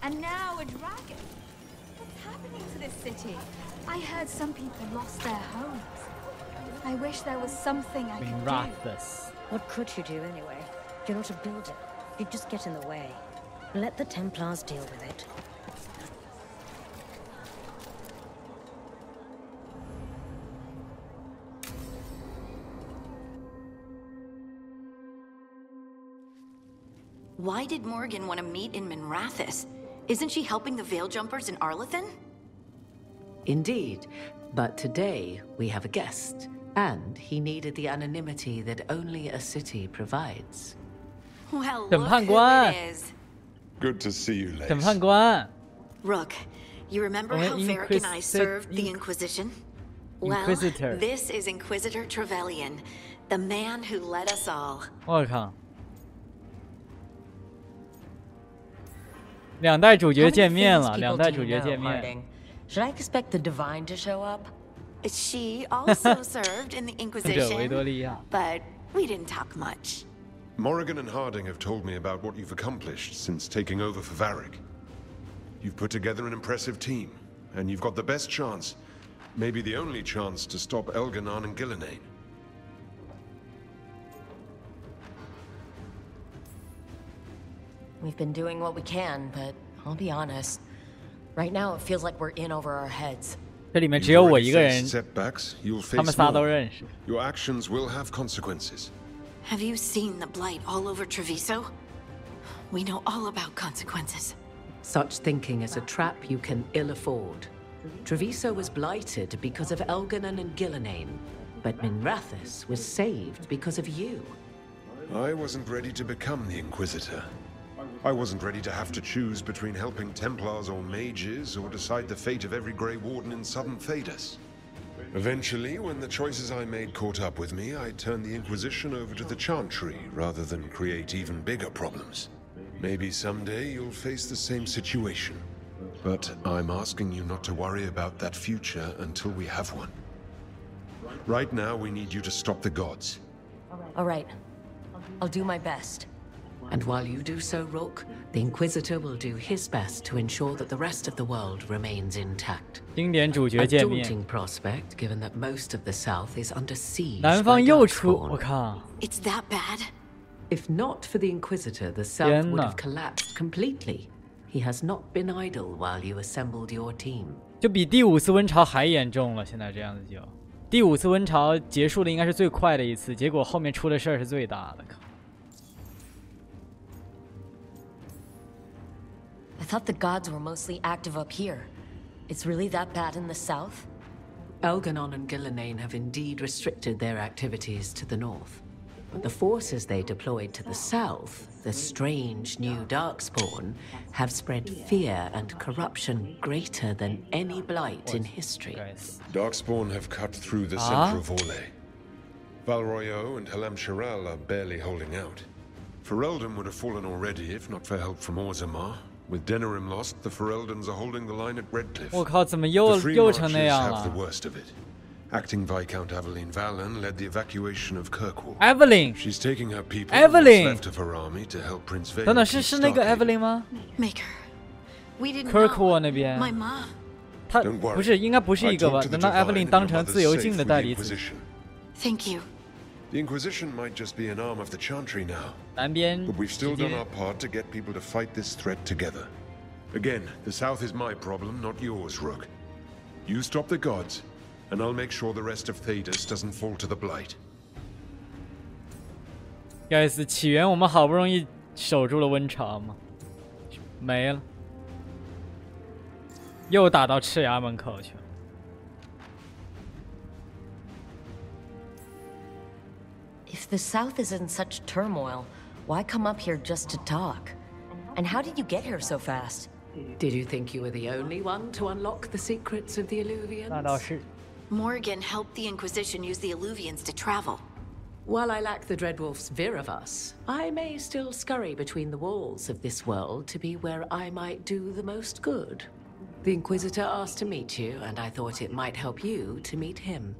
And now a dragon. What's happening to this city? I heard some people lost their homes. I wish there was something I could do. What could you do anyway? You're not a builder. You'd just get in the way. Let the Templars deal with it. Why did Morgan want to meet in Minrathous? Isn't she helping the Veil Jumpers in Arlathan? Indeed, but today we have a guest, and he needed the anonymity that only a city provides. Well, look who it is. Good to see you, Lace. 审判官 Rook, you remember how Varric and I served the Inquisition? Well, this is Inquisitor Trevelyan, the man who led us all. 我靠，两代主角见面了，两代主角见面。Should I expect the Divine to show up? She also served in the Inquisition, but we didn't talk much. Morrigan and Harding have told me about what you've accomplished since taking over for Varric. You've put together an impressive team, and you've got the best chance, maybe the only chance, to stop Elganon and Gillenane. We've been doing what we can, but I'll be honest. Right now, it feels like we're in over our heads. 这里面只有我一个人， setbacks, you'll 他们 face 仨都 more. 认识。 Your actions will have consequences. Have you seen the blight all over Treviso? We know all about consequences. Such thinking is a trap you can ill afford. Treviso was blighted because of Elganon and Gillenane, but Minrathous was saved because of you. I wasn't ready to become the Inquisitor. I wasn't ready to have to choose between helping Templars or mages or decide the fate of every Grey Warden in southern Thedas. Eventually, when the choices I made caught up with me, I turned the Inquisition over to the Chantry rather than create even bigger problems. Maybe someday you'll face the same situation. But I'm asking you not to worry about that future until we have one. Right now, we need you to stop the gods. All right. I'll do my best. And while you do so, Rook, the Inquisitor will do his best to ensure that the rest of the world remains intact. 经典主角 A 见面。 daunting prospect, given that most of the South is under siege 南方 by 又出， Darkspawn. 我靠！ It's that bad? If not for the Inquisitor, the South would have collapsed completely. He has not been idle while you assembled your team. 就比第五次温潮还严重了，现在这样子就。第五次温潮结束的应该是最快的一次，结果后面出的事儿是最大的。 I thought the gods were mostly active up here. It's really that bad in the south? Elganon and Gillenane have indeed restricted their activities to the north. But the forces they deployed to the south, the strange new Darkspawn, have spread fear and corruption greater than any blight in history. Darkspawn have cut through the center of Orlais. Valroyo and Halam Shiral are barely holding out. Ferelden would have fallen already if not for help from Orzammar. With Denerim lost, the Fereldans are holding the line at Redcliffe. 我靠，怎么又成那样 have the 了 worst of it. Acting Viscount Aveline Valen led the evacuation of Kirkwall. Aveline She's taking her people Aveline left of her army to help Prince Vale. 等等，是那个 Aveline 吗 Maker. We didn't Kirkwall know. 那边 My mom. 他不是应该不是一个吧？难道 Aveline 当成自由境的代理子？ Thank you. The Inquisition might just be an arm of the Chantry now. 南边 But we've still done our part to get people to fight this threat together. Again, the South is my problem, not yours, Rook. You stop the gods, and I'll make sure the rest of Thedas doesn't fall to the blight. Guys， 起源我们好不容易守住了温潮嘛，没了，又打到赤崖门口去了。 If the south is in such turmoil, why come up here just to talk? And how did you get here so fast? Did you think you were the only one to unlock the secrets of the Illuvians? 那倒是。 Morgan helped the Inquisition use the Illuvians to travel. While I lack the Dreadwolf's vir of us, I may still scurry between the walls of this world to be where I might do the most good. The Inquisitor asked to meet you, and I thought it might help you to meet him.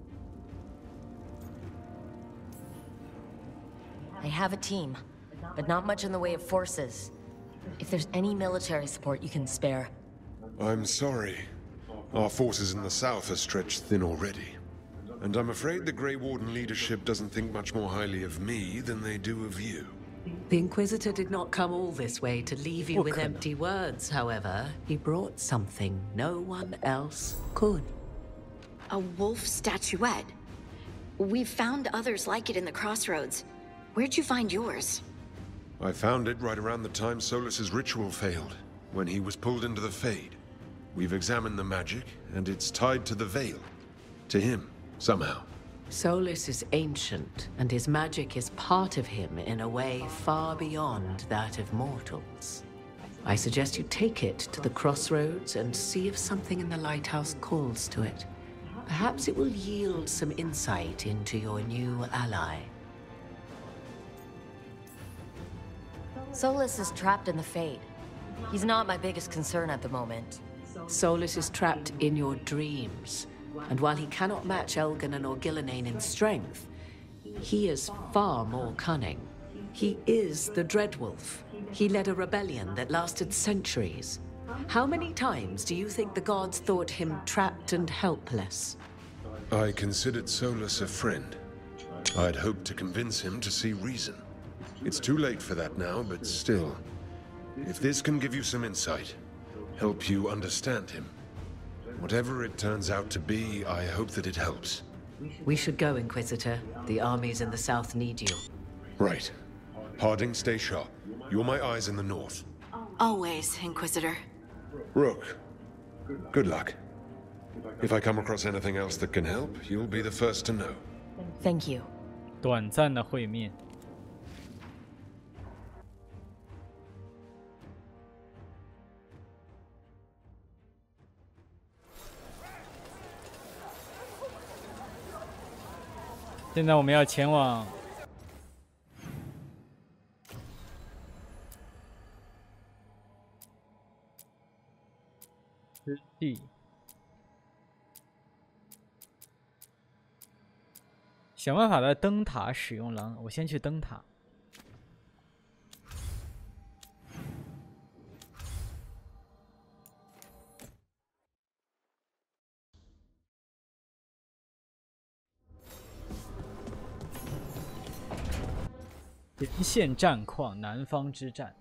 I have a team, but not much in the way of forces. If there's any military support you can spare. I'm sorry. Our forces in the south are stretched thin already. And I'm afraid the Grey Warden leadership doesn't think much more highly of me than they do of you. The Inquisitor did not come all this way to leave you with empty words, however. He brought something no one else could. A wolf statuette? We've found others like it in the crossroads. Where'd you find yours? I found it right around the time Solus's ritual failed, when he was pulled into the Fade. We've examined the magic, and it's tied to the veil. To him, somehow. Solus is ancient, and his magic is part of him in a way far beyond that of mortals. I suggest you take it to the crossroads and see if something in the lighthouse calls to it. Perhaps it will yield some insight into your new ally. Solus is trapped in the Fade. He's not my biggest concern at the moment. Solus is trapped in your dreams. And while he cannot match Elganon or Gillenane in strength, he is far more cunning. He is the Dreadwolf. He led a rebellion that lasted centuries. How many times do you think the gods thought him trapped and helpless? I considered Solus a friend. I'd hoped to convince him to see reason. It's too late for that now, but still. If this can give you some insight, help you understand him. Whatever it turns out to be, I hope that it helps. We should go, Inquisitor. The armies in the south need you. Right. Harding, stay sharp. You're my eyes in the north. Always, Inquisitor. Rook, good luck. If I come across anything else that can help, you'll be the first to know. Thank you. 短暂的会面。现在我们要前往之地，想办法在灯塔使用狼。我先去灯塔。连线战况，南方之战。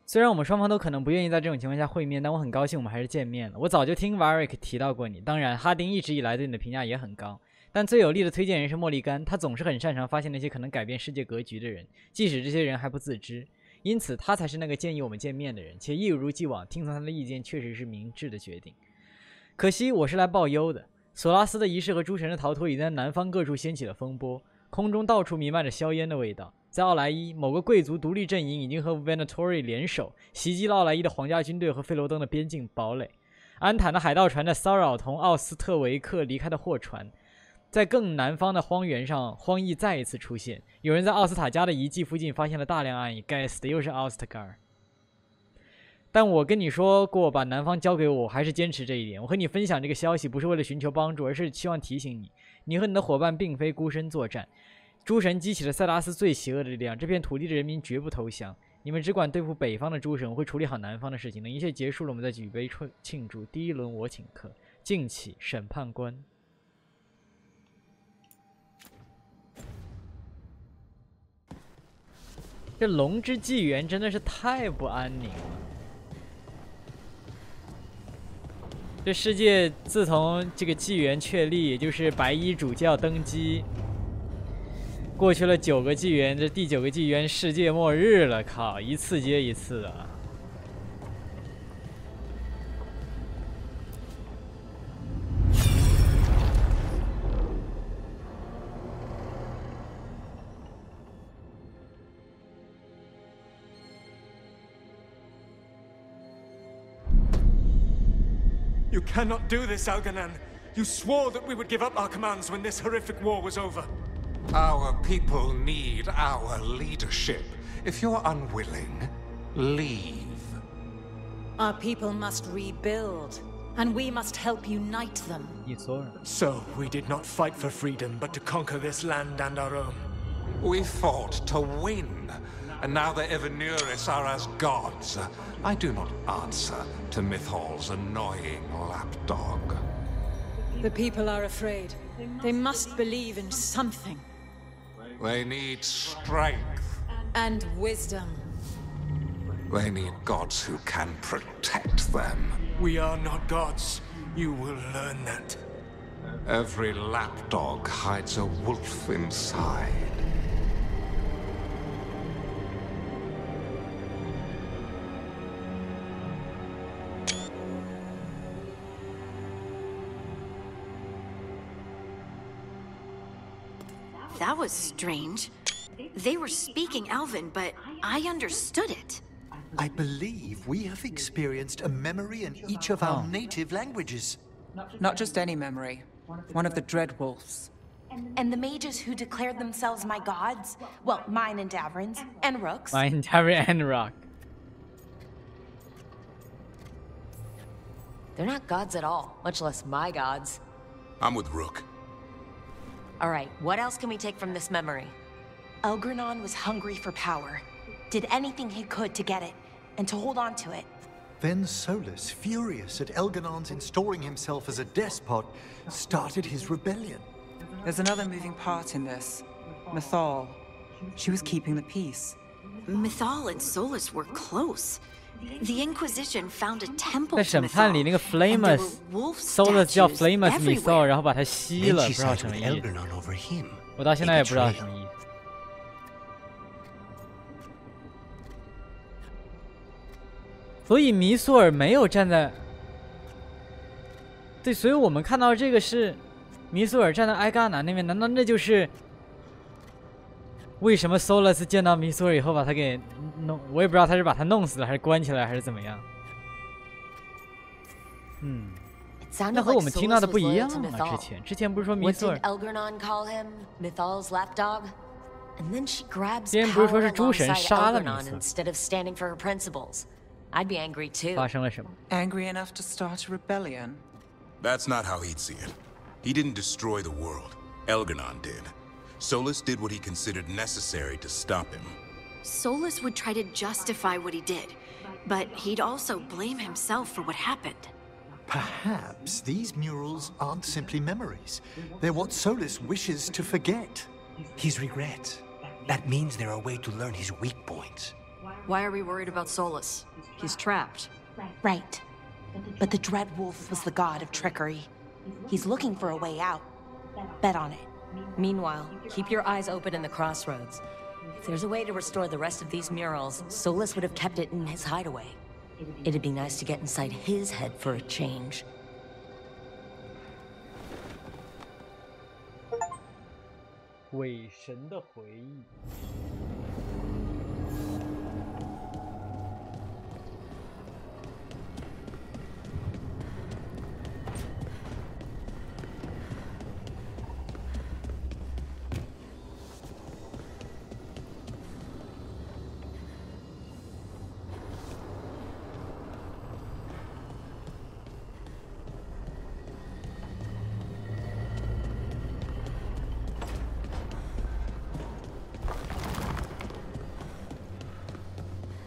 虽然我们双方都可能不愿意在这种情况下会面，但我很高兴我们还是见面了。我早就听 Varric 提到过你，当然哈丁一直以来对你的评价也很高，但最有力的推荐人是莫利甘，他总是很擅长发现那些可能改变世界格局的人，即使这些人还不自知。因此，他才是那个建议我们见面的人，且一如既往，听从他的意见确实是明智的决定。可惜我是来报忧的。索拉斯的仪式和诸神的逃脱已经在南方各处掀起了风波，空中到处弥漫着硝烟的味道。在奥莱伊，某个贵族独立阵营已经和 Venatori 联手，袭击了奥莱伊的皇家军队和费罗登的边境堡垒。安坦的海盗船在骚扰从奥斯特维克离开的货船。在更南方的荒原上，荒疫再一次出现。有人在奥斯塔加的遗迹附近发现了大量暗影，该死的又是奥斯特加尔。但我跟你说过，把南方交给我，我还是坚持这一点。我和你分享这个消息，不是为了寻求帮助，而是希望提醒你，你和你的伙伴并非孤身作战。诸神激起了塞拉斯最邪恶的力量，这片土地的人民绝不投降。你们只管对付北方的诸神，我会处理好南方的事情。等一切结束了，我们再举杯庆祝。第一轮我请客，敬启审判官。这龙之纪元真的是太不安宁了。这世界自从这个纪元确立，也就是白衣主教登基，过去了9个纪元，这第9个纪元世界末日了，靠，一次接一次啊！You cannot do this, Elganon. You swore that we would give up our commands when this horrific war was over. Our people need our leadership. If you're unwilling, leave. Our people must rebuild. and we must help unite them. So we did not fight for freedom, but to conquer this land and our own. We fought to win, and now the Evanuris are as gods. I do not answer to Mythal's annoying lapdog. The people are afraid. They must believe in something. They need strength. And wisdom. They need gods who can protect them. We are not gods. You will learn that. Every lapdog hides a wolf inside. That was strange. They were speaking Elven, but I understood it. I believe we have experienced a memory in each of our native languages. Not just any memory. One of the Dread Wolves. And the mages who declared themselves my gods? Well, mine and Davrin's, and Rook's. Mine, Davrin, and Rook. They're not gods at all, much less my gods. I'm with Rook. All right, what else can we take from this memory? Elgranon was hungry for power. Did anything he could to get it, and to hold on to it. Then Solus, furious at Elganon's installing himself as a despot, started his rebellion. There's another moving part in this. Mythal. She was keeping the peace. Mythal and Solus were close. The Inquisition found a temple 在 to 审判里，那个 Flamus Solus 叫 Flamus Mythal， 然后把他吸了，不知道什么意思。我到现在也不知道什么意思。所以弥索尔没有站在，对，所以我们看到这个是弥索尔站在埃嘎南那边，难道那就是为什么 Solus 见到弥索尔以后把他给弄？我也不知道他是把他弄死了，还是关起来，还是怎么样？那和我们听到的不一样啊！之前不是说弥索尔？之前不是说是诸神杀了弥索尔？ I'd be angry too. 发生了什么？ Angry enough to start a rebellion? That's not how he'd see it. He didn't destroy the world. Elganon did. Solus did what he considered necessary to stop him. Solus would try to justify what he did, but he'd also blame himself for what happened. Perhaps these murals aren't simply memories. They're what Solus wishes to forget. His regrets. That means they're a way to learn his weak points. Why are we worried about Solus? He's trapped. Right. But the Dread Wolf was the god of trickery. He's looking for a way out. Bet on it. Meanwhile, keep your eyes open in the crossroads. If there's a way to restore the rest of these murals, Solus would have kept it in his hideaway. It'd be nice to get inside his head for a change. 鬼神的回忆。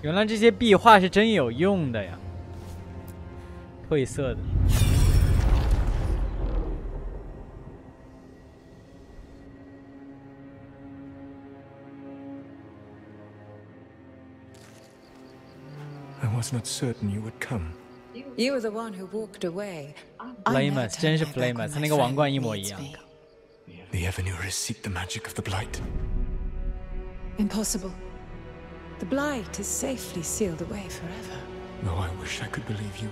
原来这些壁画是真有用的呀，褪色的。I was not certain you would come. You were the one who walked away. Flamus 真是 Flamus， 他那个王冠一模一样。The Evanuris seek the magic of the Blight. Impossible. The Blight is safely sealed away forever. Though I wish I could believe you,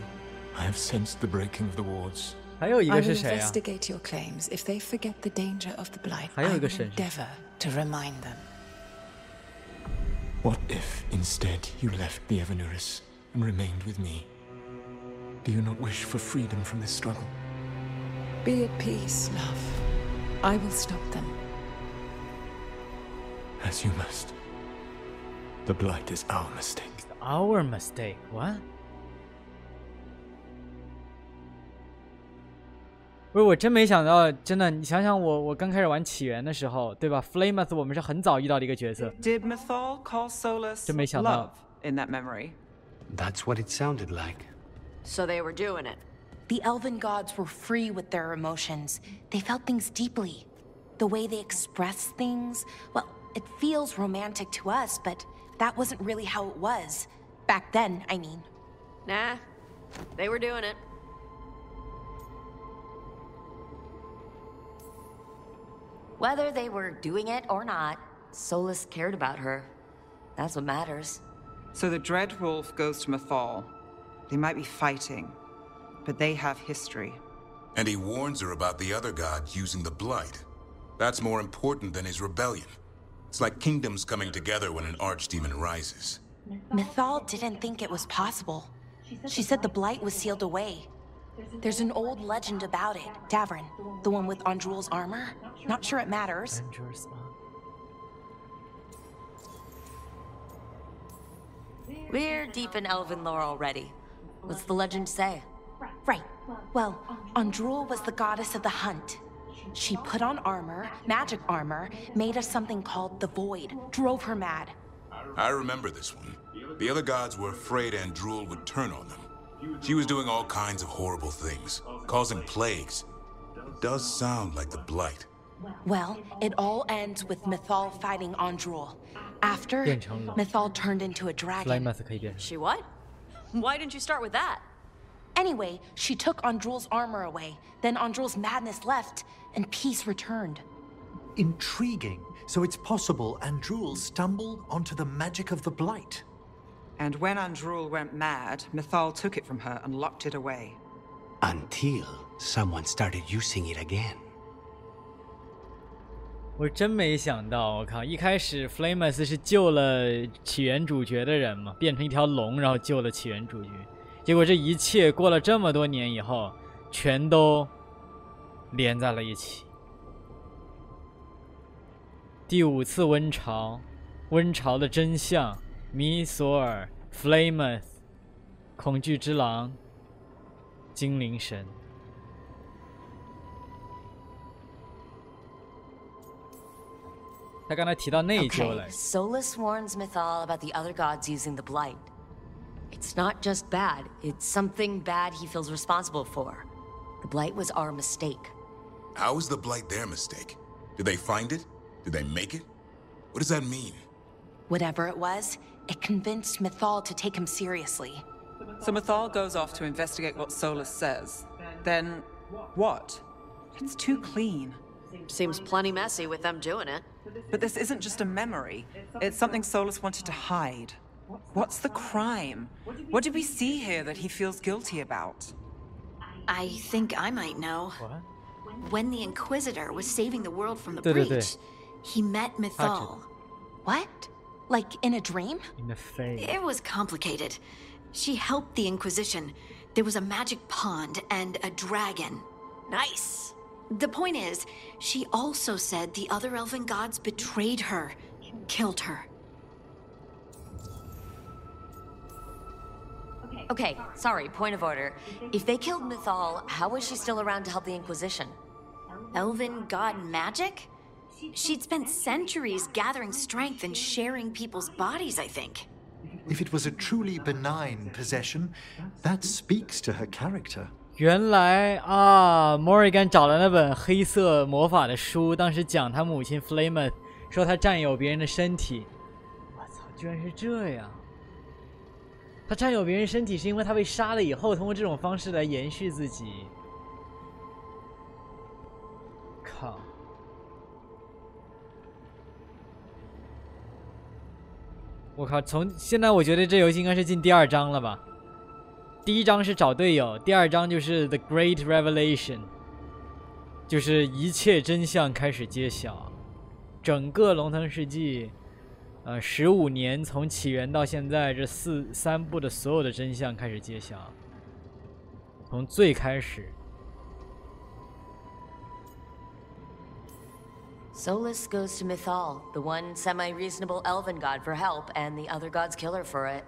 I have sensed the breaking of the wards. 还有一个是 I will 谁啊？ investigate your claims. If they forget the danger of the Blight, 还有 I 一个 will 神是 endeavor to remind them. What if, instead, you left the Evanuris and remained with me? Do you not wish for freedom from this struggle? Be at peace, love. I will stop them. As you must. The Blight is our mistake. Our mistake? What? 不是，我真没想到，真的，你想想我刚开始玩起源的时候，对吧 ？Flameth 我们是很早遇到的一个角色。Did Mythal call Solus 真没想到 love in that memory? That's what it sounded like. So they were doing it. The elven gods were free with their emotions. They felt things deeply. The way they express things, well, it feels romantic to us, but that wasn't really how it was. Back then, I mean. Nah, they were doing it. Whether they were doing it or not, Solus cared about her. That's what matters. So the Dread Wolf goes to Mythal. They might be fighting, but they have history. And he warns her about the other gods using the Blight. That's more important than his rebellion. It's like kingdoms coming together when an archdemon rises. Mythal didn't think it was possible. She said the Blight was sealed away. There's an old legend about it. Davrin, the one with Andrul's armor. Not sure it matters. We're deep in elven lore already. What's the legend say? Right. Well, Andrul was the goddess of the hunt. She put on armor, magic armor, made us something called the Void, drove her mad. I remember this one. The other gods were afraid Andrul would turn on them. She was doing all kinds of horrible things, causing plagues. It does sound like the Blight. Well, it all ends with Mythal fighting Andrul. After, Mythal turned into a dragon. She what? Why didn't you start with that? Anyway, she took Andrul's armor away. Then Andrul's madness left, and peace returned. Intriguing. So it's possible Andrul stumbled onto the magic of the Blight. And when Andrul went mad, Mythal took it from her and locked it away. Until someone started using it again. 我真没想到，我靠！一开始 Flameth 是救了起源主角的人嘛，变成一条龙，然后救了起源主角。结果这一切过了这么多年以后，全都连在了一起。第5次温潮，温潮的真相，米索尔 Flameth， 恐惧之狼，精灵神。他刚才提到内疚了。Okay, Solus warns Mythal about the other gods using the Blight. It's not just bad, it's something bad he feels responsible for. The Blight was our mistake. How is the Blight their mistake? Did they find it? Did they make it? What does that mean? Whatever it was, it convinced Mythal to take him seriously. So Mythal goes off to investigate what Solus says. Then, what? It's too clean. Seems plenty messy with them doing it. But this isn't just a memory. It's something Solus wanted to hide. What's the crime? What did we see here that he feels guilty about? I think I might know. What? When the Inquisitor was saving the world from the breach, he met Mythal. What? Like in a dream? In the face. It was complicated. She helped the Inquisition. There was a magic pond and a dragon. Nice. The point is, she also said the other elven gods betrayed her, killed her. Okay, sorry, point of order. If they killed Mythal, how was she still around to help the Inquisition? Elven god magic? She'd spent centuries gathering strength and sharing people's bodies, I think. If it was a truly benign possession, that speaks to her character. 原来啊 Morrigan 找了那本黑色魔法的书，当时讲他母亲 Flameth 说他占有别人的身体。我操，居然是这样！他占有别人身体是因为他被杀了以后，通过这种方式来延续自己。靠！我靠！从现在我觉得这游戏应该是进第2章了吧？第1章是找队友，第2章就是 The Great Revelation， 就是一切真相开始揭晓。整个龙腾世纪，15年从起源到现在，这3部的所有的真相开始揭晓，从最开始。Solus goes to Mythal, the one semi-reasonable elven god, for help, and the other gods kill her for it.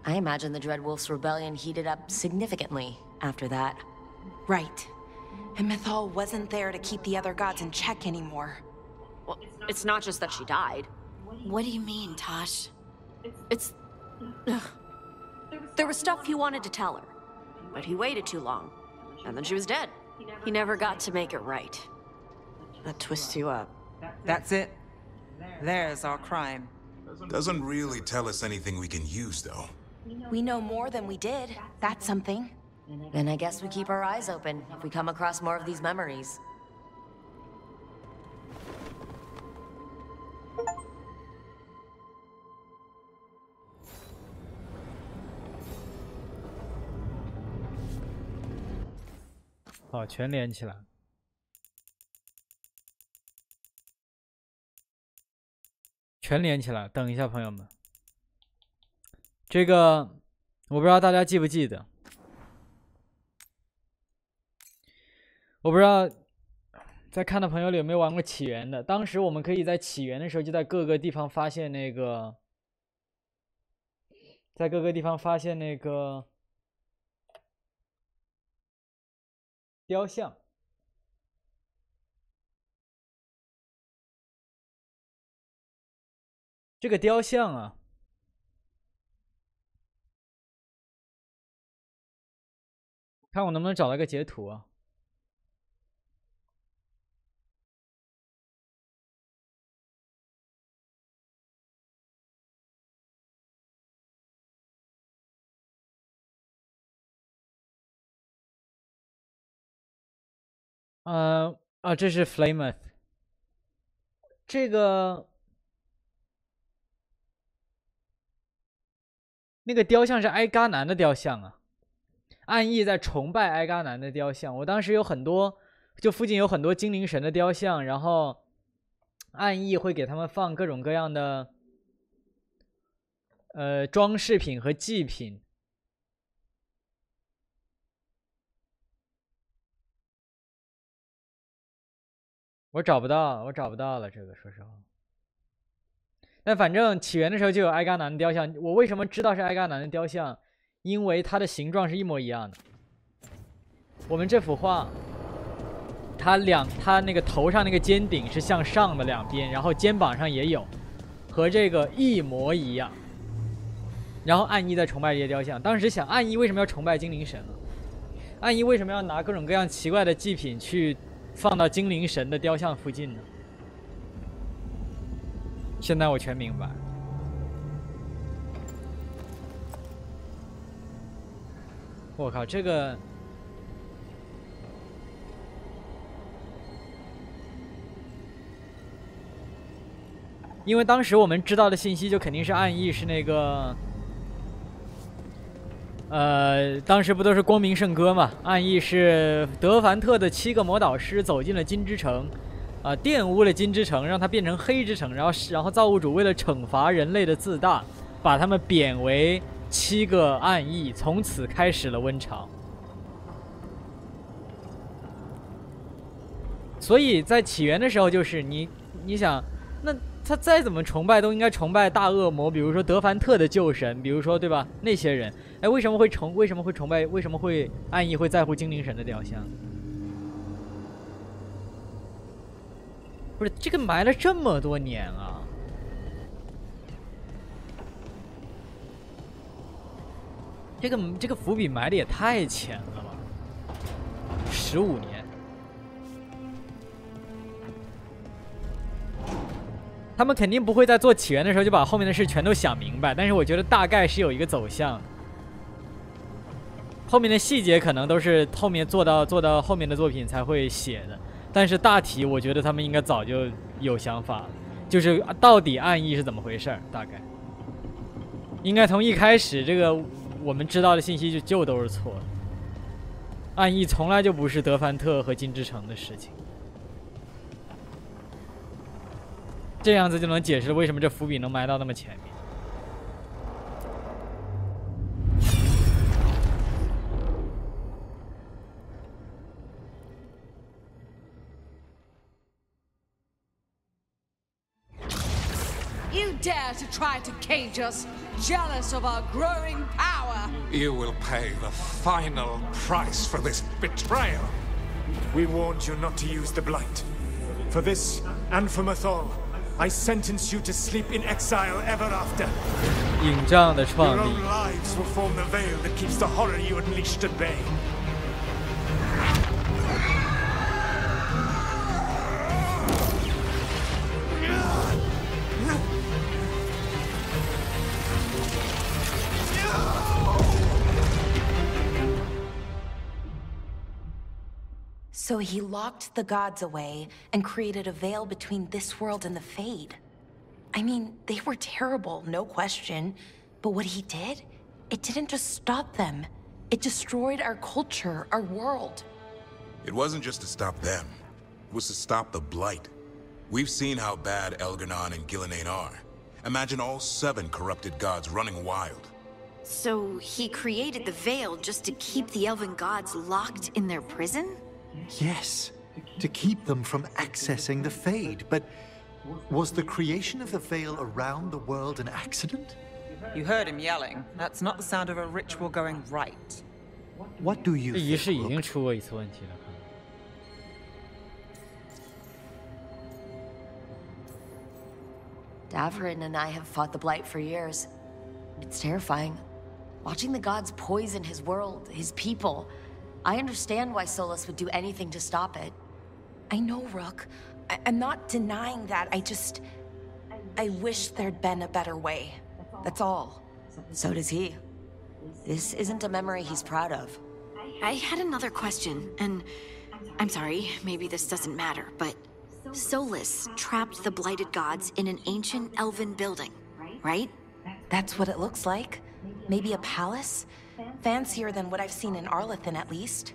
I imagine the Dreadwolf's rebellion heated up significantly after that. Right. And Mythal wasn't there to keep the other gods in check anymore. Well, it's not just that she died. What do you mean, Tosh? It's... Ugh. There was stuff he wanted to tell her, but he waited too long, and then she was dead. He never got to make it right. That twists you up. That's it. There's our crime. Doesn't really tell us anything we can use, though. We know more than we did. That's something. Then I guess we keep our eyes open if we come across more of these memories. 好，全连起来。全连起来。等一下，朋友们，这个我不知道大家记不记得。 我不知道在看的朋友里有没有玩过起源的。当时我们可以在起源的时候，就在各个地方发现那个，雕像。这个雕像啊，看我能不能找到个截图啊。 这是 Flameoth。这个那个雕像是埃嘎南的雕像啊，暗翼在崇拜埃嘎南的雕像。我当时有很多，就附近有很多精灵神的雕像，然后暗翼会给他们放各种各样的装饰品和祭品。 我找不到了，这个说实话。但反正起源的时候就有埃嘎南的雕像。我为什么知道是埃嘎南的雕像？因为它的形状是一模一样的。我们这幅画，它那个头上那个尖顶是向上的两边，然后肩膀上也有，和这个一模一样。然后暗翼在崇拜这些雕像。当时想，暗翼为什么要崇拜精灵神呢？暗翼为什么要拿各种各样奇怪的祭品去？ 放到精灵神的雕像附近呢？现在我全明白。我靠，这个因为当时我们知道的信息就肯定是暗翼是那个。 当时不都是光明圣歌嘛？暗翼是德凡特的7个魔导师走进了金之城，玷污了金之城，让它变成黑之城。然后造物主为了惩罚人类的自大，把他们贬为7个暗翼，从此开始了温潮。所以在起源的时候，就是你想，那他再怎么崇拜，都应该崇拜大恶魔，比如说德凡特的旧神，比如说对吧？那些人。 哎，为什么会崇拜？为什么会暗翼会在乎精灵神的雕像？不是这个埋了这么多年啊！这个伏笔埋的也太浅了吧！15年，他们肯定不会在做起源的时候就把后面的事全都想明白，但是我觉得大概是有一个走向。 后面的细节可能都是后面做到后面的作品才会写的，但是大体我觉得他们应该早就有想法了，就是到底暗翼是怎么回事儿，大概应该从一开始这个我们知道的信息就都是错的。暗翼从来就不是德凡特和金之城的事情，这样子就能解释为什么这伏笔能埋到那么前面。 You dare to try to cage us, jealous of our growing power. You will pay the final price for this betrayal. We warned you not to use the blight. For this, and for Mythal, I sentence you to sleep in exile ever after. 影障的 Your 创 own 立。 lives will form the veil that keeps the horror you unleashed at bay. So he locked the gods away and created a veil between this world and the Fade. I mean, they were terrible, no question. But what he did, it didn't just stop them. It destroyed our culture, our world. It wasn't just to stop them. It was to stop the Blight. We've seen how bad Elgar'nan and Gillenane are. Imagine all 7 corrupted gods running wild. So he created the veil just to keep the elven gods locked in their prison? Yes, to keep them from accessing the Fade. But was the creation of the veil around the world an accident? You heard him yelling. That's not the sound of a ritual going right. What do you 这仪 think? 式已经出过一次问题了。 Davrin and I have fought the Blight for years. It's terrifying. Watching the gods poison his world, his people. I understand why Solus would do anything to stop it. I know, Rook. I'm not denying that. I wish there'd been a better way. That's all. So does he. This isn't a memory he's proud of. I had another question, and I'm sorry, maybe this doesn't matter, but Solus trapped the blighted gods in an ancient elven building, right? That's what it looks like. Maybe a palace? Fancier than what I've seen in Arlethan, at least.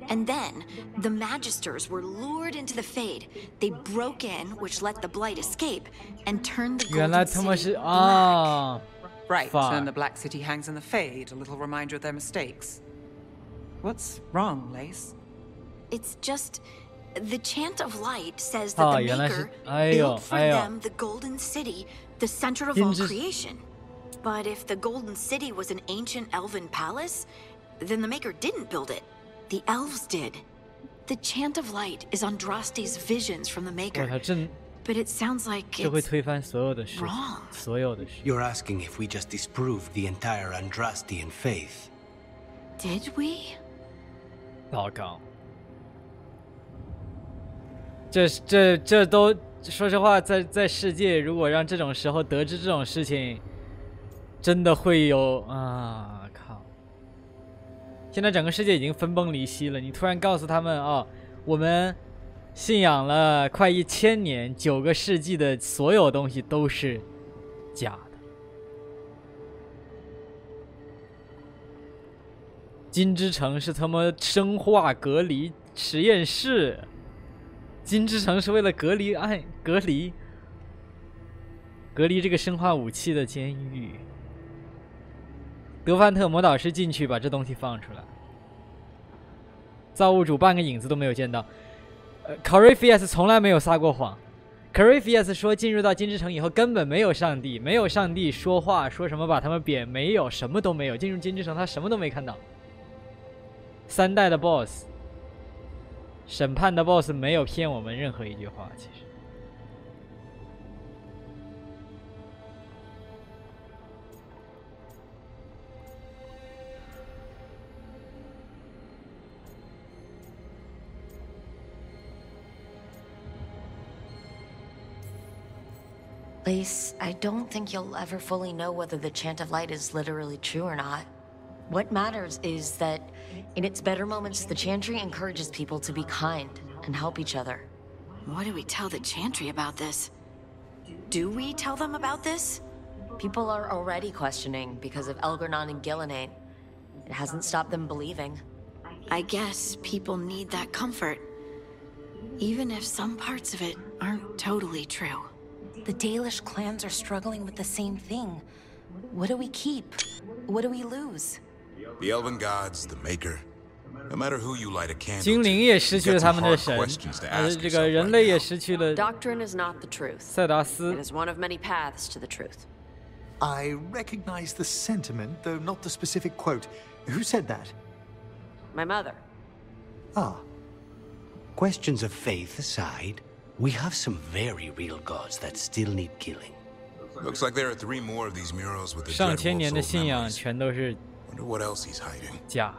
And then, the Magisters were lured into the Fade. They broke in, which let the Blight escape, and turned the 原来 Golden 他们 City 是啊 Right, Fuck. and the Black City hangs in the Fade, a little reminder of their mistakes. What's wrong, Lace? It's just... The Chant of Light says that 啊 the 原来是 Maker 哎呦 built for 哎呦 them the Golden City, the center of all 金之 creation. But if the Golden City was an ancient elven palace, then the Maker didn't build it. The elves did. The Chant of Light is Andraste's visions from the 我 Maker. 操，这 But it sounds like 这会 it's 推翻所有的事情 wrong. 所有的事。 You're asking if we just disprove the entire Andrastian faith. Did we? 糟糕，这都说实话，在世界，如果让这种时候得知这种事情，真的会有啊靠！现在整个世界已经分崩离析了，你突然告诉他们哦，我们信仰了快1000年，9个世纪的所有东西都是假的。金之城是他妈生化隔离实验室，金之城是为了隔离这个生化武器的监狱。德范特魔导师进去把这东西放出来，造物主半个影子都没有见到。Corypheus 从来没有撒过谎。Corypheus 说进入到金之城以后根本没有上帝，没有上帝说话说什么把他们贬，没有，什么都没有。进入金之城他什么都没看到。3代的 BOSS， 审判的 BOSS 没有骗我们任何一句话，其实。Lace, I don't think you'll ever fully know whether the Chant of Light is literally true or not. What matters is that, in its better moments, the Chantry encourages people to be kind and help each other. What do we tell the Chantry about this? Do we tell them about this? People are already questioning because of Elgar'nan and Gillenane. It hasn't stopped them believing. I guess people need that comfort. Even if some parts of it aren't totally true. The Dalish clans are struggling with the same thing. What do we keep? What do we lose? The elven gods, the Maker. No matter who you light a candle 精灵也失去了他们的神，这个人类也失去了 Doctrine is not the truth. 塞达斯。 It is one of many paths to the truth. I recognize the sentiment, though not the specific quote. Who said that? My mother. Ah. Questions of faith aside, we have some very real gods that still need killing. Looks like there are 3 more of these murals with the 上 Dread 千年 Wolf's 的 old 信仰 memories. 全都是 Wonder what else he's hiding. 假的。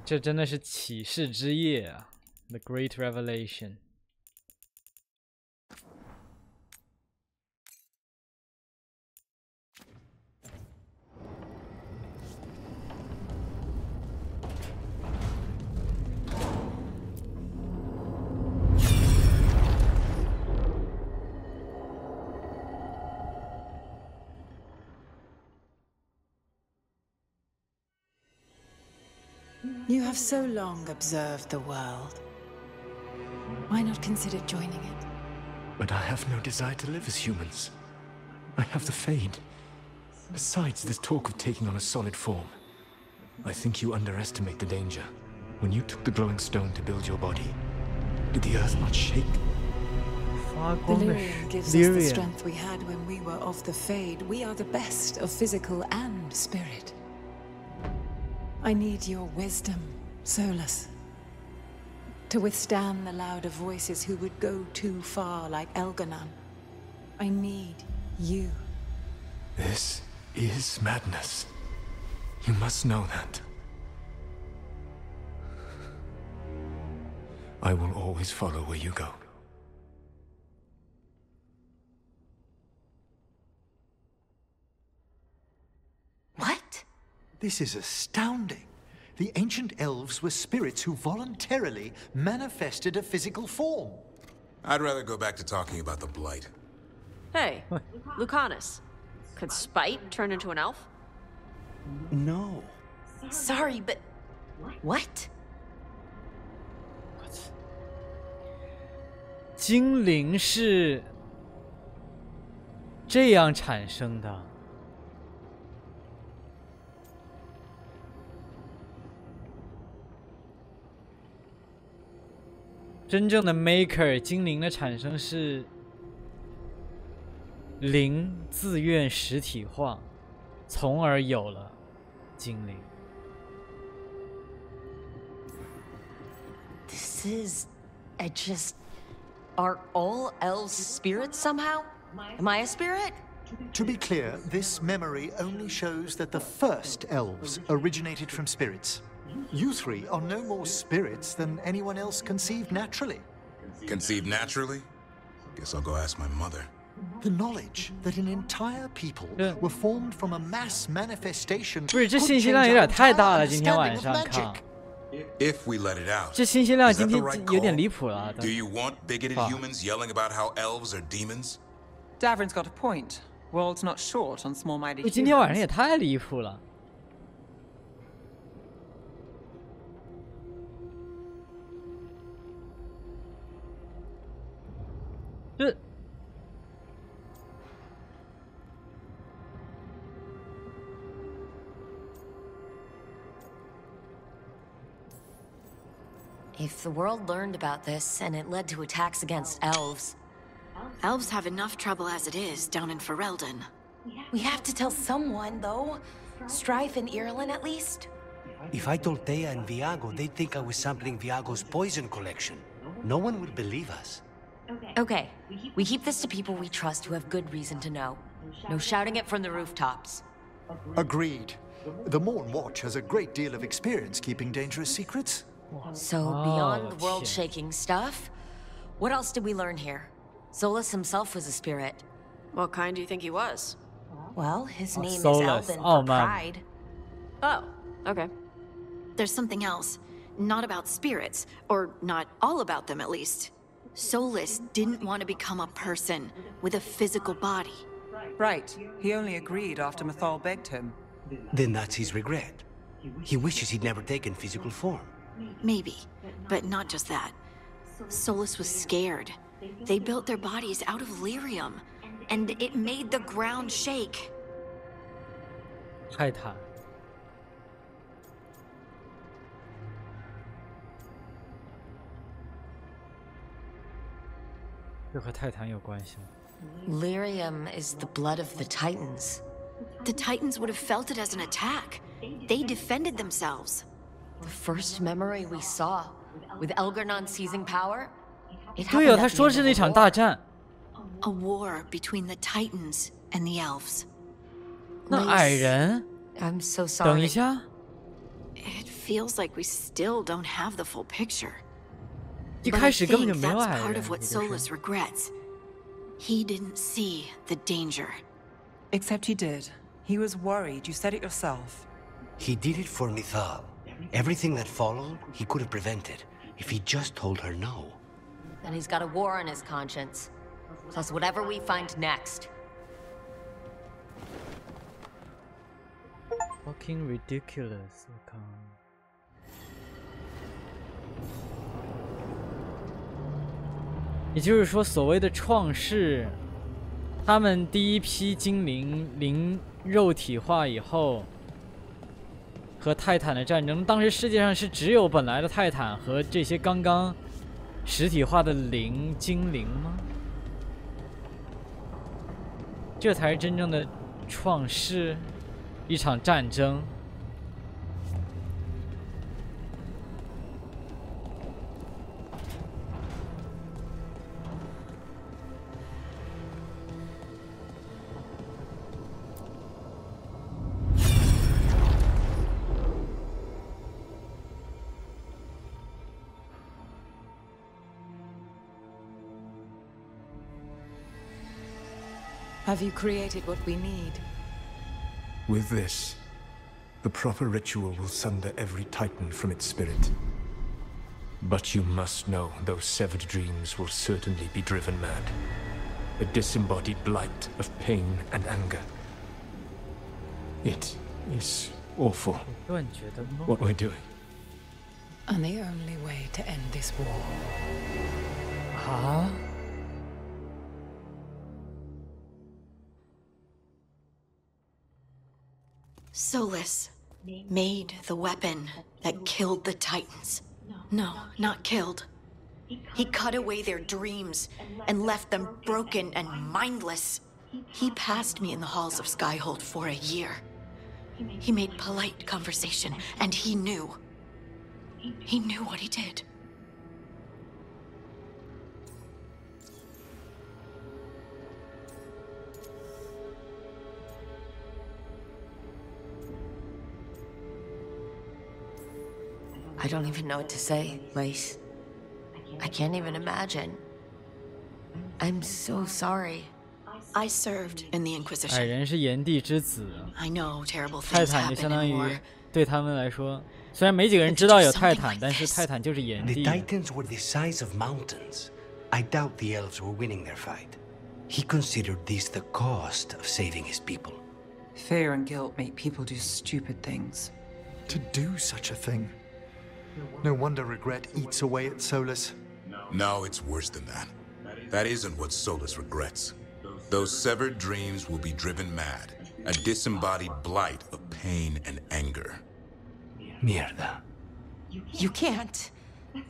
这真的是启示之夜啊 ，The Great Revelation。You have so long observed the world. Why not consider joining it? But I have no desire to live as humans. I have the Fade. Besides, this talk of taking on a solid form. I think you underestimate the danger. When you took the glowing stone to build your body, did the earth not shake? Delirium gives us the strength we had when we were of the Fade. We are the best of physical and spirit. I need your wisdom, Solus, to withstand the louder voices who would go too far like Elganon. I need you. This is madness. You must know that. I will always follow where you go. What? This is astounding. The ancient elves were spirits who voluntarily manifested a physical form. I'd rather go back to talking about the Blight. Hey, Lucanus. Could Spite turn into an elf? No. Sorry, but what? 精灵是这样产生的。真正的 Maker 精灵的产生是灵自愿实体化，从而有了精灵。This is... I just... Are all elves spirits somehow? Am I a spirit? To be clear, this memory only shows that the first elves originated from spirits. You 3 are no more spirits than anyone else conceived naturally. Conceived naturally? Guess I'll go ask my mother. The knowledge that an entire people were formed from a mass manifestation 不是，这信息量有点太大了，今天晚上看。 If we let it out, 这信息量 is that 今 the 天 right 有点 call? 离谱了。 Do you want bigoted humans yelling about how elves are demons? Davrin's got a point. World's not short on small-minded humans. 今天晚上也太离谱了。这。 If the world learned about this and it led to attacks against elves... Elves have enough trouble as it is down in Ferelden. We have to tell someone, though. Strife and Irulan, at least. If I told Thea and Viago, they'd think I was sampling Viago's poison collection. No one would believe us. Okay, we keep this to people we trust who have good reason to know. No shouting it from the rooftops. Agreed. The Morn Watch has a great deal of experience keeping dangerous secrets. So, beyond the world-shaking stuff, what else did we learn here? Solus himself was a spirit. What kind do you think he was? Well, his name Solus. is Elvin Oh, for man. pride. Oh, okay. There's something else. Not about spirits, or not all about them at least. Solus didn't want to become a person with a physical body. Right. He only agreed after Mathal begged him. Then that's his regret. He wishes he'd never taken physical form. Maybe, but not just that. Solus was scared. They built their bodies out of lyrium, and it made the ground shake. 泰坦。这和泰坦有关系吗？ Lyrium is the blood of the Titans. The Titans would have felt it as an attack. They defended themselves. The first memory we saw, with Elgar'nan seizing power, it 对哦， happened 他 at the 说 end 是 of 那 a 场 war. 大战。 A war between the Titans and the elves. 那矮人 I'm so 等一 sorry. 下， It feels like we still don't have the full picture. 一 But I 开始根本就 think 没有 that's 矮 part 人， of what 也就是 Solus regrets. He didn't see the danger. Except he did. He was worried. You said it yourself. He did it for Mithal. Everything that followed, he could have prevented if he just told her no. And he's got a war on his conscience. Plus whatever we find next. Fucking ridiculous！ 我靠！也就是说，所谓的创世，他们第一批精灵肉体化以后，和泰坦的战争，当时世界上是只有本来的泰坦和这些刚刚实体化的精灵吗？这才是真正的创世，一场战争。Have you created what we need? With this, the proper ritual will sunder every Titan from its spirit. But you must know those severed dreams will certainly be driven mad. A disembodied blight of pain and anger. It is awful what we're doing. And the only way to end this war. Huh? Solus made the weapon that killed the Titans. No, not killed. He cut away their dreams and left them broken and mindless. He passed me in the halls of Skyhold for a year. He made polite conversation, and he knew. He knew what he did. I don't even know what to say, Lace. I can't even imagine. I'm so sorry. I served in the 矮 Inquisition. 人是炎帝之子， I know terrible 泰 things 坦就 happen 相当 in 于 war. 对他们来说，虽然没几个人知道有泰坦，但是泰坦就是炎 The 帝。 Titans were the size of mountains. I doubt the elves were winning their fight. He considered this the cost of saving his people. Fear and guilt make people do stupid things. To do such a thing. No wonder regret eats away at Solus. No, it's worse than that. That isn't what Solus regrets. Those severed dreams will be driven mad, a disembodied blight of pain and anger. Mierda. You can't.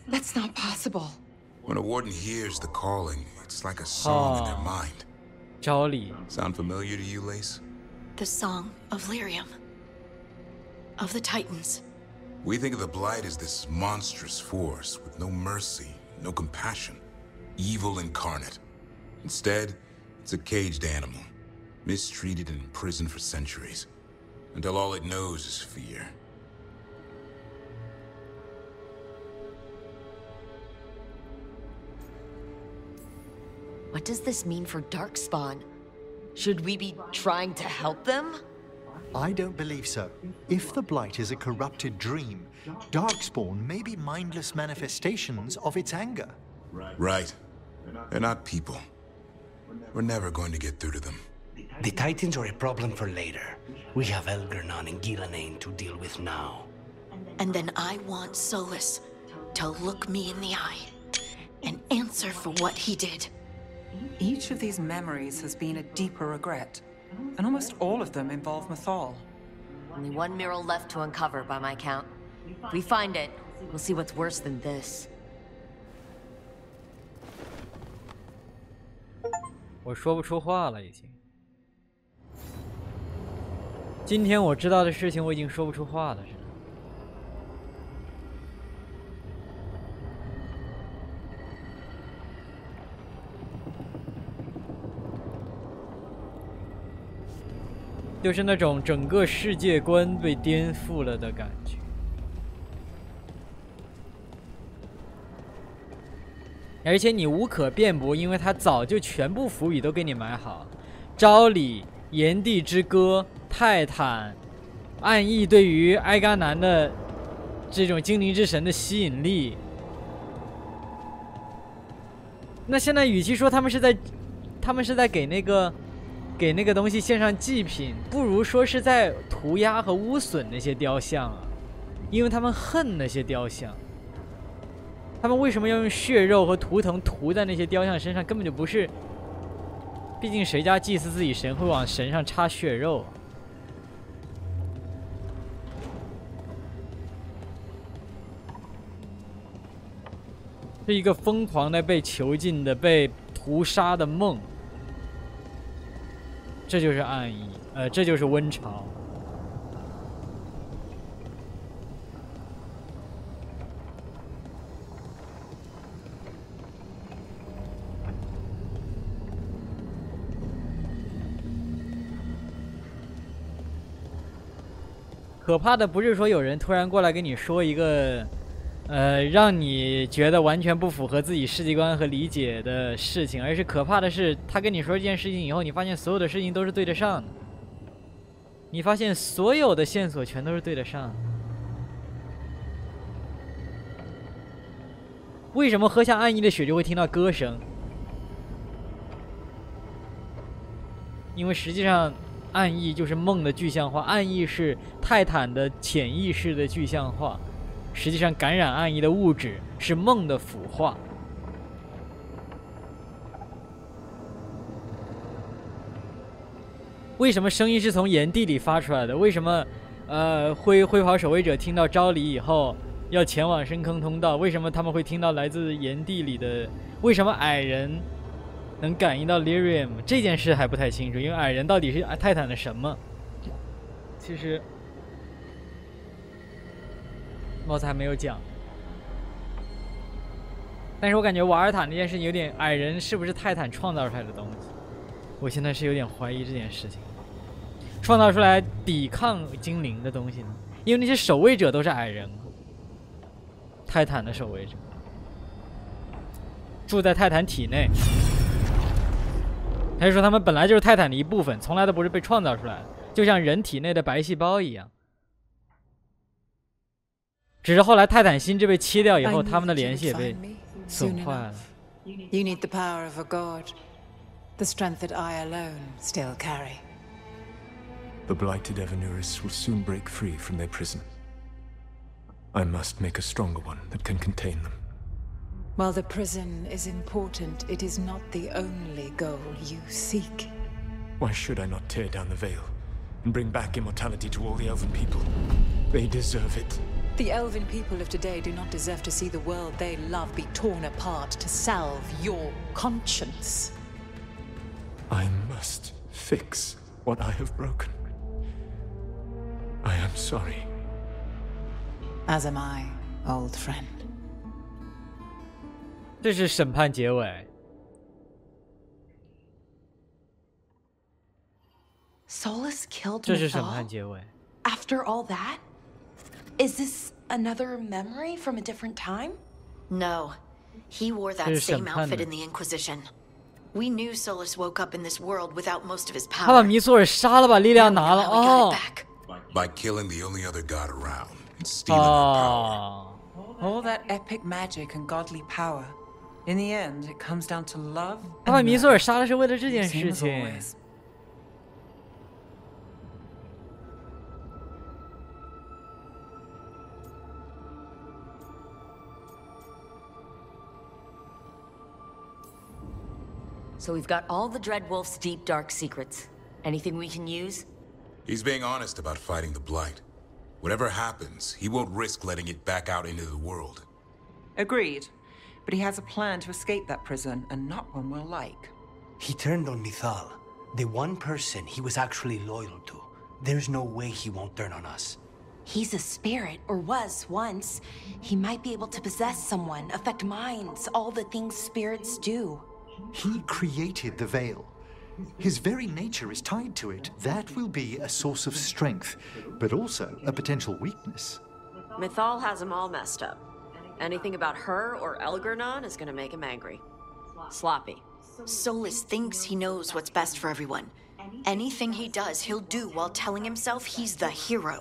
That's not possible. When a warden hears the calling, it's like a song in their mind. 招礼 Sound familiar to you, Lace? The song of Lyrium. Of the Titans. We think of the Blight as this monstrous force with no mercy, no compassion, evil incarnate. Instead, it's a caged animal, mistreated and imprisoned for centuries, until all it knows is fear. What does this mean for Darkspawn? Should we be trying to help them? I don't believe so. If the Blight is a corrupted dream, Darkspawn may be mindless manifestations of its anger. Right. They're not people. We're never going to get through to them. The Titans are a problem for later. We have Elgar'nan and Ghilanane to deal with now. And then I want Solus to look me in the eye and answer for what he did. Each of these memories has been a deeper regret, and almost all of them involve Mithal. Only one mural left to uncover by my count. If we find it, we'll see what's worse than this. 我说不出话了已经。今天我知道的事情我已经说不出话了，是的。就是那种整个世界观被颠覆了的感觉。而且你无可辩驳，因为他早就全部伏笔都给你埋好了。朝里、炎帝之歌、泰坦、暗翼对于埃嘎南的这种精灵之神的吸引力。那现在与其说他们是在给那个东西献上祭品，不如说是在涂鸦和污损那些雕像啊，因为他们恨那些雕像。他们为什么要用血肉和图腾涂在那些雕像身上？根本就不是，毕竟谁家祭祀自己神会往神上插血肉？是一个疯狂的被囚禁的、被屠杀的梦。这就是暗翼，这就是温潮。可怕的不是说有人突然过来跟你说一个，让你觉得完全不符合自己世界观和理解的事情，而是可怕的是他跟你说这件事情以后，你发现所有的事情都是对得上的，你发现所有的线索全都是对得上的。为什么喝下暗翼的血就会听到歌声？因为实际上暗翼就是梦的具象化，暗翼是泰坦的潜意识的具象化。实际上，感染暗翼的物质是梦的腐化。为什么声音是从炎帝里发出来的？为什么，灰袍守卫者听到昭里以后要前往深坑通道？为什么他们会听到来自炎帝里的？为什么矮人能感应到 Lyrium 这件事还不太清楚，因为矮人到底是泰坦的什么？其实貌似还没有讲。但是我感觉瓦尔塔那件事情有点，矮人是不是泰坦创造出来的东西？我现在是有点怀疑这件事情。创造出来抵抗精灵的东西呢？因为那些守卫者都是矮人，泰坦的守卫者住在泰坦体内。还是说他们本来就是泰坦的一部分，从来都不是被创造出来的，就像人体内的白细胞一样。只是后来泰坦心智被切掉以后，他们的联系也被损坏了。You need the power of a god, the strength that I alone still carry. The blighted Evanuris will soon break free from their prison. I must make a stronger one that can contain them. While the prison is important, it is not the only goal you seek. Why should I not tear down the veil and bring back immortality to all the elven people? They deserve it. The elven people of today do not deserve to see the world they love be torn apart to salve your conscience. I must fix what I have broken. I am sorry. As am I, old friend. 这是审判结尾。Solus killed 这是审 Mythal? 判结尾。 After all that? Is this another memory from a different time? No. He wore that same outfit in the Inquisition. We knew Solus woke up in this world without most of his 他把 power. 弥索尔杀了，把力量拿了。哦。 By killing the only other god around and stealing her power. All that epic magic and godly power. In the end, it comes down to love. 他把弥索尔杀了是为了这件事情。 So we've got all the Dreadwolf's deep, dark secrets. Anything we can use? He's being honest about fighting the Blight. Whatever happens, he won't risk letting it back out into the world. Agreed. But he has a plan to escape that prison, and not one we'll like. He turned on Mythal, the one person he was actually loyal to. There's no way he won't turn on us. He's a spirit, or was once. He might be able to possess someone, affect minds, all the things spirits do. He created the veil. His very nature is tied to it. That will be a source of strength, but also a potential weakness. Mythal has him all messed up. Anything about her or Elgernon is gonna make him angry. Sloppy. Solus thinks he knows what's best for everyone. Anything he does, he'll do while telling himself he's the hero.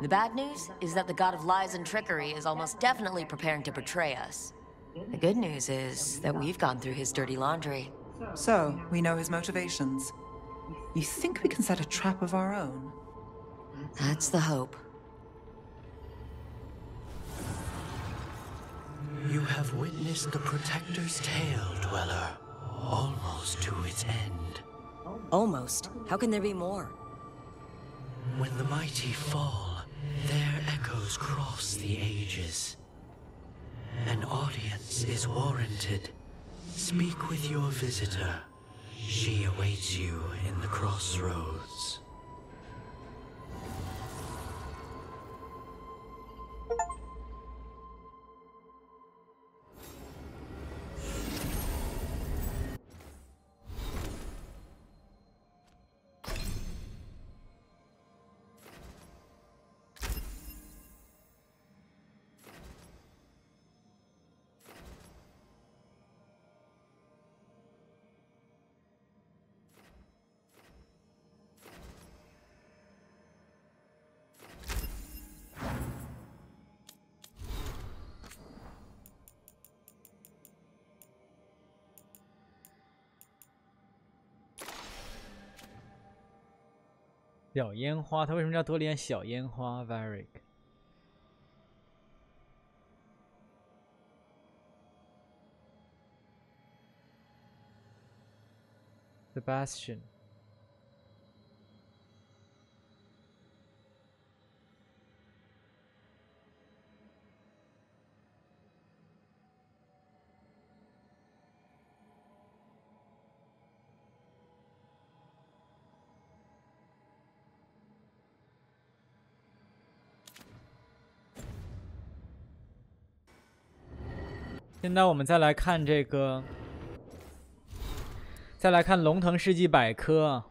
The bad news is that the god of lies and trickery is almost definitely preparing to betray us. The good news is that we've gone through his dirty laundry. So, we know his motivations. You think we can set a trap of our own? That's the hope. You have witnessed the Protector's tale, Dweller, almost to its end. Almost. How can there be more? When the mighty fall, their echoes cross the ages. An audience is warranted. Speak with your visitor. She awaits you in the crossroads.小烟花，他为什么叫多莲小烟花 ？Varric。Sebastian。现在我们再来看这个，再来看《龙腾世纪百科》。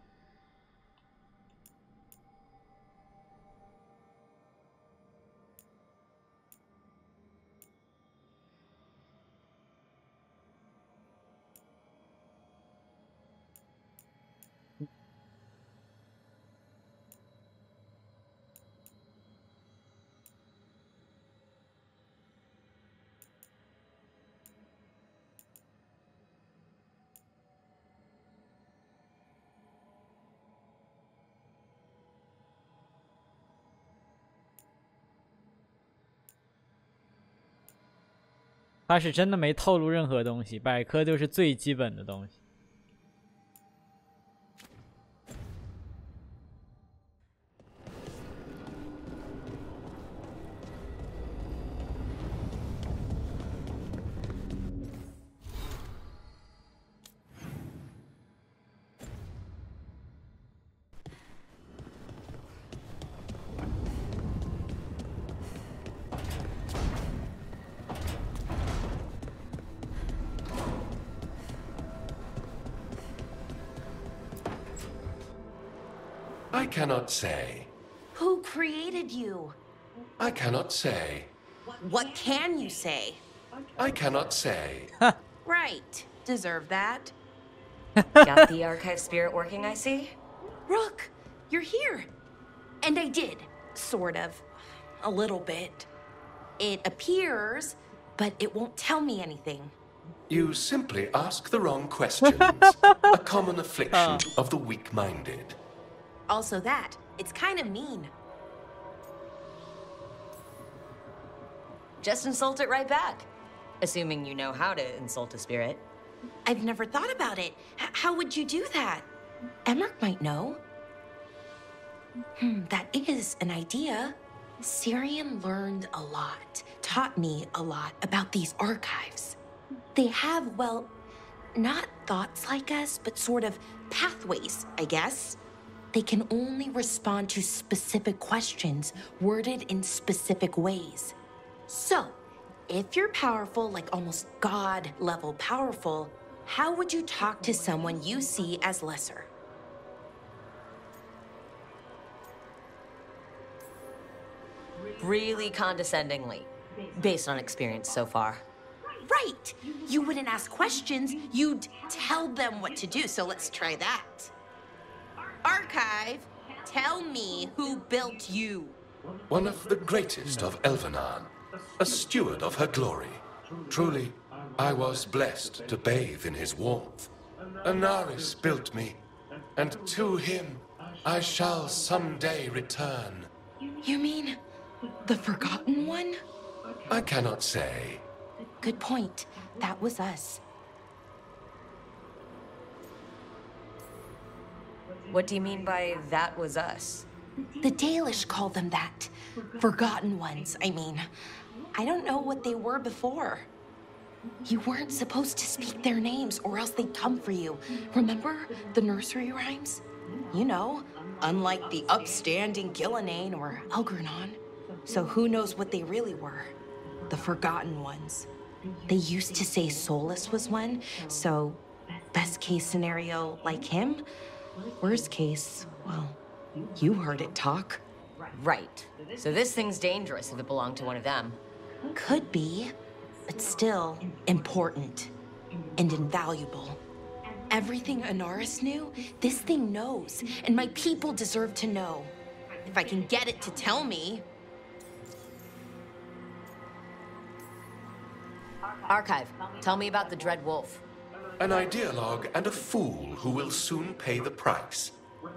他是真的没透露任何东西，百科就是最基本的东西。I cannot say. Who created you? I cannot say. What can you say? I cannot say. Right. Deserve that. Got the archive spirit working, I see? Rook, you're here. And I did. Sort of. A little bit. It appears, but it won't tell me anything. You simply ask the wrong questions. A common affliction of the weak-minded. Also that. It's kind of mean. Just insult it right back. Assuming you know how to insult a spirit. I've never thought about it. How would you do that? Emmerich might know. That is an idea. Syrian learned a lot, taught me a lot about these archives. They have, well, not thoughts like us, but sort of pathways, I guess. They can only respond to specific questions worded in specific ways. So, if you're powerful, like almost God-level powerful, how would you talk to someone you see as lesser? Really condescendingly, based on experience so far. Right! You wouldn't ask questions, you'd tell them what to do, so let's try that. Archive, tell me who built you. One of the greatest of Elvenan, a steward of her glory. Truly, I was blessed to bathe in his warmth. Anaris built me, and to him I shall someday return. You mean the Forgotten One? I cannot say. Good point. That was us. What do you mean by that was us? The Dalish called them that. Forgotten Ones, I mean. I don't know what they were before. You weren't supposed to speak their names or else they'd come for you. Remember the nursery rhymes? You know, unlike the upstanding Gillenane or Algernon. So who knows what they really were? The Forgotten Ones. They used to say Solus was one, so best case scenario like him. Worst case, well, you heard it talk. Right. So this thing's dangerous if it belonged to one of them. Could be, but still important and invaluable. Everything Anaris knew, this thing knows, and my people deserve to know. If I can get it to tell me. Archive, tell me about the Dread Wolf. An ideologue and a fool who will soon pay the price.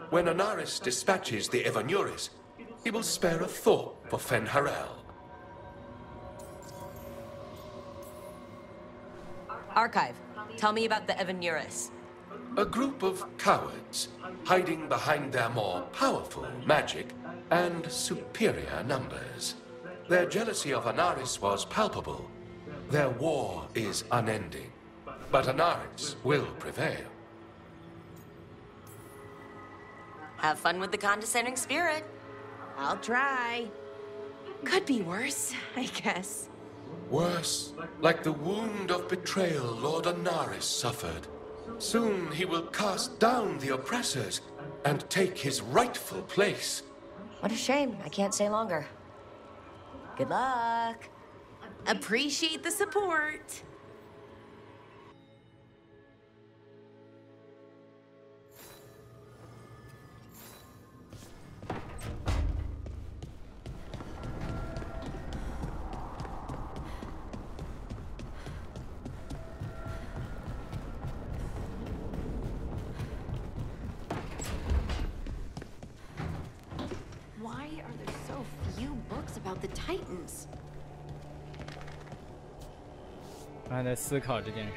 When Anaris dispatches the Evanuris, he will spare a thought for Fen'Harel. Archive, tell me about the Evanuris. A group of cowards, hiding behind their more powerful magic and superior numbers. Their jealousy of Anaris was palpable. Their war is unending, but Anaris will prevail. Have fun with the condescending spirit. I'll try. Could be worse, I guess. Worse, like the wound of betrayal Lord Anaris suffered. Soon he will cast down the oppressors and take his rightful place. What a shame. I can't stay longer. Good luck. Appreciate the support. Why are there so few books about the Titans? 我还在思考这件事。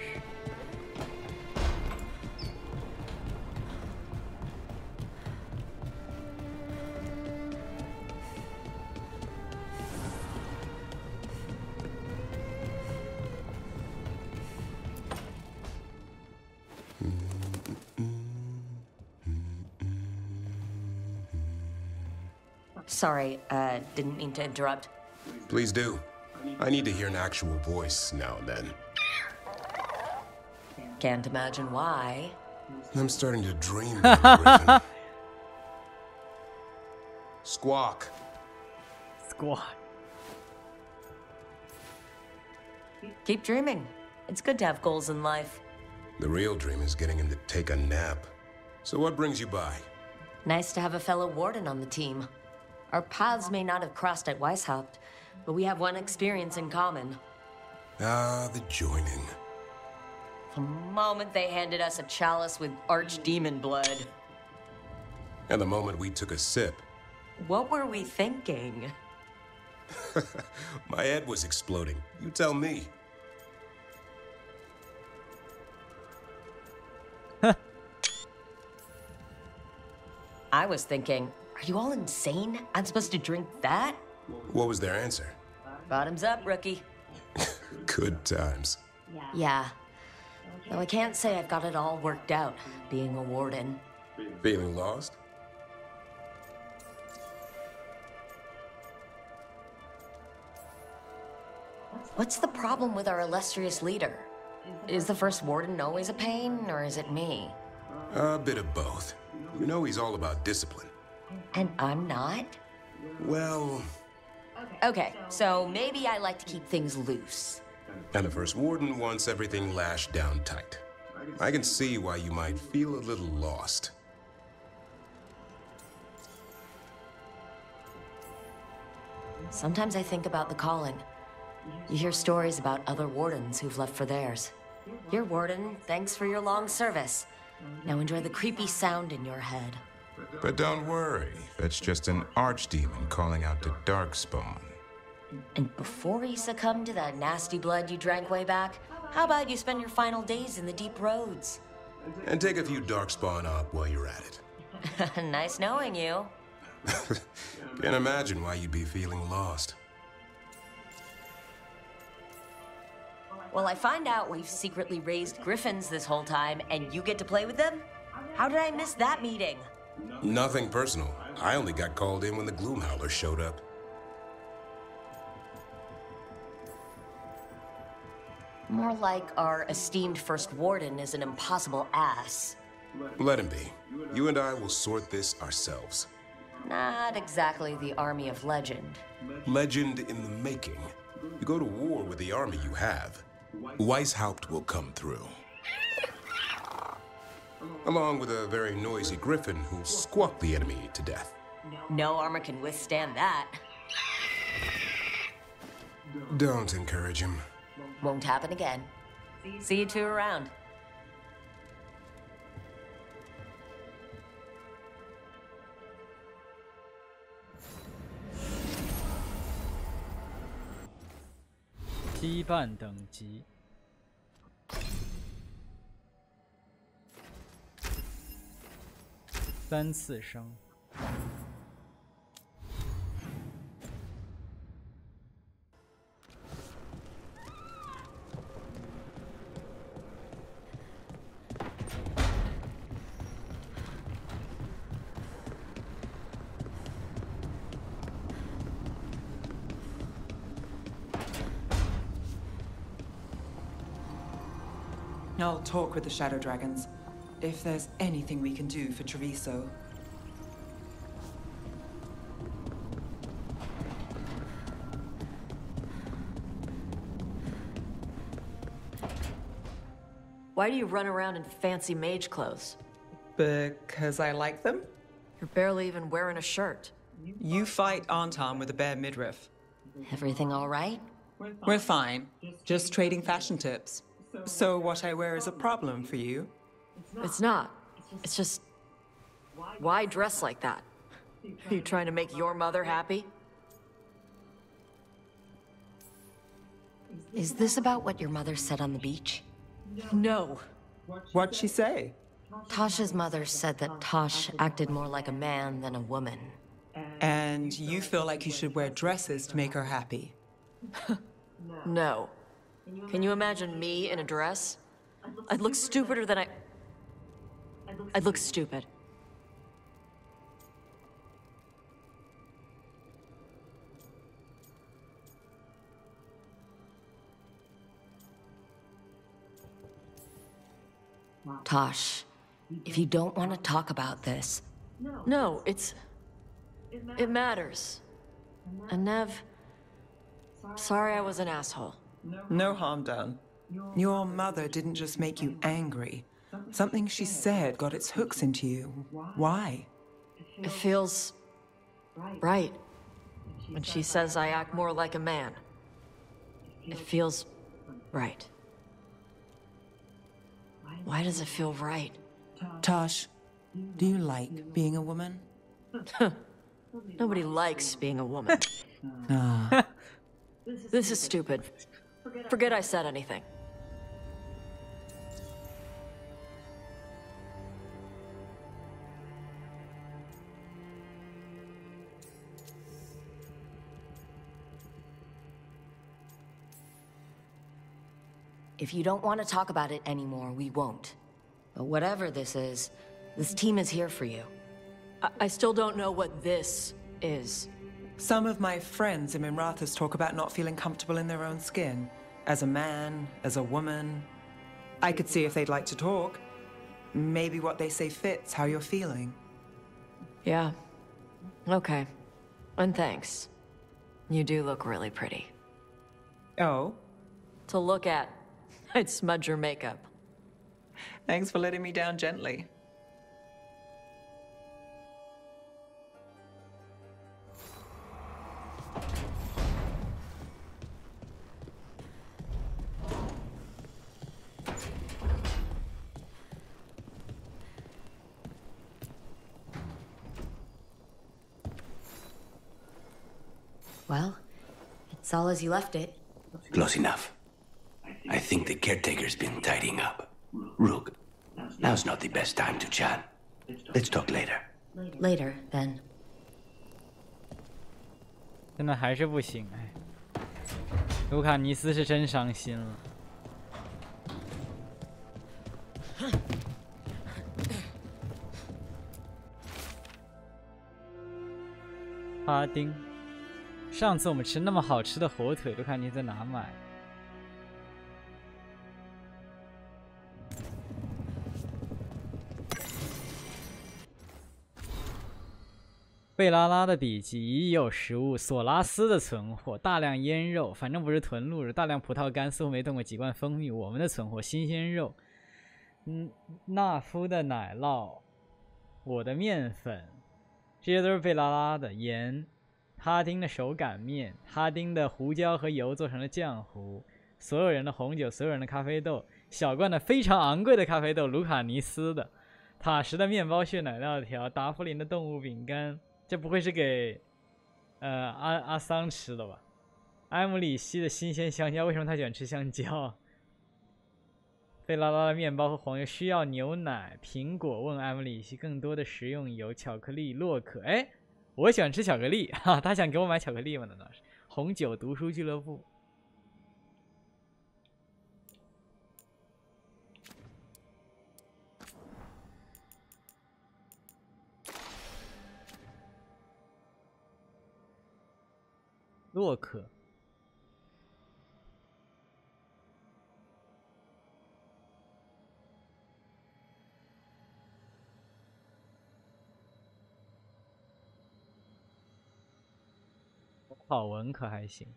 Sorry, didn't mean to interrupt. Please do. I need to hear an actual voice now and then. Can't imagine why. I'm starting to dream about Griffin. Squawk. Squawk. Keep dreaming. It's good to have goals in life. The real dream is getting him to take a nap. So what brings you by? Nice to have a fellow warden on the team. Our paths may not have crossed at Weishaupt, but we have one experience in common. Ah, the joining. The moment they handed us a chalice with archdemon blood. And the moment we took a sip. What were we thinking? My head was exploding. You tell me. I was thinking, Are you all insane? I'm supposed to drink that? What was their answer? Bottoms up, rookie. Good times. Yeah. Though I can't say I've got it all worked out, being a warden. Feeling lost? What's the problem with our illustrious leader? Is the first warden always a pain, or is it me? A bit of both. You know he's all about discipline. And I'm not? Well... Okay, so maybe I like to keep things loose. And the first warden wants everything lashed down tight. I can see why you might feel a little lost. Sometimes I think about the calling. You hear stories about other wardens who've left for theirs. You're warden, thanks for your long service. Now enjoy the creepy sound in your head. But don't worry, that's just an archdemon calling out to Darkspawn. And before you succumb to that nasty blood you drank way back, how about you spend your final days in the deep roads? And take a few Darkspawn up while you're at it. Nice knowing you. Can't imagine why you'd be feeling lost. Well, I find out we've secretly raised griffins this whole time, and you get to play with them? How did I miss that meeting? Nothing personal. I only got called in when the Gloomhowler showed up. More like our esteemed first warden is an impossible ass. Let him be. You and I will sort this ourselves. Not exactly the army of legend. Legend in the making. You go to war with the army you have. Weishaupt will come through. Along with a very noisy griffin who'll squawk the enemy to death. No armor can withstand that. Don't encourage him. Won't happen again. See you two around.羁绊等级3次伤。I'll talk with the Shadow Dragons, if there's anything we can do for Treviso. Why do you run around in fancy mage clothes? Because I like them? You're barely even wearing a shirt. You fight Anton with a bare midriff. Everything all right? We're fine. Just trading fashion tips. So what I wear is a problem for you? It's not. It's just... Why dress like that? Are you trying to make your mother happy? Is this about what your mother said on the beach? No. What'd she say? Tasha's mother said that Tosh acted more like a man than a woman. And you feel like you should wear dresses to make her happy? No. Can you imagine me in a dress? I'd look stupider than I'd look stupid. Tosh, if you don't want to talk about this... No, it matters. And Nev... Sorry I was an asshole. No harm done. Your mother didn't just make you angry. Something she said got its hooks into you. Why? It feels... right. When she says I act more like a man. It feels... right. Why does it feel right? Tosh, do you like being a woman? Nobody likes being a woman. Ah. This is stupid. Forget I said anything. If you don't want to talk about it anymore, we won't. But whatever this is, this team is here for you. I still don't know what this is. Some of my friends in Minrathous talk about not feeling comfortable in their own skin. As a man, as a woman. I could see if they'd like to talk. Maybe what they say fits how you're feeling. Yeah. Okay. And thanks. You do look really pretty. Oh? To look at. I'd smudge your makeup. Thanks for letting me down gently. Well, it's all as you left it. Close enough. I think the caretaker's been tidying up. Rook, now's not the best time to chat. Let's talk later. Later, then. 真的还是不行哎，卢卡尼斯是真伤心了。哈丁，上次我们吃那么好吃的火腿，卢卡尼在哪买？贝拉拉的笔记已有食物，索拉斯的存货，大量腌肉，反正不是囤鹿肉，大量葡萄干，似乎没动过几罐蜂蜜。我们的存货，新鲜肉，纳夫的奶酪，我的面粉，这些都是贝拉拉的盐，哈丁的手擀面，哈丁的胡椒和油做成了浆糊，所有人的红酒，所有人的咖啡豆，小罐的非常昂贵的咖啡豆，卢卡尼斯的，塔什的面包屑奶酪条，达芙琳的动物饼干。这不会是给阿桑吃的吧？埃姆里希的新鲜香蕉，为什么他喜欢吃香蕉？贝拉拉的面包和黄油需要牛奶、苹果。问埃姆里希更多的食用油、巧克力、洛可。哎，我喜欢吃巧克力哈，他想给我买巧克力吗？难道是红酒读书俱乐部？洛可，好闻可还行。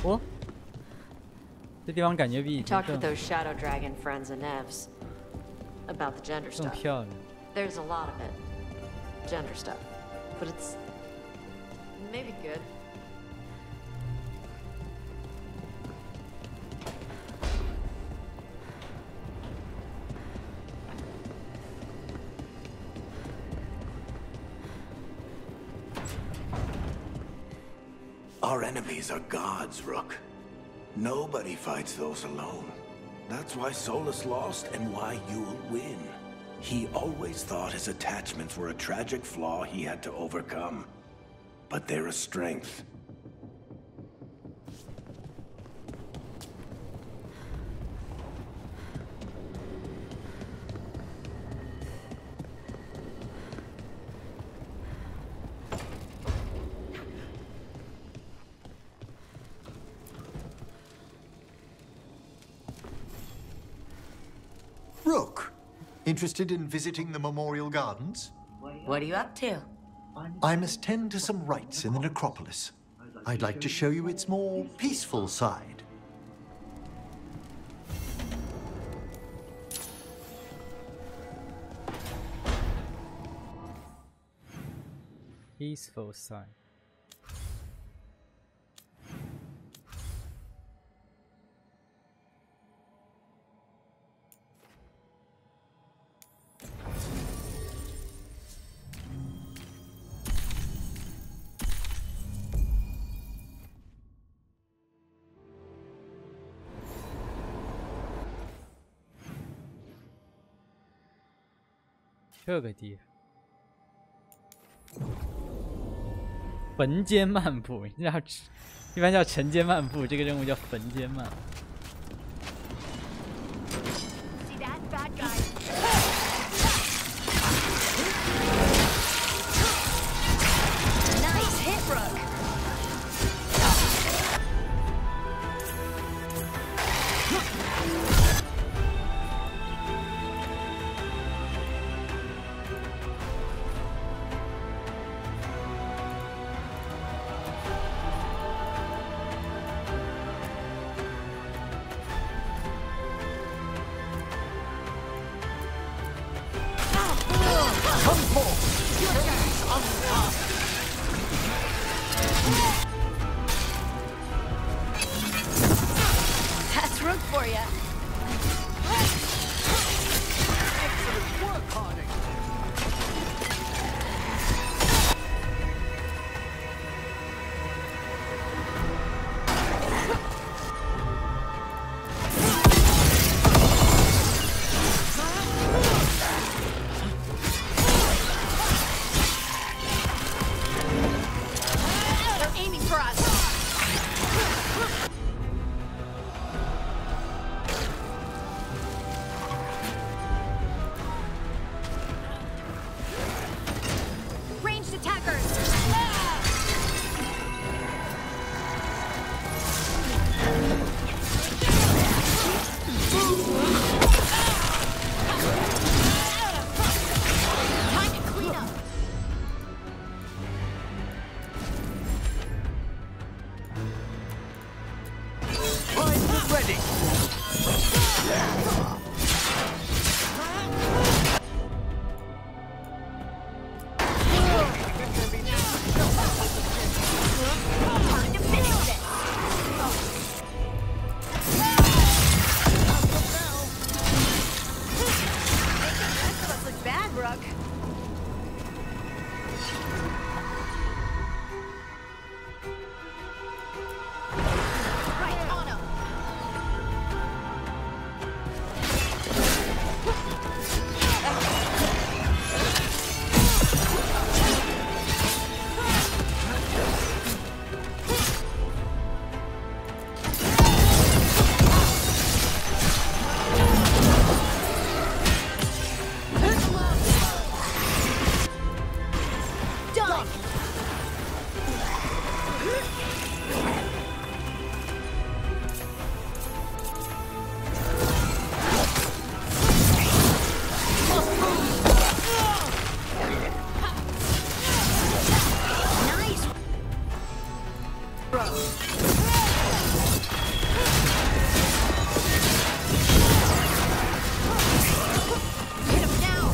哦，这地方感觉比以前 Talked with those shadow dragon friends and Evs about the gender 更 stuff. 漂亮。 There's a lot of it, gender stuff, but it's maybe good. Our enemies are gods, Rook. Nobody fights those alone. That's why Solus lost and why you'll win. He always thought his attachments were a tragic flaw he had to overcome. But they're a strength. Rook, interested in visiting the Memorial Gardens? What are you up to? I must tend to some rites in the necropolis. I'd like to show you its more peaceful side. Peaceful side. 这个地方，坟间漫步，一般叫晨间漫步，这个任务叫坟间漫步。Nice hit, Brooke. That's Rook for you. Excellent work, Harding. They're aiming for us. Ranged attackers. Time to clean up. Primed and ready. Time to finish this. Making the rest of us look bad, Brooke. Right on 'em. Done. Nice. Hit him now.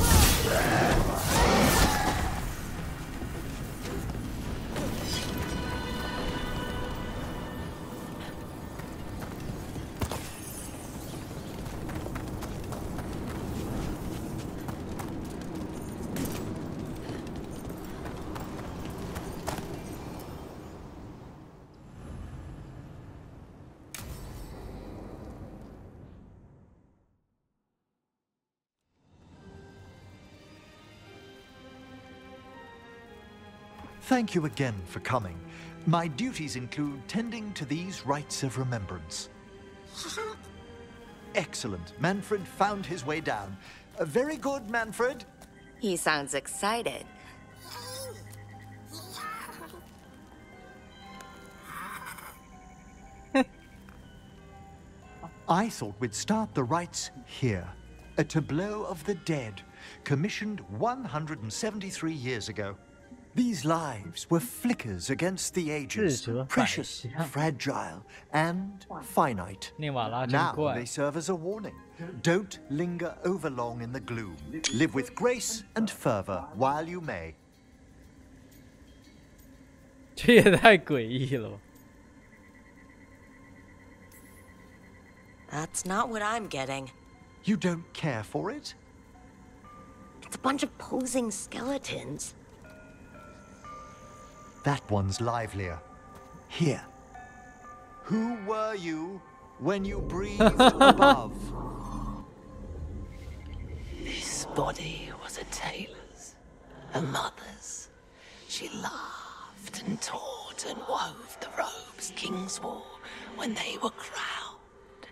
Thank you again for coming. My duties include tending to these rites of remembrance. Excellent. Manfred found his way down. Very good, Manfred. He sounds excited. I thought we'd start the rites here. A tableau of the dead, commissioned 173 years ago. These lives were flickers against the ages, precious, fragile, and finite. Now they serve as a warning. Don't linger overlong in the gloom. Live with grace and fervor while you may. 这也太诡异了吧。 That's not what I'm getting. You don't care for it? It's a bunch of posing skeletons. That one's livelier. Here. Who were you when you breathed above? This body was was a tailor's, her mother's. She laughed and taught and wove the robes kings wore when they were crowned.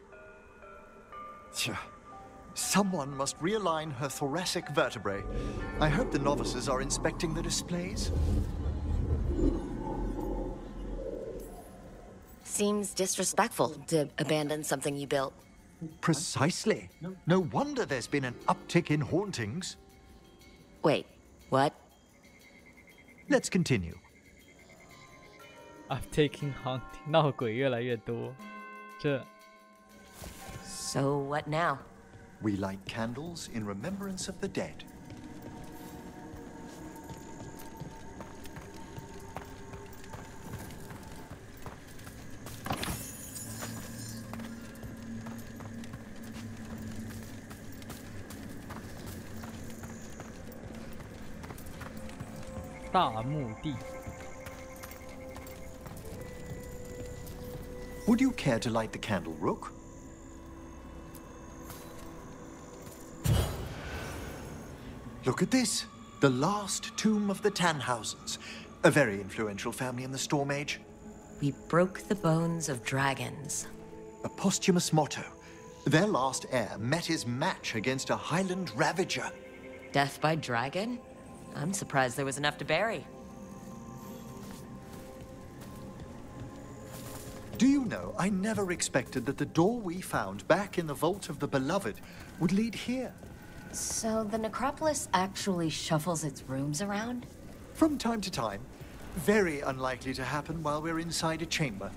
Someone must realign her thoracic vertebrae. I hope the novices are inspecting the displays. Seems disrespectful to abandon something you built. Precisely. No wonder there's been an uptick in hauntings. Wait, what? Let's continue. Uptaking haunting 闹鬼越来越多，这。So what now? We light candles in remembrance of the dead. "大墓地." Would you care to light the candle, Rook? Look at this. The last tomb of the Tannhausens. A very influential family in the Storm Age. We broke the bones of dragons. A posthumous motto. Their last heir met his match against a Highland Ravager. Death by dragon? I'm surprised there was enough to bury. Do you know, I never expected that the door we found back in the Vault of the Beloved would lead here. So the necropolis actually shuffles its rooms around? From time to time. Very unlikely to happen while we're inside a chamber.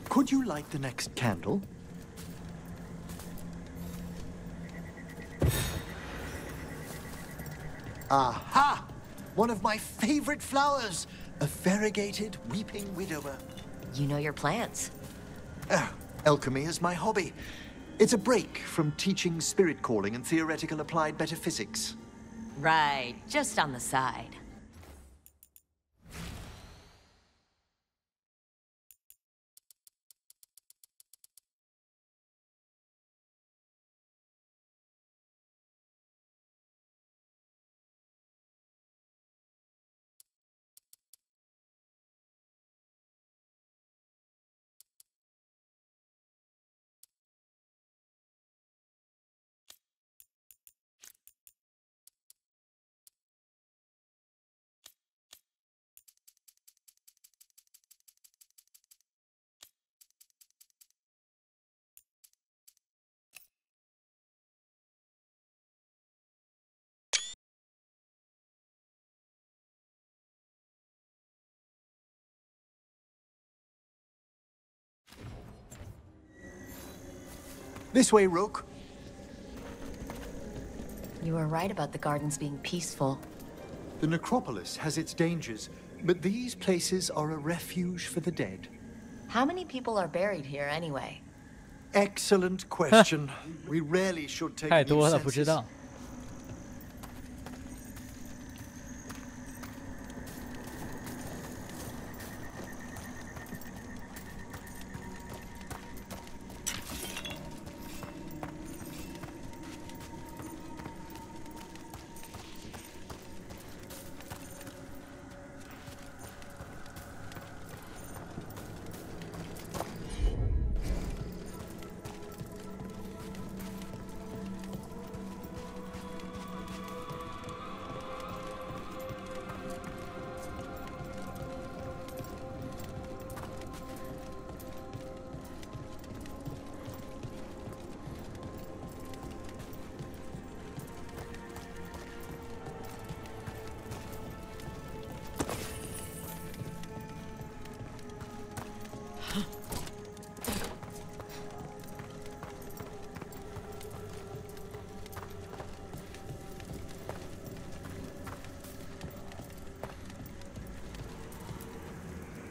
Could you light the next candle? Aha! One of my favorite flowers! A variegated weeping widower. You know your plants. Alchemy is my hobby. It's a break from teaching spirit calling and theoretical applied metaphysics. Right, just on the side. This way, Rook. You were right about the gardens being peaceful. The necropolis has its dangers, but these places are a refuge for the dead. How many people are buried here anyway? Excellent question. We rarely should take 太 new 多了，不知 census. 道。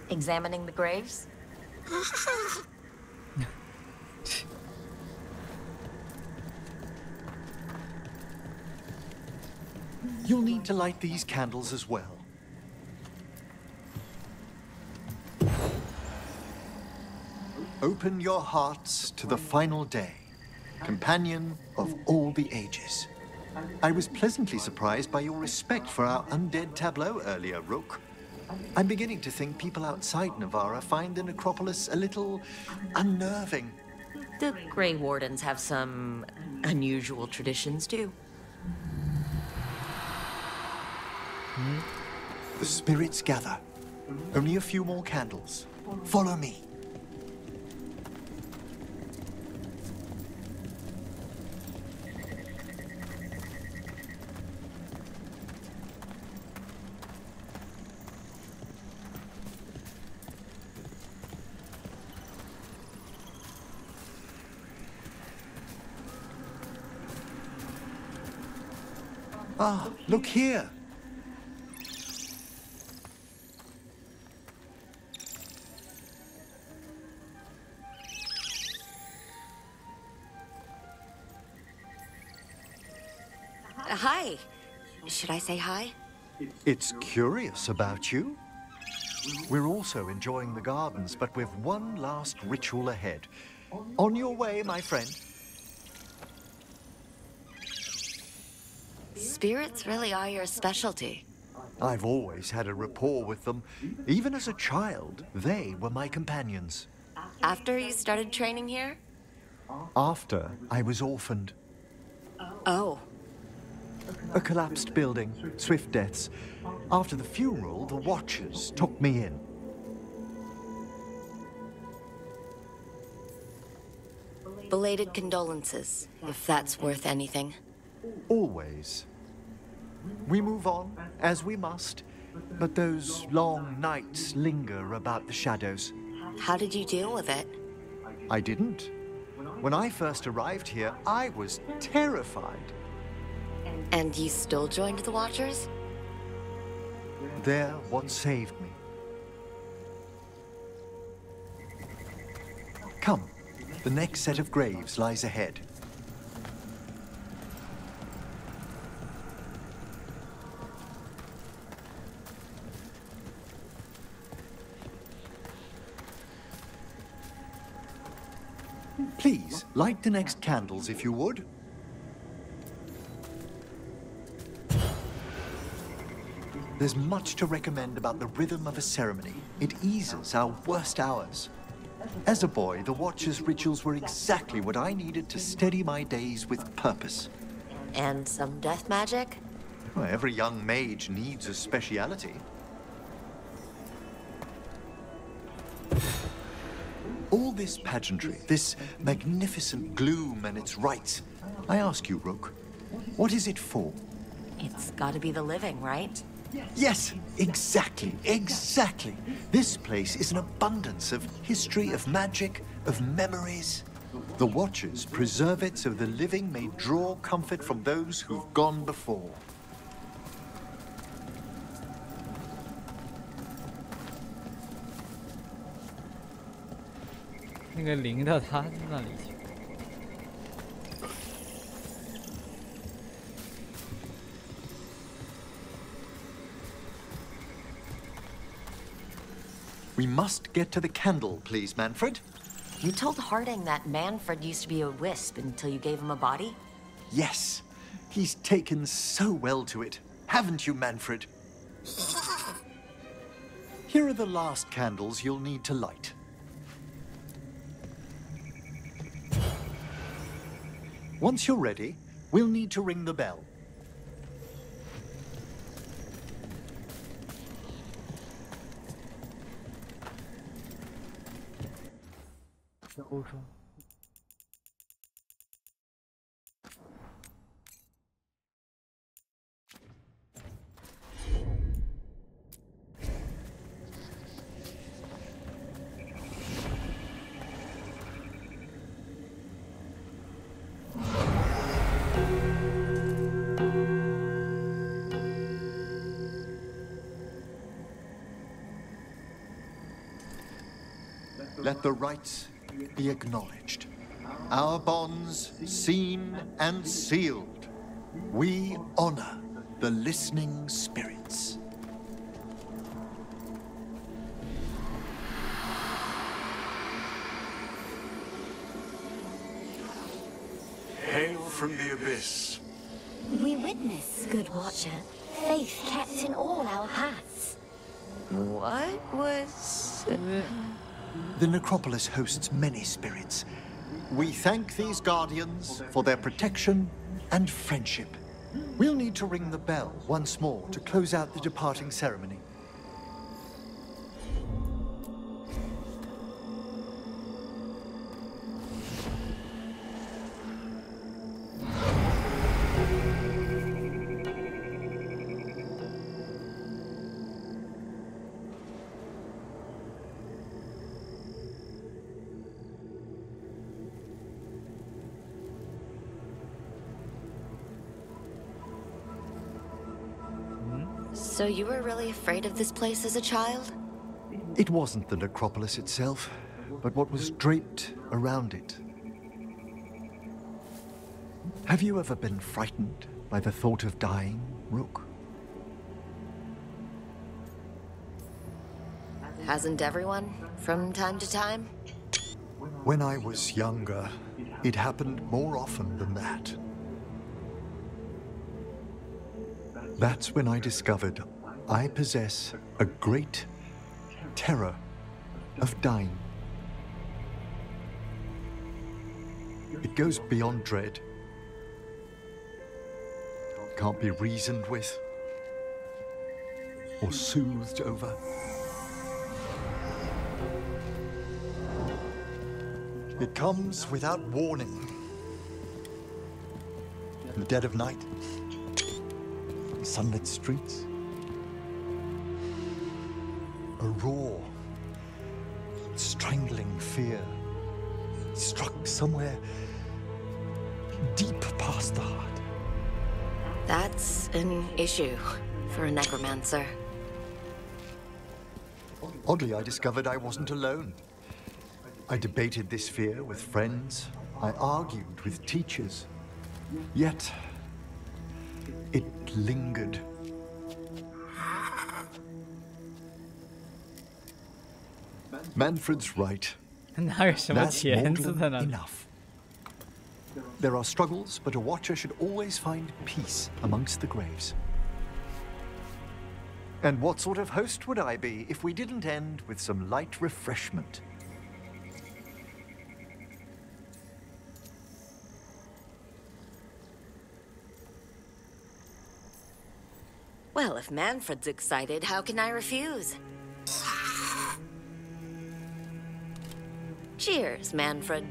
Examining the graves? You'll need to light these candles as well. Open your hearts to the final day, companion of all the ages. I was pleasantly surprised by your respect for our undead tableau earlier, Rook. I'm beginning to think people outside Navarra find the necropolis a little unnerving. The Grey Wardens have some unusual traditions, too. The spirits gather. Only a few more candles. Follow me. Ah, look here. Hi. Should I say hi? It's curious about you. We're also enjoying the gardens, but we've one last ritual ahead. On your way, my friend. Spirits really are your specialty. I've always had a rapport with them. Even as a child, they were my companions. After you started training here? After I was orphaned. Oh. A collapsed building, swift deaths. After the funeral, the Watchers took me in. Belated condolences, if that's worth anything. Always. We move on, as we must, but those long nights linger about the shadows. How did you deal with it? I didn't. When I first arrived here, I was terrified. And you still joined the Watchers? They're what saved me. Come, the next set of graves lies ahead. Please, light the next candles if you would. There's much to recommend about the rhythm of a ceremony. It eases our worst hours. As a boy, the Watcher's rituals were exactly what I needed to steady my days with purpose. And some death magic? Well, every young mage needs a speciality. All this pageantry, this magnificent gloom and its rites. I ask you, Rook, what is it for? It's gotta be the living, right? Yes, exactly, exactly. This place is an abundance of history, of magic, of memories. The Watchers preserve it so the living may draw comfort from those who've gone before. We must get to the candle, please, Manfred. You told Harding that Manfred used to be a wisp until you gave him a body? Yes. He's taken so well to it. Haven't you, Manfred? Here are the last candles you'll need to light. Once you're ready, we'll need to ring the bell. Let the rites be acknowledged. Our bonds seen and sealed. We honor the listening spirits. Hail from the abyss. We witness, good watcher, faith kept in all our paths. What was... The necropolis hosts many spirits. We thank these guardians for their protection and friendship. We'll need to ring the bell once more to close out the departing ceremony. So you were really afraid of this place as a child? It wasn't the necropolis itself, but what was draped around it. Have you ever been frightened by the thought of dying, Rook? Hasn't everyone, from time to time? When I was younger, it happened more often than that. That's when I discovered I possess a great terror of dying. It goes beyond dread. Can't be reasoned with or soothed over. It comes without warning. In the dead of night, sunlit streets, a raw, strangling fear struck somewhere deep past the heart. That's an issue for a necromancer. Oddly, I discovered I wasn't alone. I debated this fear with friends. I argued with teachers. Yet, it lingered. Manfred's right. That's mortal enough. There are struggles, but a watcher should always find peace amongst the graves. And what sort of host would I be if we didn't end with some light refreshment? Well, if Manfred's excited, how can I refuse? Cheers, Manfred.30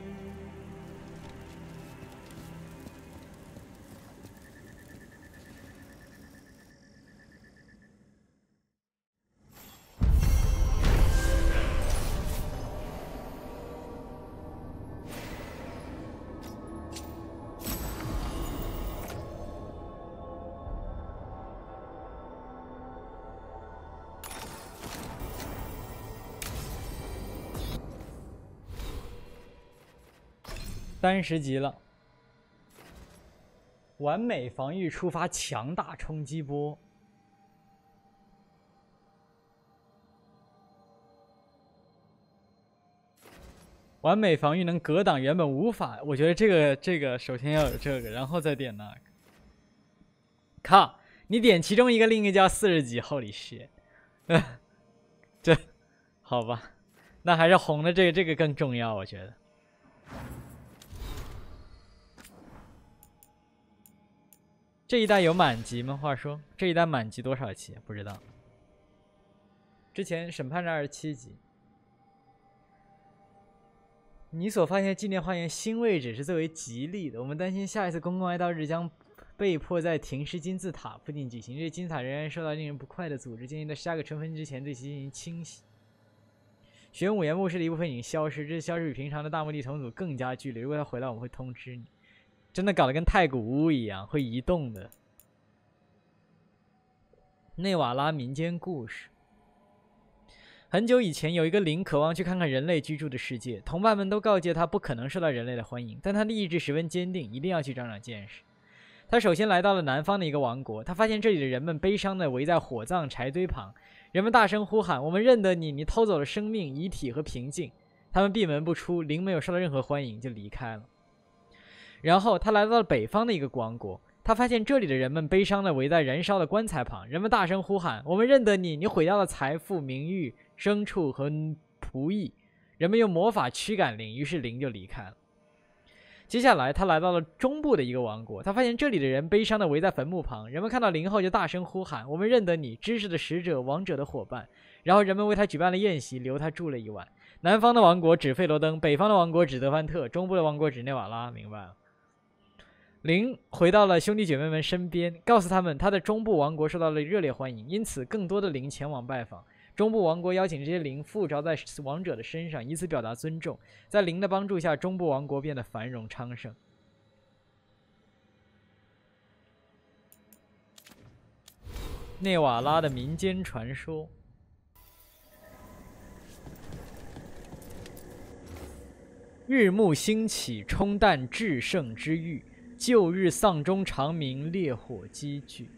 级了，完美防御触发强大冲击波。完美防御能格挡原本无法，我觉得这个首先要有这个，然后再点那个。靠，你点其中一个，另一个叫40级，Holy shit！ 这好吧，那还是红的这个更重要，我觉得。这一代有满级吗？话说这一代满级多少级？不知道。之前审判是27级。你所发现纪念花园新位置是最为吉利的。我们担心下一次公共哀悼日将被迫在停尸金字塔附近举行。这金字塔仍然受到令人不快的组织，建议在18个春分之前对其进行清洗。玄武岩墓室的一部分已经消失，这消失比平常的大墓地重组更加剧烈。如果他回来，我们会通知你。真的搞得跟太古屋一样，会移动的。内瓦拉民间故事。很久以前，有一个灵渴望去看看人类居住的世界，同伴们都告诫他不可能受到人类的欢迎，但他的意志十分坚定，一定要去长长见识。他首先来到了南方的一个王国，他发现这里的人们悲伤地围在火葬柴堆旁，人们大声呼喊：“我们认得你，你偷走了生命、遗体和平静。”他们闭门不出，灵没有受到任何欢迎就离开了。然后他来到了北方的一个王国，他发现这里的人们悲伤地围在燃烧的棺材旁，人们大声呼喊：“我们认得你，你毁掉了财富、名誉、牲畜和仆役。”人们用魔法驱赶灵，于是灵就离开了。接下来他来到了中部的一个王国，他发现这里的人悲伤地围在坟墓旁，人们看到灵后就大声呼喊：“我们认得你，知识的使者，王者的伙伴。”然后人们为他举办了宴席，留他住了一晚。南方的王国指费罗登，北方的王国指德凡特，中部的王国指内瓦拉。明白了。灵回到了兄弟姐妹们身边，告诉他们他的中部王国受到了热烈欢迎，因此更多的灵前往拜访。中部王国邀请这些灵附着在王者的身上，以此表达尊重。在灵的帮助下，中部王国变得繁荣昌盛。内瓦拉的民间传说。日暮兴起，冲淡至圣之欲；旧日丧钟长鸣，烈火积聚。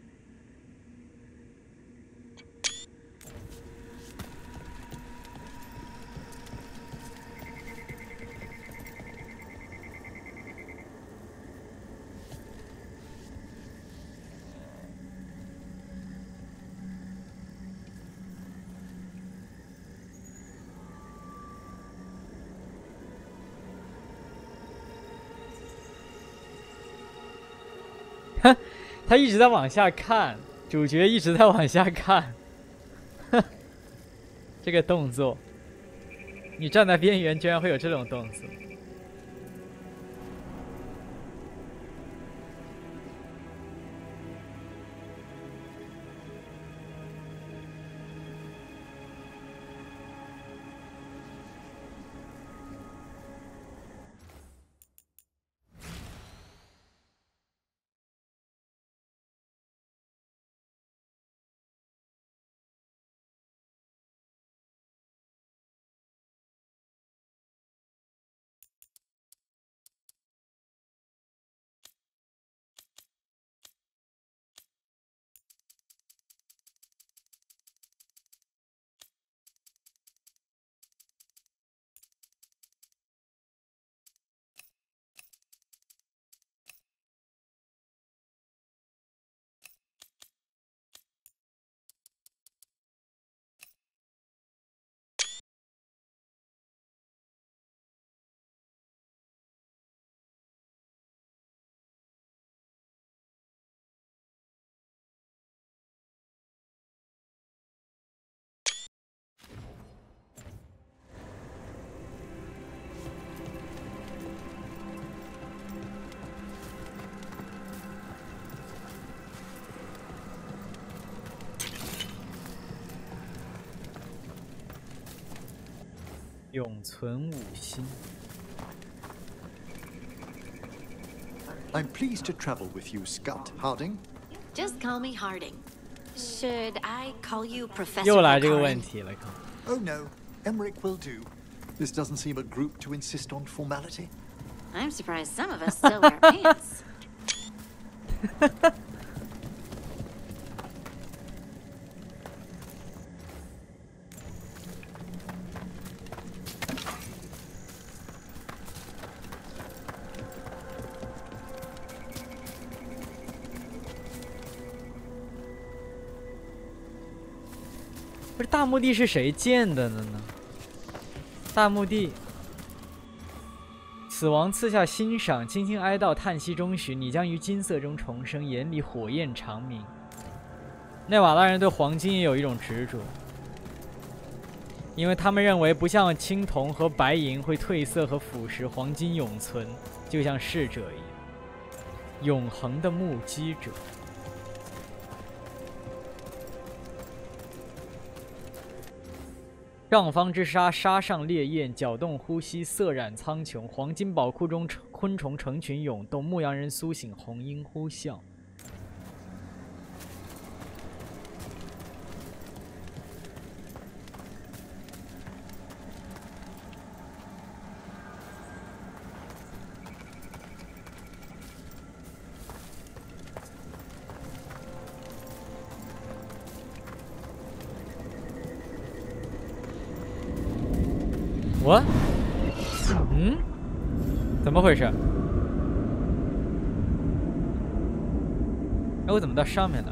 他一直在往下看，主角一直在往下看，这个动作，你站在边缘居然会有这种动作。永存5星。I'm pleased to travel with you, Scout Harding. Just call me Harding. Should I call you Professor? 又来这个问题了，靠。 Oh no, Emmerich will do. This doesn't seem a group to insist on formality. I'm surprised some of us still wear pants. 不是大墓地是谁建的呢？大墓地，死亡赐下欣赏，轻轻哀悼，叹息中许，你将于金色中重生，眼里火焰长明。内瓦拉人对黄金也有一种执着，因为他们认为不像青铜和白银会褪色和腐蚀，黄金永存，就像逝者一样，永恒的目击者。 上方之沙，沙上烈焰，搅动呼吸，色染苍穹。黄金宝库中，昆虫成群涌动，牧羊人苏醒，红鹰呼啸。我，怎么回事？哎，我怎么到上面了？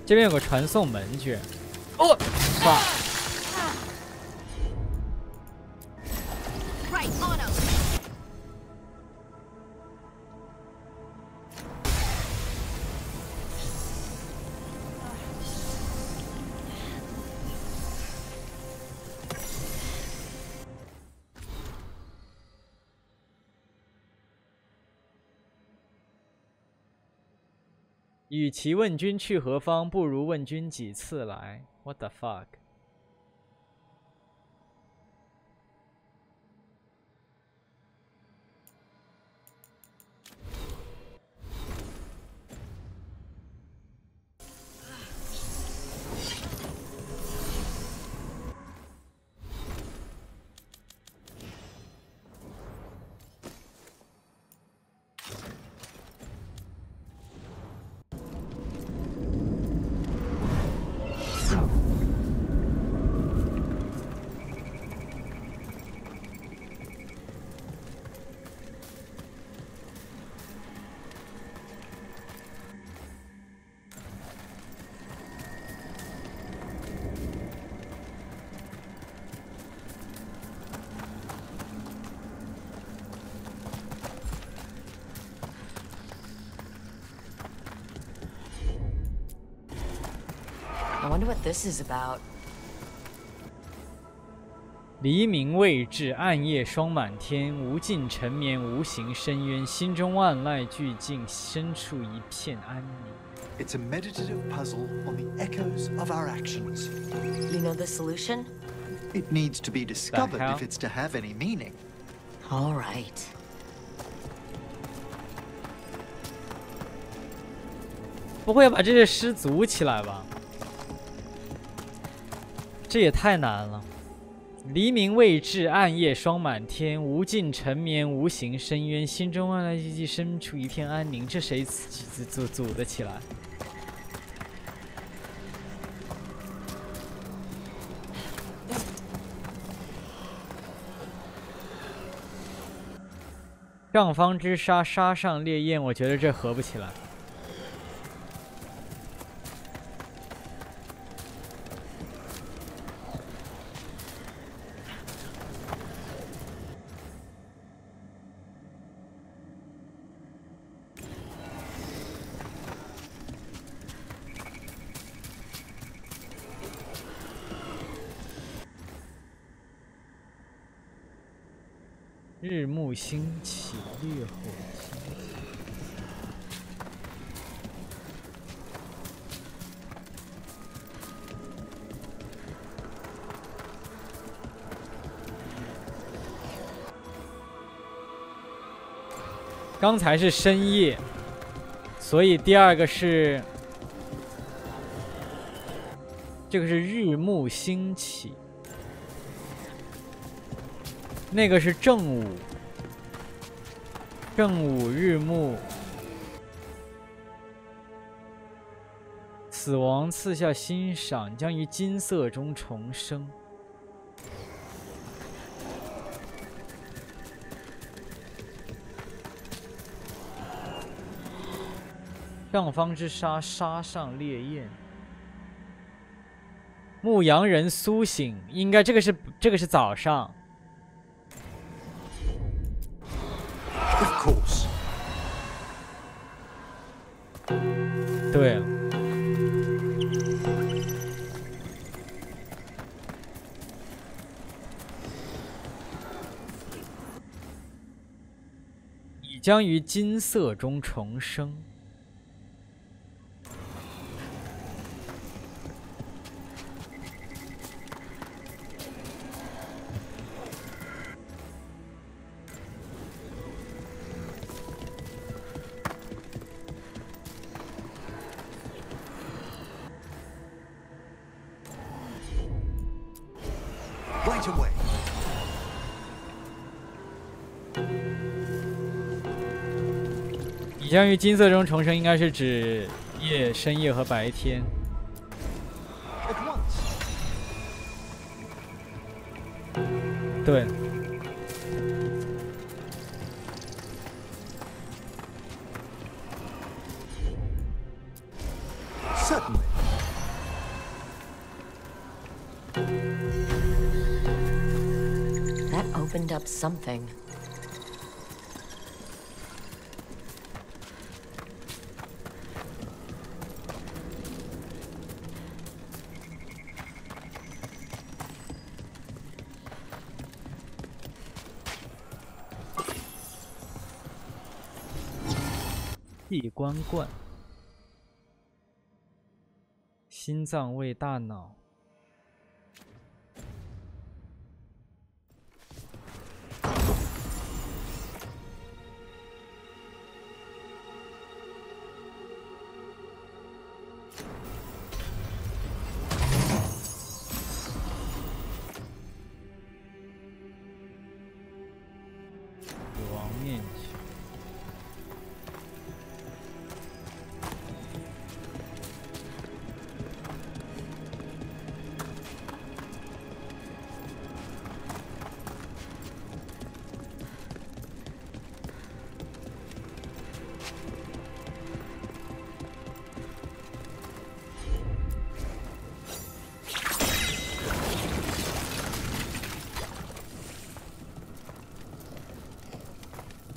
这边有个传送门，居然！哦，哇！ 与其问君去何方，不如问君几次来。What the fuck？ I wonder what this is about. 黎明未至，暗夜霜满天，无尽沉眠，无形深渊，心中万籁俱静，深处一片安宁。 It's a meditative puzzle on the echoes of our actions. You know the solution? It needs to be discovered if it's to have any meaning. All right. 不会把这些诗组起来吧？这也太难了。黎明未至，暗夜霜满天，无尽沉眠，无形深渊，心中万籁俱寂，深处一片安宁。这谁组得起来？ 上方之沙，沙上烈焰，我觉得这合不起来。日暮兴起，烈火兴起。刚才是深夜，所以第二个是这个是日暮兴起。 那个是正午，正午日暮，死亡赐下欣赏，将于金色中重生。上方之沙，沙上烈焰。牧羊人苏醒，应该这个是早上。 Of course. 对了，你将于金色中重生。Right away. 你将于金色中重生，应该是指深夜和白天。 At once. 对。Certainly. That opened up something.闭关罐，心脏为大脑。死亡面具。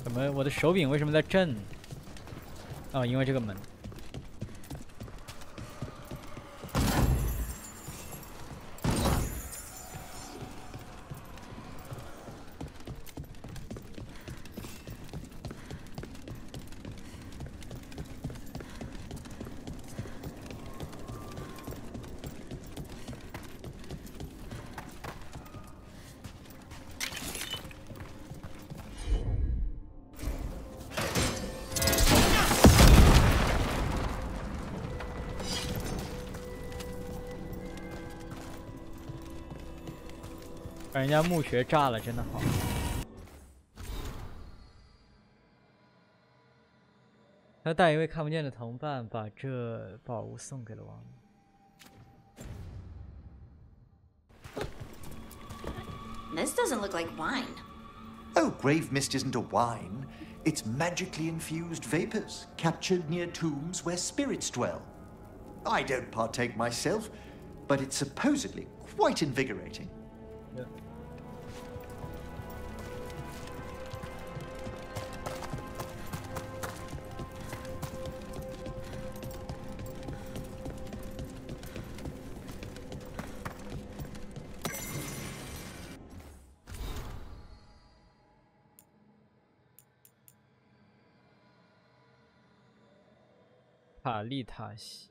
怎么我的手柄为什么在震？哦，因为这个门。把人家墓穴炸了，真的好。他带一位看不见的同伴，把这宝物送给了王。 This doesn't look like wine. Oh, grave mist isn't a wine. It's magically infused vapors captured near tombs where spirits dwell. I don't partake myself, but it's supposedly quite invigorating. Yeah. 塔利塔西，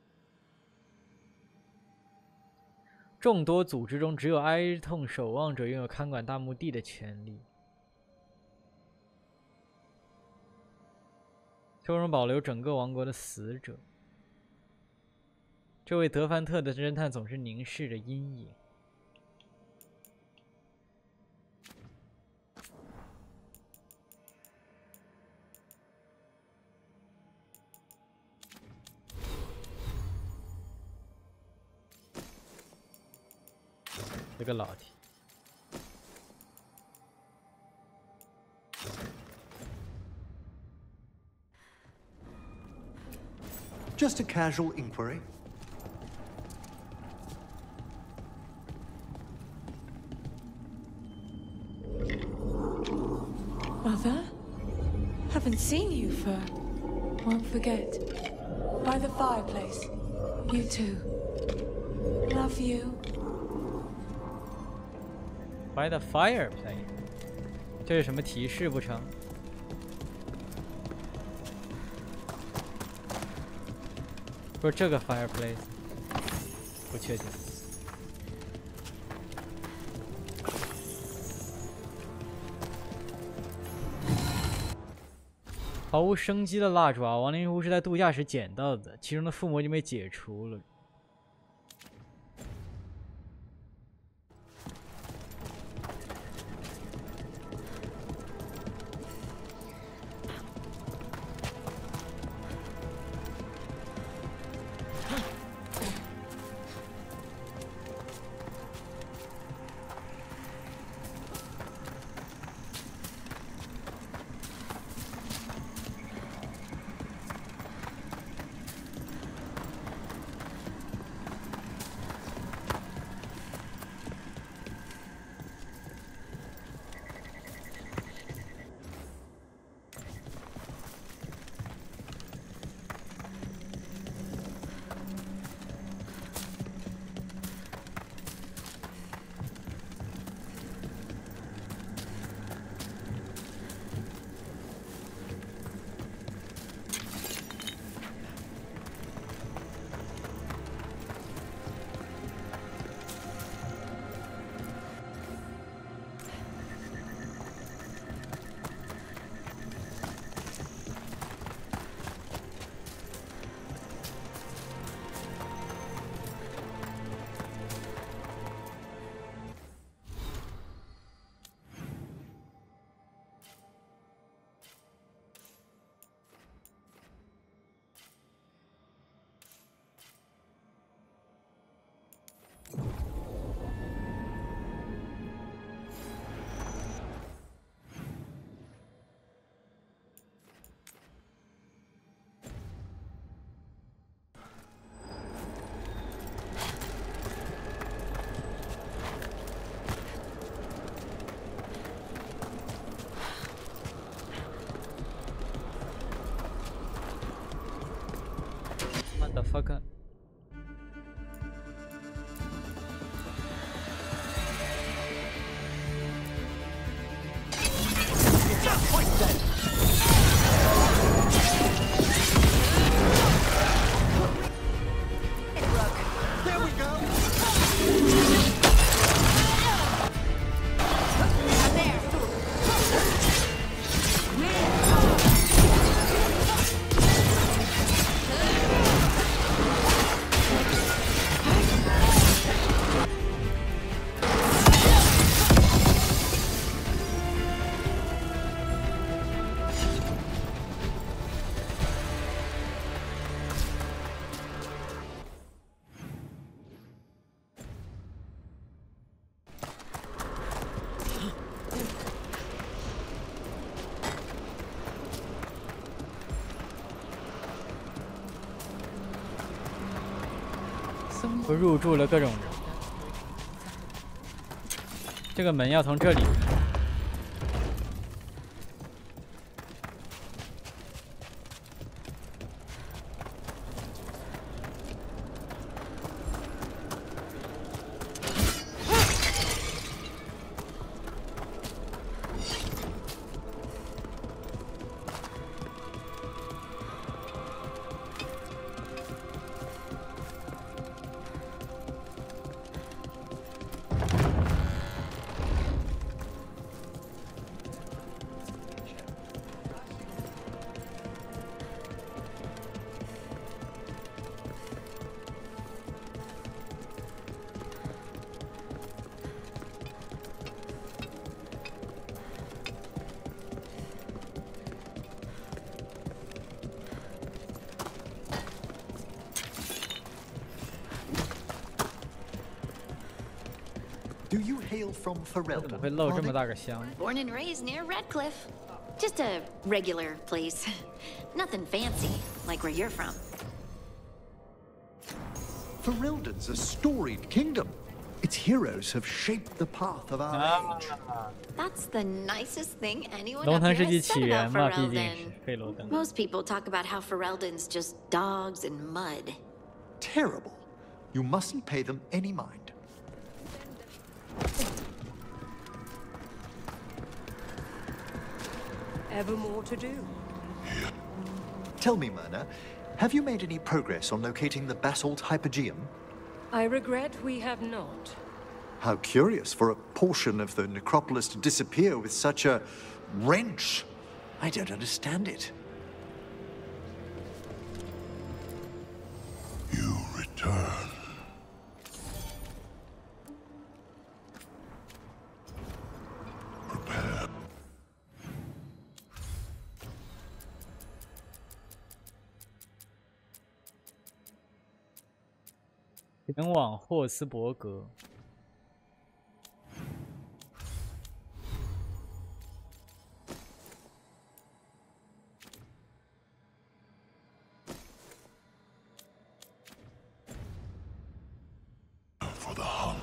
众多组织中，只有哀痛守望者拥有看管大墓地的权利。修容保留整个王国的死者。这位德凡特的侦探总是凝视着阴影。 这个老题， Just a casual inquiry. Mother? Haven't seen you for... Won't forget. By the fireplace. You too. Love you. By the fireplace， 这是什么提示不成？不是这个 fireplace， 不确定。毫无生机的蜡烛啊，亡灵巫是在度假时捡到的，其中的附魔已经被解除了。What the fuck？ 我入住了各种人，这个门要从这里。 Do you hail from Ferelden? 怎么会漏这么大个箱？ Born and raised near Redcliffe. Just a regular place. Nothing fancy, like where you're from. Ferelden's a storied kingdom. Its heroes have shaped the path of our age. That's the nicest thing anyone 龙 up 腾 here 世纪 has 起 said 源 about 嘛，毕竟 Ferelden. 是费罗登。 Most people talk about how Ferelden's just dogs and mud. Terrible. You mustn't pay them any mind. Ever more to do? Tell me, Myrna, have you made any progress on locating the basalt hypogeum? I regret we have not. How curious for a portion of the necropolis to disappear with such a wrench. I don't understand it. You return. Prepare. 前往霍斯伯格。 For the hunt.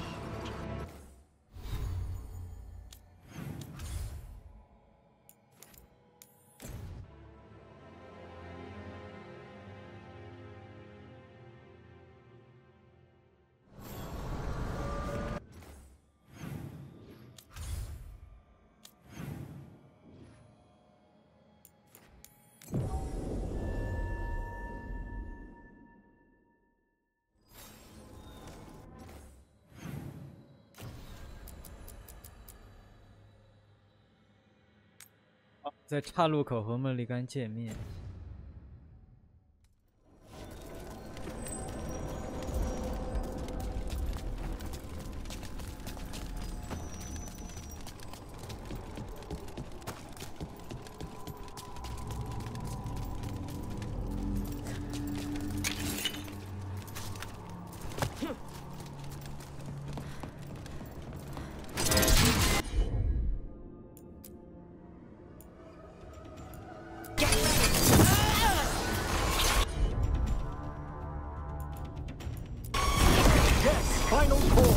在岔路口和莫莉甘见面。Final call.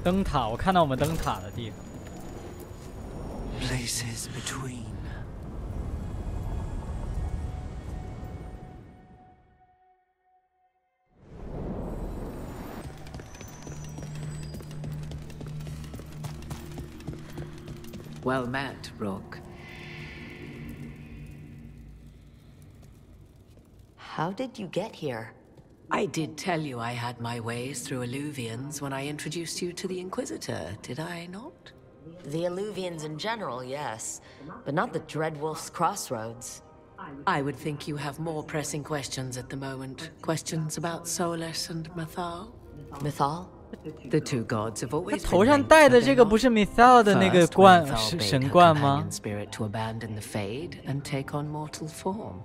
灯塔，我看到我们灯塔的地方。Places between. Well met, Rook. How did you get here? I did tell you I had my ways through Illuvians when I introduced you to the Inquisitor, did I not? The Illuvians in general, yes, but not the Dreadwolf's Crossroads. I would think you have more pressing questions at the moment. Questions about Solus and Mythal? Mythal? The two gods have 他 always 头 been 上 linked, 戴 have 的 they 这个 not? 不是 Mythal 的那个 First, 冠 when Mythal bade 神 her 冠吗？ companion spirit to abandon the Fade and take on mortal form.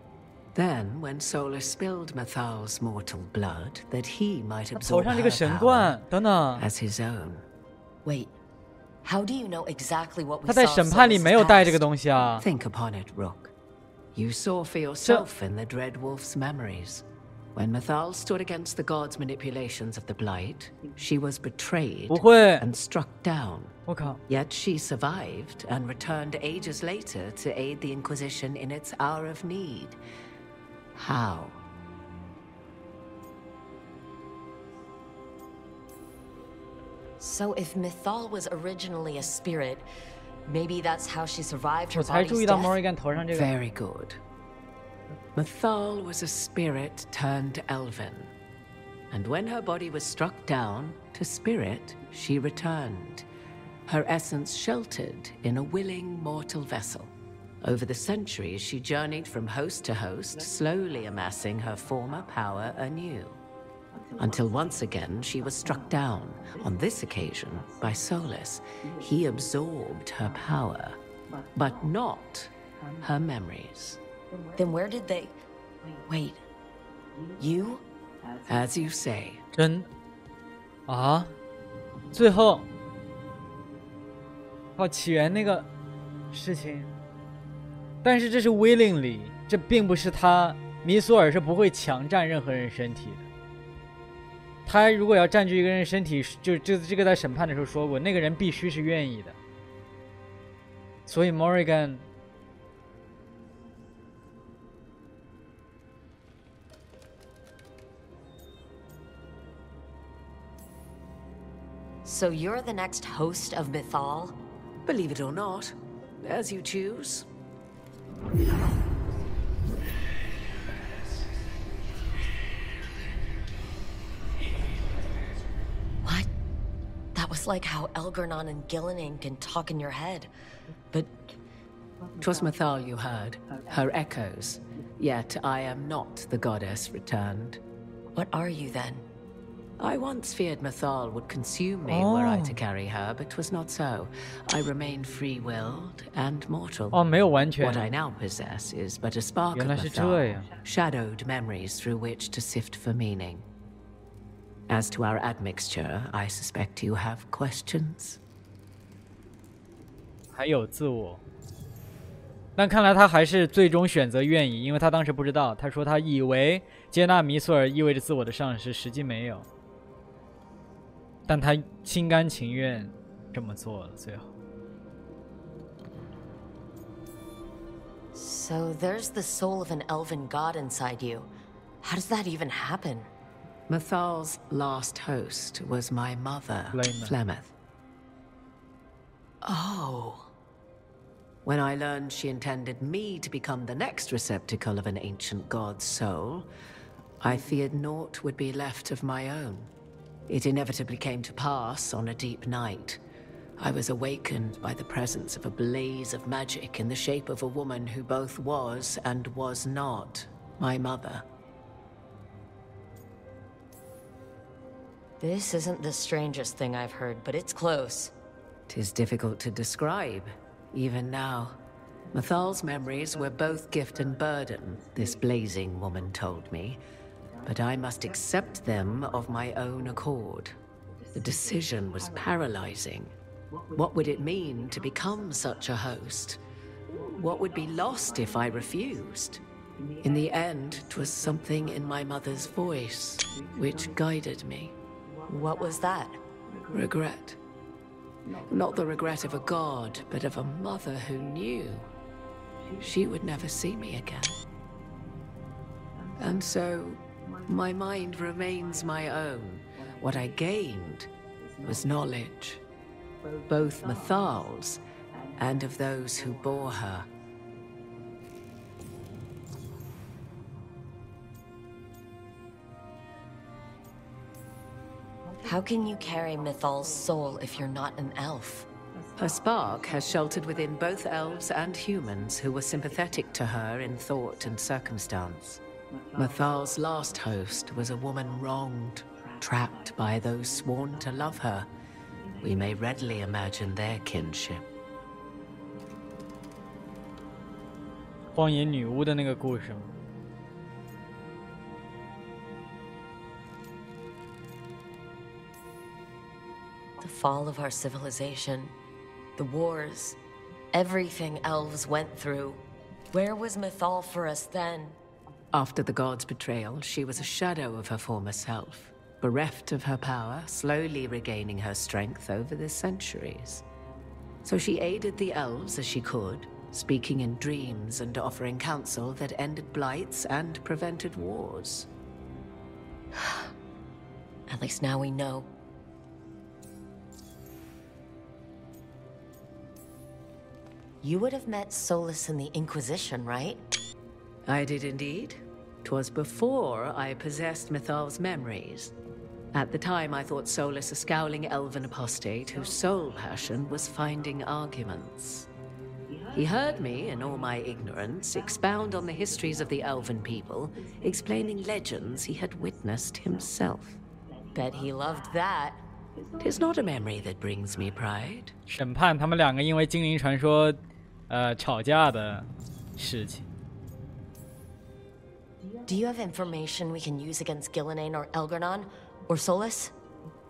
Then, when Solus spilled Mythal's mortal blood, that he might 他头 absorb 上这个 her 神 power 冠，等等， as his own. Wait, how do you know exactly what we 他在 saw 审判里 Solus 没有带这 past? 个东西啊。 Think upon it, Rook. You saw for yourself in the Dreadwolf's memories. When Mythal stood against the gods' manipulations of the Blight, she was betrayed 不会， and struck down. 我靠， Yet she survived and returned ages later to aid the Inquisition in its hour of need. How? So if Mythal was originally a spirit, maybe that's how she survived her 我才 body's 注意到 death? Morrigan 头上这个。 Very good. Mythal was a spirit turned elven. And when her body was struck down, to spirit, she returned. Her essence sheltered in a willing mortal vessel. Over the centuries, she journeyed from host to host, slowly amassing her former power anew. Until once again, she was struck down, on this occasion, by Solus. He absorbed her power, but not her memories. Then where did they... Wait, you? As you say. 真啊，最后哦，起源那个事情，但是这是 willingly， 这并不是他米索尔是不会强占任何人身体的。他如果要占据一个人身体，就这个在审判的时候说过，那个人必须是愿意的。所以 Morrigan。So you're the next host of Mythal? Believe it or not, as you choose. What? That was like how Elgernon and Gillenane can talk in your head. But... 'Twas Mythal you heard, her echoes. Yet I am not the goddess returned. What are you then? I once feared Mythal would consume me were I to carry her, but 'twas not so. I remain free-willed and mortal. 哦，没有完全。 What I now possess is but a spark of 原来是这 Mythal, 样。 shadowed memories through which to sift for meaning. As to our admixture, I suspect you have questions. 还有自我，但看来他还是最终选择愿意，因为他当时不知道。他说他以为接纳米索尔意味着自我的丧失，实际没有。但他心甘情愿这么做了，最后。So there's the soul of an elven god inside you. How does that even happen? Mythal's last host was my mother, Flemeth. Oh. When I learned she intended me to become the next receptacle of an ancient god's soul, I feared naught would be left of my own. It inevitably came to pass on a deep night. I was awakened by the presence of a blaze of magic in the shape of a woman who both was and was not my mother. This isn't the strangest thing I've heard, but it's close. 'Tis difficult to describe, even now. Mythal's memories were both gift and burden, this blazing woman told me. But I must accept them of my own accord. The decision was paralyzing. What would it mean to become such a host? What would be lost if I refused? In the end, 'twas something in my mother's voice which guided me. What was that? Regret. Not the regret of a god, but of a mother who knew she would never see me again. And so, my mind remains my own. What I gained was knowledge, both Mythal's and of those who bore her. How can you carry Mythal's soul if you're not an elf? Her spark has sheltered within both elves and humans who were sympathetic to her in thought and circumstance. Mythal's last host was a woman wronged, trapped by those sworn to love her. We may readily imagine their kinship. 荒野女巫的那个故事吗？ The fall of our civilization, the wars, everything elves went through. Where was Mythal for us then? After the god's betrayal, she was a shadow of her former self, bereft of her power, slowly regaining her strength over the centuries. So she aided the elves as she could, speaking in dreams and offering counsel that ended blights and prevented wars. At least now we know. You would have met Solus in the Inquisition, right? I did indeed. 'Twas before I possessed Mythal's memories. At the time, I thought Solus a scowling elven apostate whose sole passion was finding arguments. He heard me, in all my ignorance, expound on the histories of the elven people, explaining legends he had witnessed himself. Bet he loved that. 'Tis not a memory that brings me pride. 审判他们两个因为精灵传说，吵架的事情。 Do you have information we can use against Gillenane or Elgernon? Or Solus?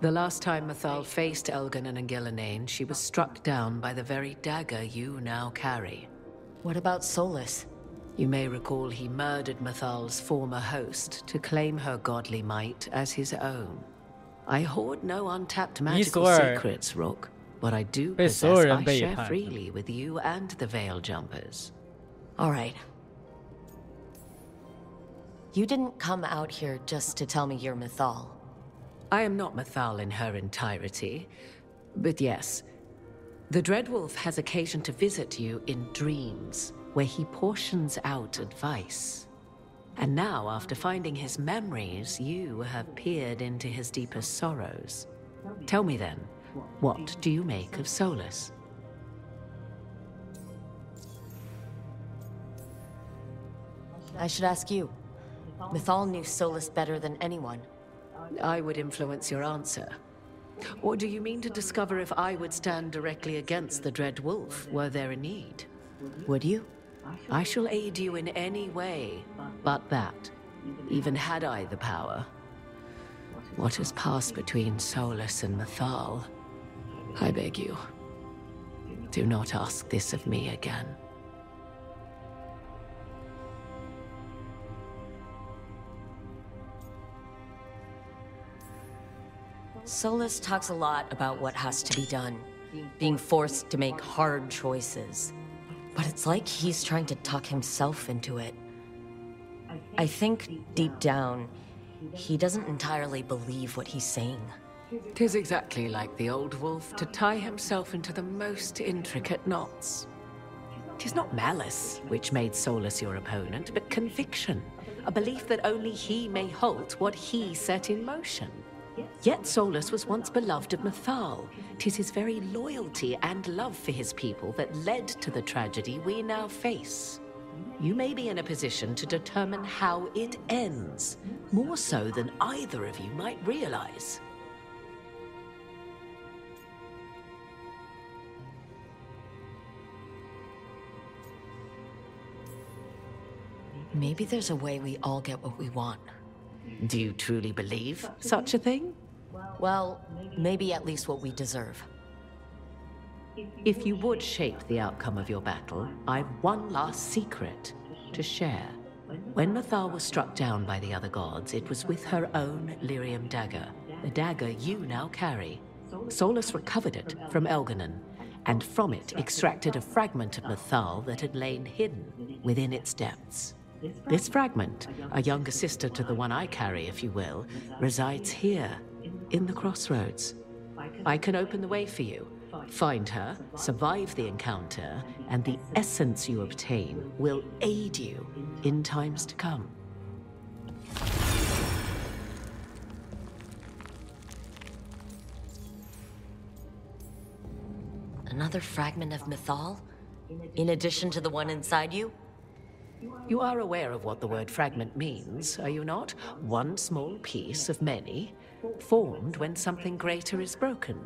The last time Mythal faced Elgernon and Gillenane, she was struck down by the very dagger you now carry. What about Solus? You may recall he murdered Mythal's former host to claim her godly might as his own. I hoard no untapped magical secrets, Rook. What I do possess, I share freely with you and the Veil Jumpers. All right. You didn't come out here just to tell me you're Mythal. I am not Mythal in her entirety, but yes. The Dreadwolf has occasion to visit you in dreams, where he portions out advice. And now, after finding his memories, you have peered into his deepest sorrows. Tell me then, what do you make of Solus? I should ask you. Mythal knew Solus better than anyone. I would influence your answer. Or do you mean to discover if I would stand directly against the Dread Wolf were there a need? Would you? I shall aid you in any way but that, even had I the power. What has passed between Solus and Mythal? I beg you, do not ask this of me again. Solus talks a lot about what has to be done, being forced to make hard choices. But it's like he's trying to talk himself into it. I think, deep down, he doesn't entirely believe what he's saying. 'Tis exactly like the old wolf to tie himself into the most intricate knots. 'Tis not malice which made Solus your opponent, but conviction, a belief that only he may halt what he set in motion. Yet Solus was once beloved of Mythal. 'Tis his very loyalty and love for his people that led to the tragedy we now face. You may be in a position to determine how it ends, more so than either of you might realize. Maybe there's a way we all get what we want. Do you truly believe such a thing? Well, maybe at least what we deserve. If you would shape the outcome of your battle, I've one last secret to share. When Mythal was struck down by the other gods, it was with her own lyrium dagger, the dagger you now carry. Solus recovered it from Elganon, and from it extracted a fragment of Mythal that had lain hidden within its depths. This fragment, a younger sister to the one I carry, if you will, resides here, in the crossroads. I can open the way for you, find her, survive the encounter, and the essence you obtain will aid you in times to come. Another fragment of Mythal? In addition to the one inside you? You are aware of what the word fragment means, are you not? One small piece of many, formed when something greater is broken.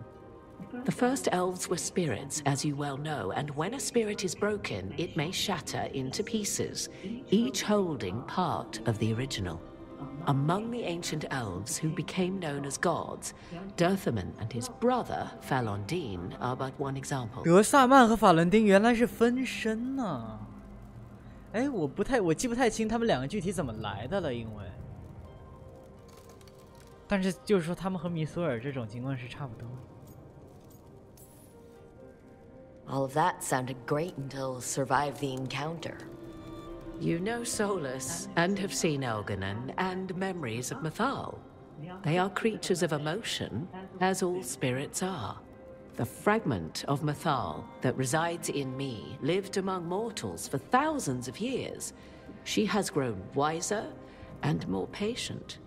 The first elves were spirits, as you well know, and when a spirit is broken, it may shatter into pieces, each holding part of the original. Among the ancient elves who became known as gods, Dirthaman and his brother, Falondine, are but one example. 德萨曼和法伦丁原来是分身呢。哎，我记不太清他们两个具体怎么来的了，因为，但是就是说他们和米索尔这种情况是差不多。All of that sounded great until survive the encounter. You know Solus, and have seen Elganon, and memories of Mythal. They are creatures of emotion, as all spirits are. The fragment of Mythal that resides in me lived among mortals for thousands of years. She has grown wiser and more patient.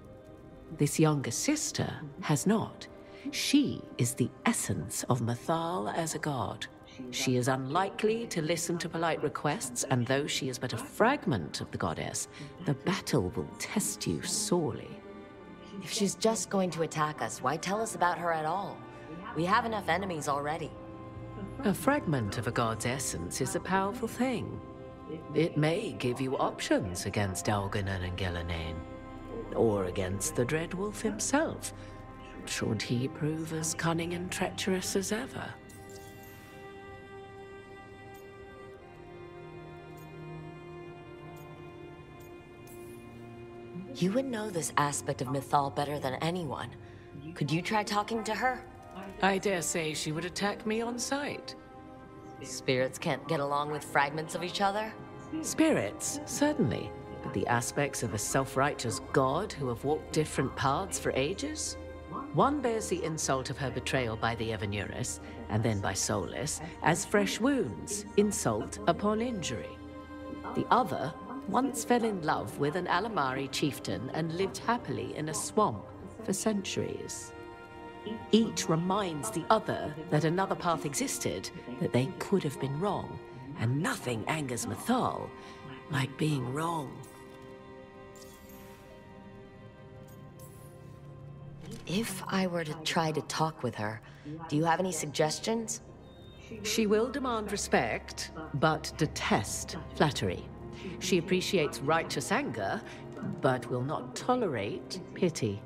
This younger sister has not. She is the essence of Mythal as a god. She is unlikely to listen to polite requests, and though she is but a fragment of the goddess, the battle will test you sorely. If she's just going to attack us, why tell us about her at all? We have enough enemies already. A fragment of a god's essence is a powerful thing. It may give you options against Elganon and Gillenane, or against the Dreadwolf himself, should he prove as cunning and treacherous as ever. You would know this aspect of Mythal better than anyone. Could you try talking to her? I dare say she would attack me on sight. Spirits can't get along with fragments of each other? Spirits, certainly. But the aspects of a self-righteous god who have walked different paths for ages? One bears the insult of her betrayal by the Evanuris, and then by Solus, as fresh wounds, insult upon injury. The other once fell in love with an Alamari chieftain and lived happily in a swamp for centuries. Each reminds the other that another path existed, that they could have been wrong, and nothing angers Mythal like being wrong. If I were to try to talk with her, do you have any suggestions? She will demand respect, but detest flattery. She appreciates righteous anger, but will not tolerate pity.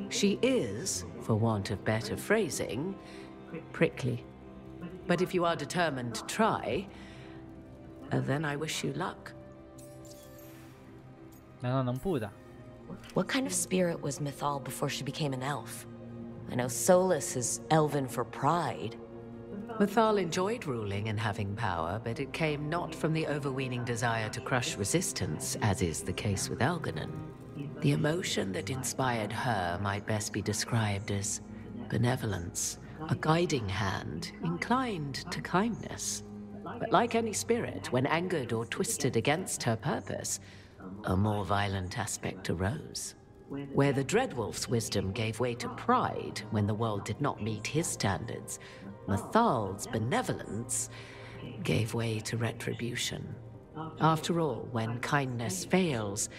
She is, for want of better phrasing, prickly. But if you are determined to try, then I wish you luck. 难道能不的？ What kind of spirit was Mythal before she became an elf? I know Solus is elven for pride. Mythal enjoyed ruling and having power, but it came not from the overweening desire to crush resistance, as is the case with Elganon. The emotion that inspired her might best be described as benevolence, a guiding hand, inclined to kindness. But like any spirit, when angered or twisted against her purpose, a more violent aspect arose. Where the Dreadwolf's wisdom gave way to pride when the world did not meet his standards, Mythal's benevolence gave way to retribution. After all, when kindness fails,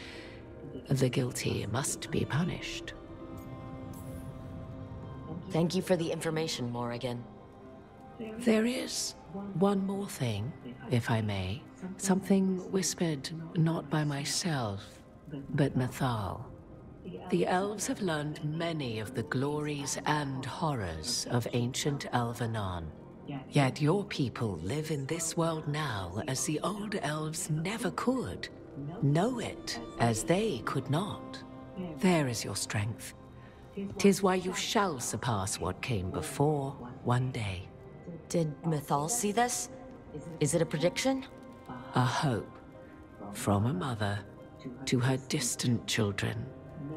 the guilty must be punished. Thank you for the information, Morrigan. There is one more thing, if I may. Something whispered not by myself, but Mythal. The elves have learned many of the glories and horrors of ancient Elvenon. Yet your people live in this world now as the old elves never could. Know it as they could not. There is your strength. 'Tis why you shall surpass what came before one day. Did Mythal see this? Is it a prediction? A hope from a mother to her distant children,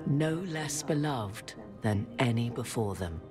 no less beloved than any before them.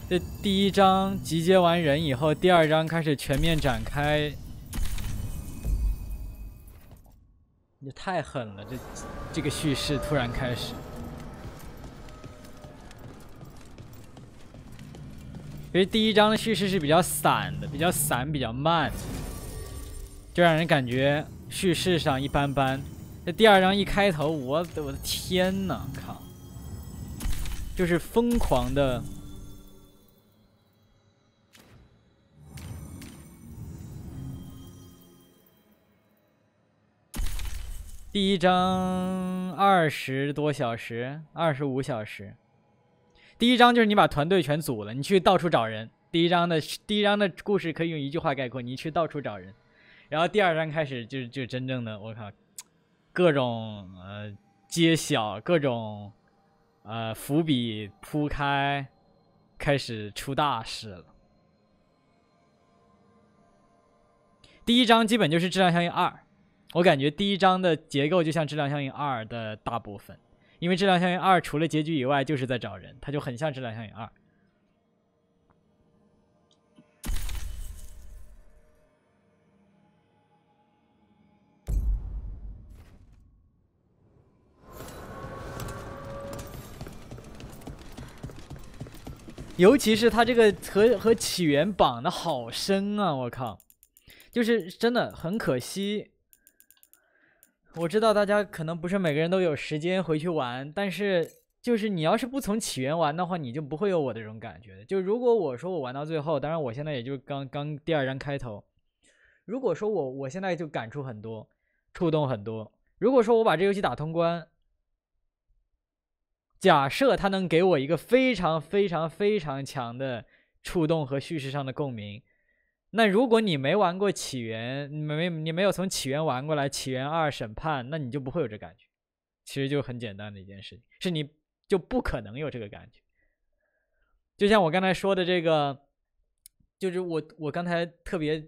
这第一章集结完人以后，第二章开始全面展开，这太狠了！这个叙事突然开始，因为第一章的叙事是比较散的，比较慢，就让人感觉叙事上一般般。这第二章一开头，我的天哪，靠！就是疯狂的。第一章20多小时，25小时。第一章就是你把团队全组了，你去到处找人。第一章的故事可以用一句话概括：你去到处找人。然后第二章开始就真正的，我靠，各种揭晓，各种伏笔铺开，开始出大事了。第一章基本就是质量效应2。我感觉第一章的结构就像质量效应2的大部分，因为质量效应2除了结局以外就是在找人，它就很像质量效应2。尤其是它这个和起源绑的好深啊！我靠，就是真的很可惜。我知道大家可能不是每个人都有时间回去玩，但是就是你要是不从起源玩的话，你就不会有我的这种感觉的。就如果我说我玩到最后，当然我现在也就刚第二章开头，如果说我现在就感触很多，触动很多。如果说我把这游戏打通关，假设它能给我一个非常强的触动和叙事上的共鸣。那如果你没玩过起源，你没有从起源玩过来，起源2审判，那你就不会有这感觉。其实就很简单的一件事情，是你就不可能有这个感觉。就像我刚才说的这个，就是我刚才特别，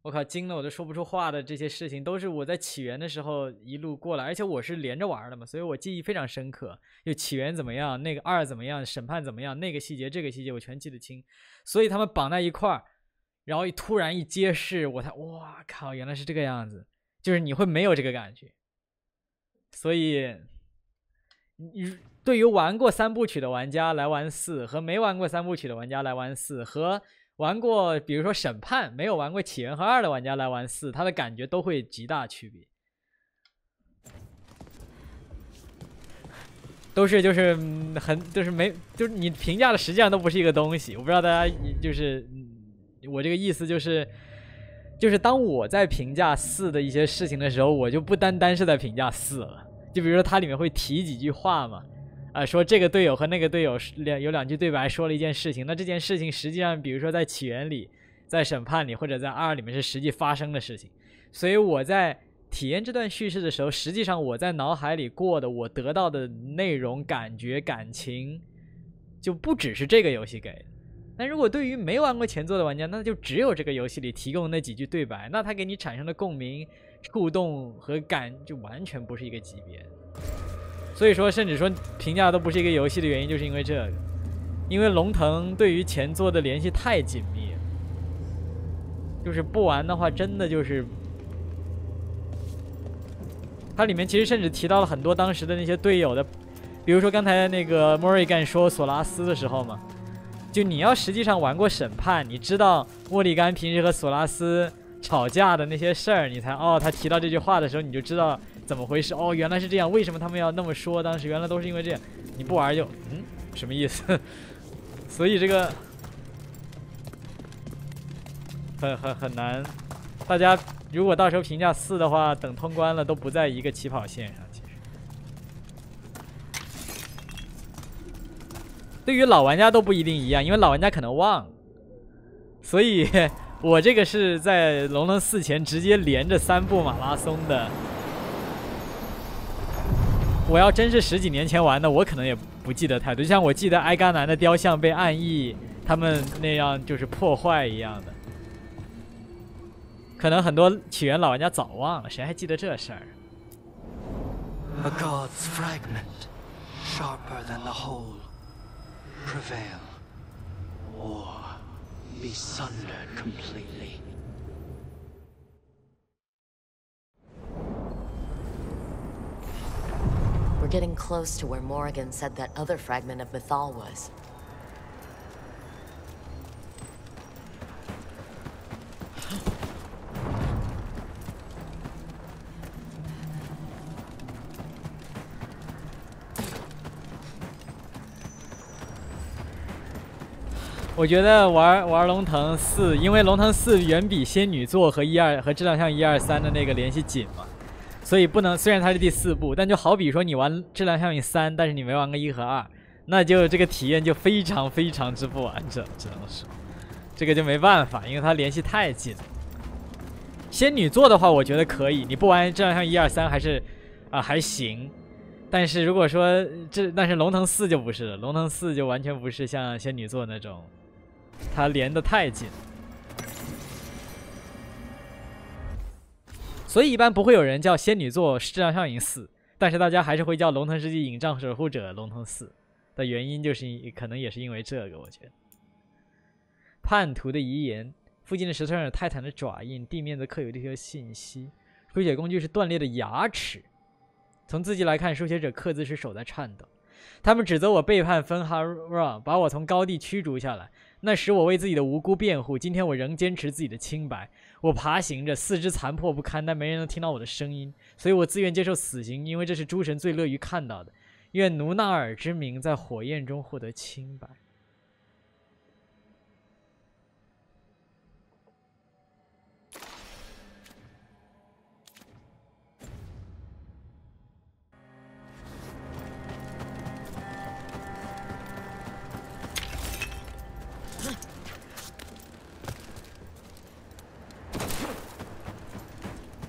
我靠惊了，我都说不出话的这些事情，都是我在起源的时候一路过来，而且我是连着玩的嘛，所以我记忆非常深刻。就起源怎么样，那个2怎么样，审判怎么样，那个细节这个细节我全记得清，所以他们绑在一块儿。然后突然一揭示，我才哇靠，原来是这个样子，就是你会没有这个感觉。所以，对于玩过3部曲的玩家来玩4，和没玩过3部曲的玩家来玩4，和玩过比如说审判没有玩过起源和2的玩家来玩4，它的感觉都会极大区别。就是你评价的实际上都不是一个东西。我不知道大家就是我这个意思就是当我在评价4的一些事情的时候，我就不单单是在评价4了。就比如说它里面会提几句话嘛，说这个队友和那个队友有2句对白说了一件事情，那这件事情实际上比如说在起源里，在审判里或者在2里面是实际发生的事情。所以我在体验这段叙事的时候，实际上我在脑海里过的，我得到的内容、感觉、感情就不只是这个游戏给的。但如果对于没玩过前作的玩家，那就只有这个游戏里提供那几句对白，那它给你产生的共鸣、触动和感就完全不是一个级别。所以说，甚至说评价都不是一个游戏的原因，就是因为这个，因为龙腾对于前作的联系太紧密了，就是不玩的话，真的就是它里面其实甚至提到了很多当时的那些队友的，比如说刚才那个莫瑞干说索拉斯的时候嘛。就你要实际上玩过审判，你知道莫里甘平时和索拉斯吵架的那些事儿，你才哦，他提到这句话的时候，你就知道怎么回事。哦，原来是这样，为什么他们要那么说？当时原来都是因为这样。你不玩就什么意思？所以这个很难。大家如果到时候评价4的话，等通关了都不在一个起跑线上。其实，对于老玩家都不一定一样，因为老玩家可能忘了，所以。我这个是在龙腾4前直接连着3部马拉松的。我要真是10几年前玩的，我可能也不记得太多。就像我记得埃甘南的雕像被暗翼他们那样就是破坏一样的，可能很多起源老玩家早忘了，谁还记得这事儿 ？A god's fragment, sharper than the whole, prevail, or be sundered completely. We're getting close to where Morrigan said that other fragment of Mythal was. 我觉得玩龙腾4，因为龙腾4远比仙女座和质量像1、2、3的那个联系紧嘛，所以不能，虽然它是第4部，但就好比说你玩质量效应3，但是你没玩个1和2，那就这个体验就非常非常之不完整，只能说这个就没办法，因为它联系太紧了。仙女座的话，我觉得可以，你不玩质量效应1、2、3还是还行。但是如果说但是龙腾4就不是了，龙腾4就完全不是像仙女座那种。它连得太紧，所以一般不会有人叫仙女座质量效应4，但是大家还是会叫龙腾世纪影障守护者龙腾4的原因就是可能也是因为这个，我觉得。叛徒的遗言，附近的石头上有泰坦的爪印，地面则刻有这些信息。书写工具是断裂的牙齿。从字迹来看，书写者刻字时手在颤抖。他们指责我背叛芬哈让，把我从高地驱逐下来。那时我为自己的无辜辩护，今天我仍坚持自己的清白。我爬行着，四肢残破不堪，但没人能听到我的声音，所以我自愿接受死刑，因为这是诸神最乐于看到的。愿努纳尔之名在火焰中获得清白。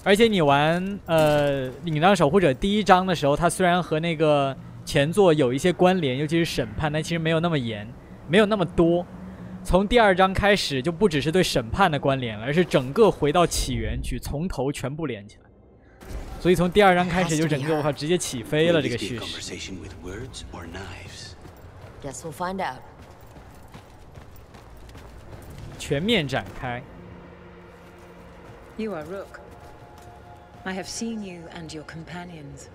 而且你玩影障守护者第1章的时候，它虽然和那个前作有一些关联，尤其是审判，但其实没有那么严，没有那么多。从第2章开始，就不只是对审判的关联了，而是整个回到起源去，从头全部连起来。所以从第2章开始，就整个我靠直接起飞了这个叙事。Guess we'll find out. 全面展开。You are Rook. I have seen you and your companions.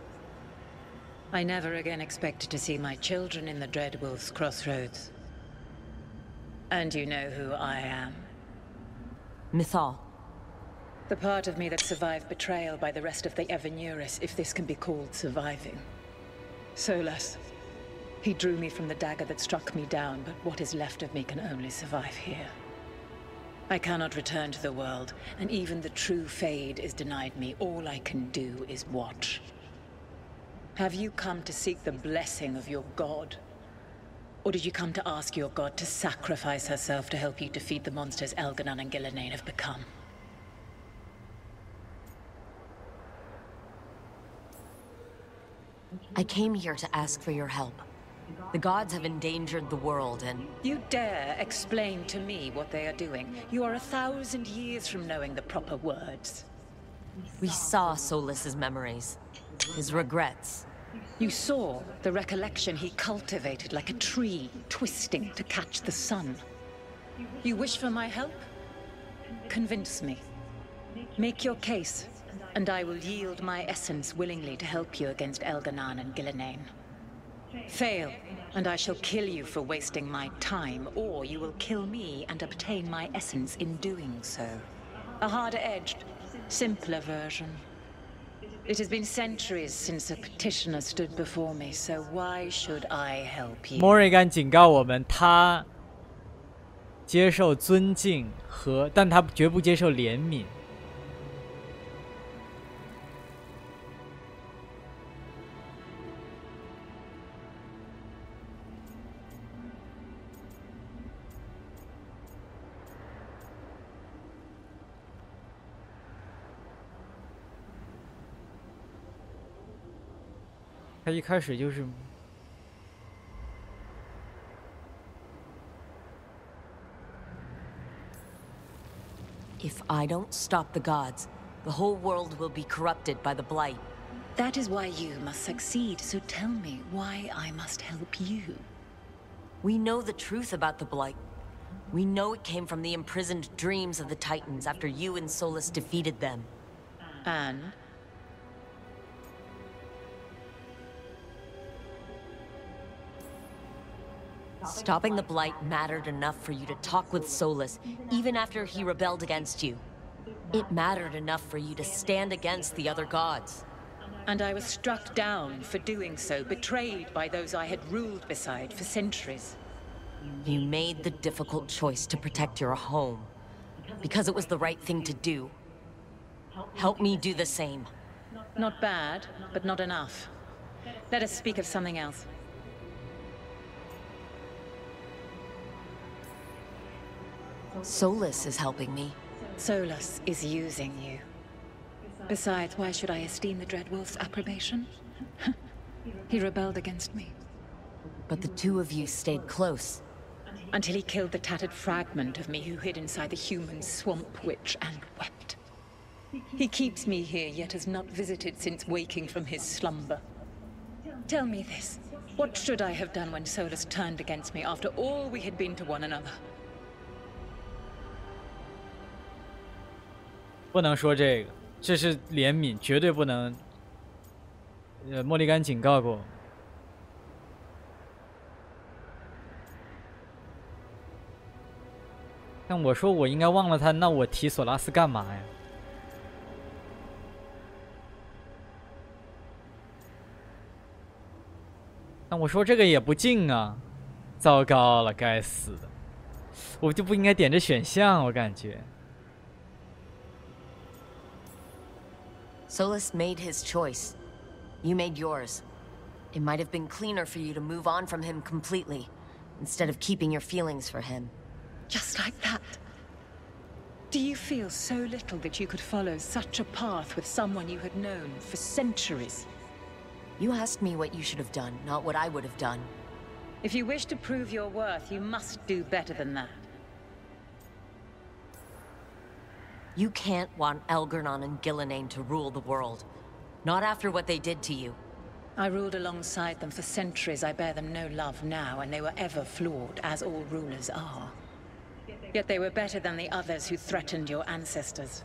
I never again expected to see my children in the Dread Wolf's crossroads. And you know who I am. Mythal. The part of me that survived betrayal by the rest of the Evanuris, if this can be called surviving. Solus. He drew me from the dagger that struck me down, but what is left of me can only survive here. I cannot return to the world, and even the true Fade is denied me. All I can do is watch. Have you come to seek the blessing of your god? Or did you come to ask your god to sacrifice herself to help you defeat the monsters Elganon and Gillenane have become? I came here to ask for your help. The gods have endangered the world and... You dare explain to me what they are doing? You are 1,000 years from knowing the proper words. We saw Solus's memories, his regrets. You saw the recollection he cultivated like a tree, twisting to catch the sun. You wish for my help? Convince me. Make your case, and I will yield my essence willingly to help you against Elganon and Gillenane. Fail, and I shall kill you for wasting my time, or you will kill me and obtain my essence in doing so. A harder-edged, simpler version. It has been centuries since a petitioner stood before me, so why should I help you? 莫瑞甘警告我们，他接受尊敬但他绝不接受怜悯。他一开始就是。If I don't stop the gods, the whole world will be corrupted by the blight. That is why you must succeed, so tell me why I must help you. We know the truth about the blight. We know it came from the imprisoned dreams of the Titans after you and Solus defeated them. And? Stopping the blight mattered enough for you to talk with Solus, even after he rebelled against you. It mattered enough for you to stand against the other gods. And I was struck down for doing so, betrayed by those I had ruled beside for centuries. You made the difficult choice to protect your home, because it was the right thing to do. Help me do the same. Not bad, but not enough. Let us speak of something else. Solus is helping me. Solus is using you. Besides, why should I esteem the Dreadwolf's approbation? He rebelled against me. But the two of you stayed close. Until he killed the tattered fragment of me who hid inside the human swamp witch and wept. He keeps me here, yet has not visited since waking from his slumber. Tell me this. What should I have done when Solus turned against me after all we had been to one another? 不能说这个，这是怜悯，绝对不能。莫利甘警告过。但我说我应该忘了他，那我提索拉斯干嘛呀？但我说这个也不进啊，糟糕了，该死的！我就不应该点这选项，我感觉。Solus made his choice. You made yours. It might have been cleaner for you to move on from him completely, instead of keeping your feelings for him. Just like that? Do you feel so little that you could follow such a path with someone you had known for centuries? You asked me what you should have done, not what I would have done. If you wish to prove your worth, you must do better than that. You can't want Elgernon and Gillenane to rule the world. Not after what they did to you. I ruled alongside them for centuries. I bear them no love now, and they were ever flawed, as all rulers are. Yet they were better than the others who threatened your ancestors.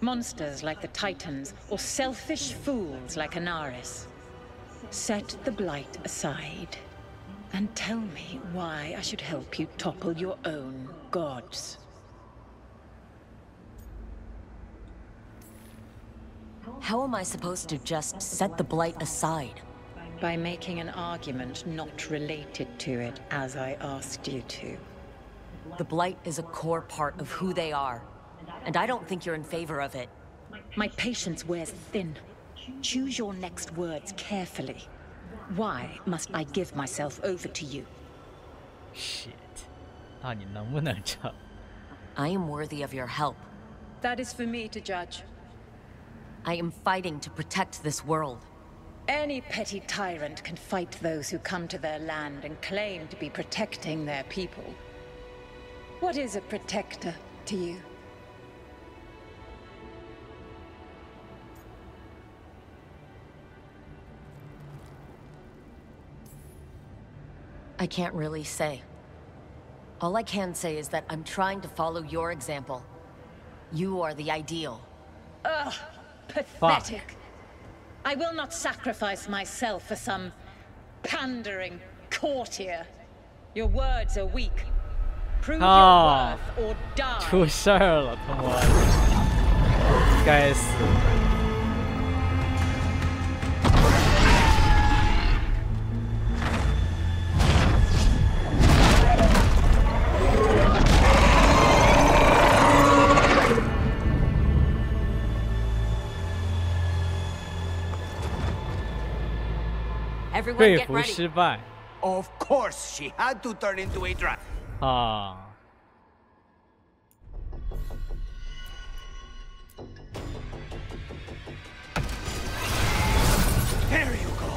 Monsters like the Titans, or selfish fools like Anaris. Set the blight aside, and tell me why I should help you topple your own gods. How am I supposed to just set the blight aside? By making an argument not related to it, as I asked you to. The blight is a core part of who they are, and I don't think you're in favor of it. My patience wears thin. Choose your next words carefully. Why must I give myself over to you? Shit. 那你能不能唱? I am worthy of your help. That is for me to judge. I am fighting to protect this world. Any petty tyrant can fight those who come to their land and claim to be protecting their people. What is a protector to you? I can't really say. All I can say is that I'm trying to follow your example. You are the ideal. Ugh, pathetic. I will not sacrifice myself for some pandering courtier. Your words are weak. 啊，出事儿了，他妈的，该死！说服失败。Of course, she had to turn into a dragon. 啊。There you go.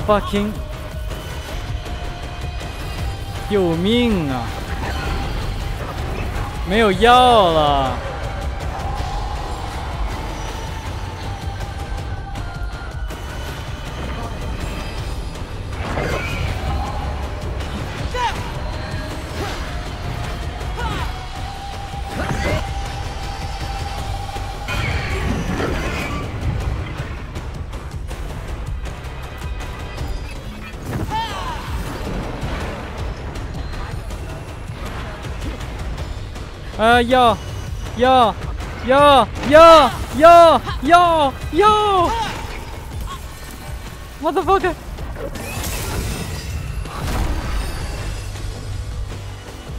fucking 救命啊！没有药了。要 ！What the fuck？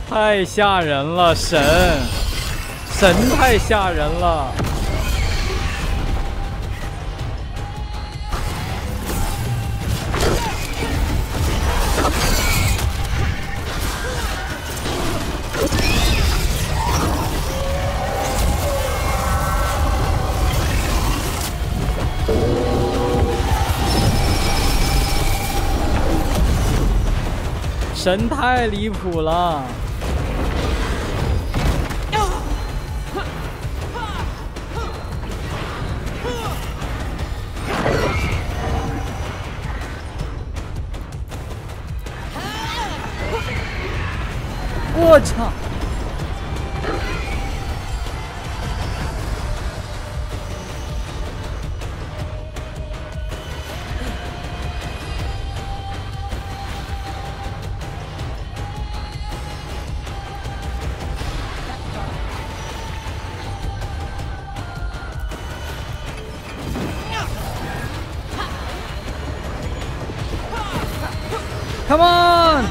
太吓人了，神太吓人了。神太离谱了！我操！Come on！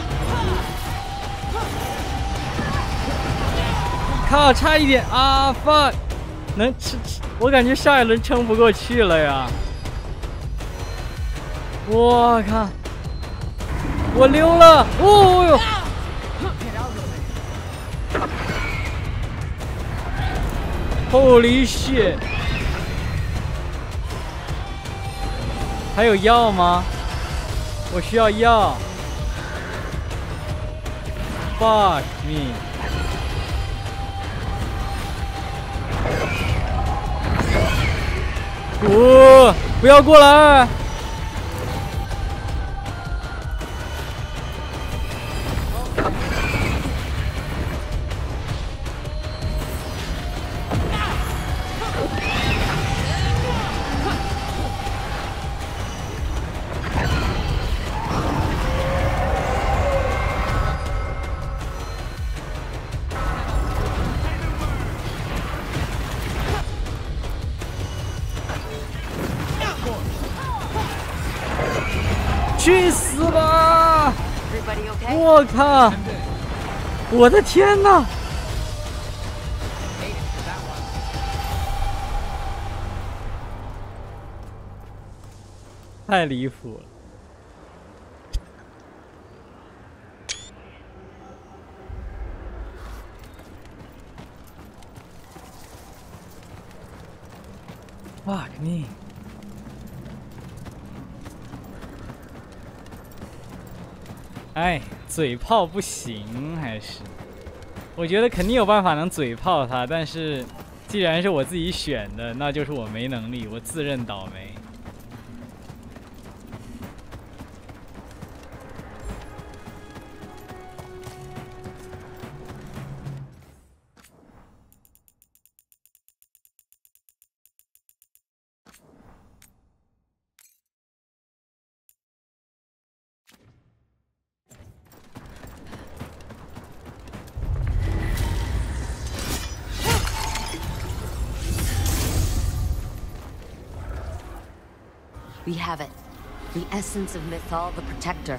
靠，差一点啊 ！fuck， 能吃，我感觉上一轮撑不过去了呀！我靠，我溜了！哦哟！Holy shit！ 还有药吗？我需要药。Fuck me！ 不要过来！去死吧！我靠！我的天哪！太离谱了！Fuck me！ 哎，嘴炮不行，还是我觉得肯定有办法能嘴炮他，但是既然是我自己选的，那就是我没能力，我自认倒霉。We have it. The essence of Mythal the Protector.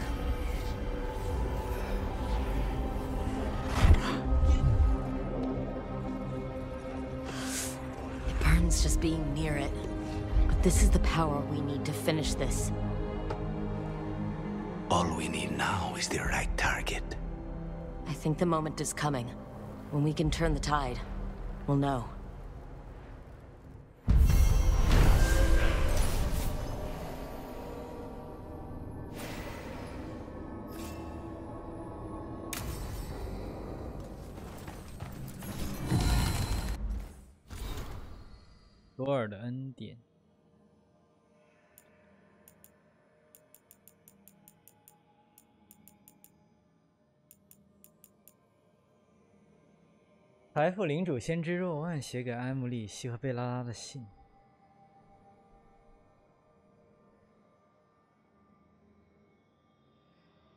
It burns just being near it. But this is the power we need to finish this. All we need now is the right target. I think the moment is coming. When we can turn the tide, we'll know. 罗尔的恩典。财富领主先知若万写给埃姆利希和贝拉拉的信。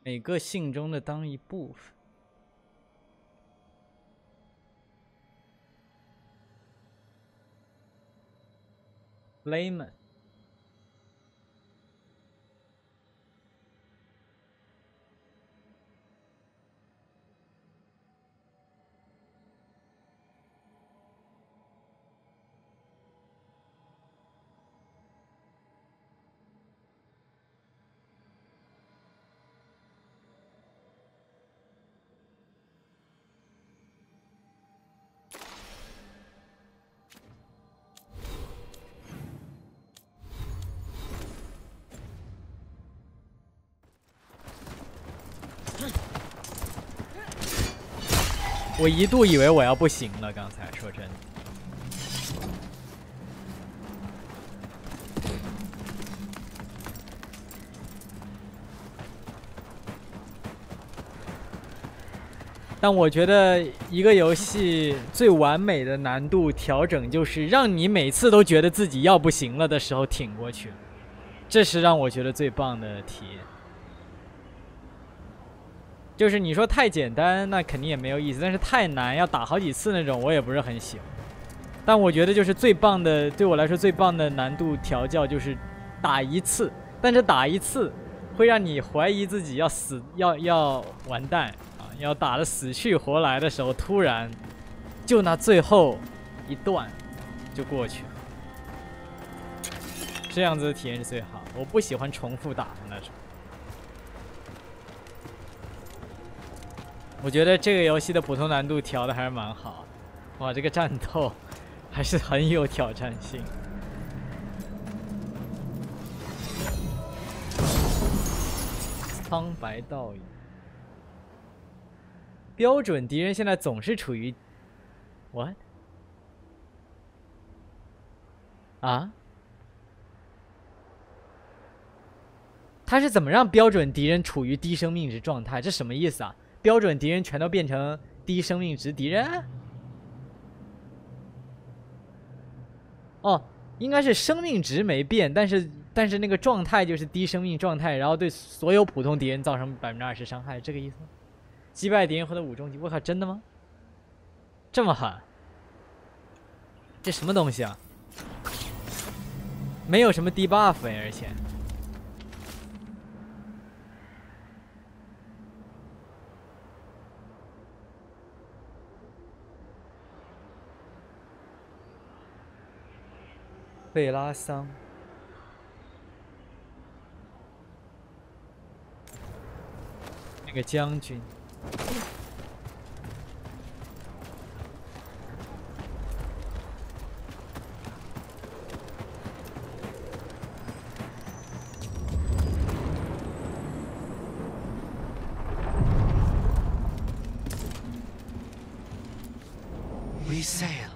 每个信中的当一部分。Layman。我一度以为我要不行了，刚才说真的。但我觉得一个游戏最完美的难度调整，就是让你每次都觉得自己要不行了的时候挺过去，这是让我觉得最棒的体验。就是你说太简单，那肯定也没有意思；但是太难，要打好几次那种，我也不是很喜欢。但我觉得就是最棒的，对我来说最棒的难度调教就是打一次，但是打一次会让你怀疑自己要死，要完蛋啊，要打得死去活来的时候，突然就那最后一段就过去了，这样子的体验是最好的。我不喜欢重复打的那种。我觉得这个游戏的普通难度调的还是蛮好的，哇，这个战斗还是很有挑战性。苍白倒影，标准敌人现在总是处于 what 啊？他是怎么让标准敌人处于低生命值状态？这什么意思啊？标准敌人全都变成低生命值敌人？哦，应该是生命值没变，但是那个状态就是低生命状态，然后对所有普通敌人造成20%伤害，这个意思吗？击败敌人获得5重击，我靠，真的吗？这么狠？这什么东西啊？没有什么 debuff 而且。贝拉桑，那个将军，We sail.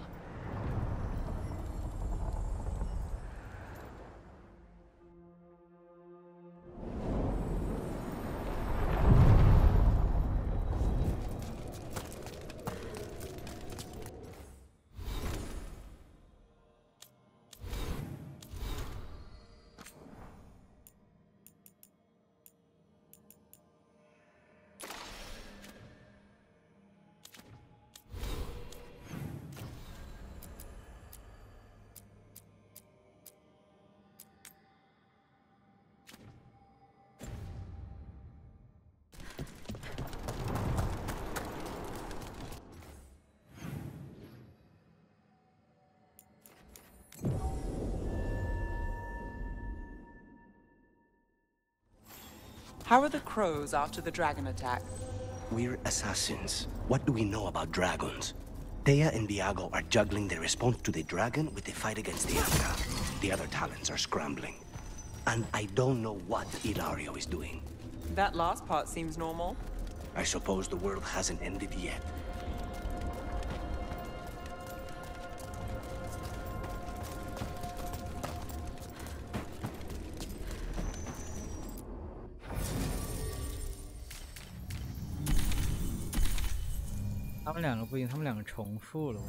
How are the crows after the dragon attack? We're assassins. What do we know about dragons? Thea and Diago are juggling their response to the dragon with the fight against the Anka. The other talents are scrambling. And I don't know what Ilario is doing. That last part seems normal. I suppose the world hasn't ended yet. 他们两个不行，他们两个重复了。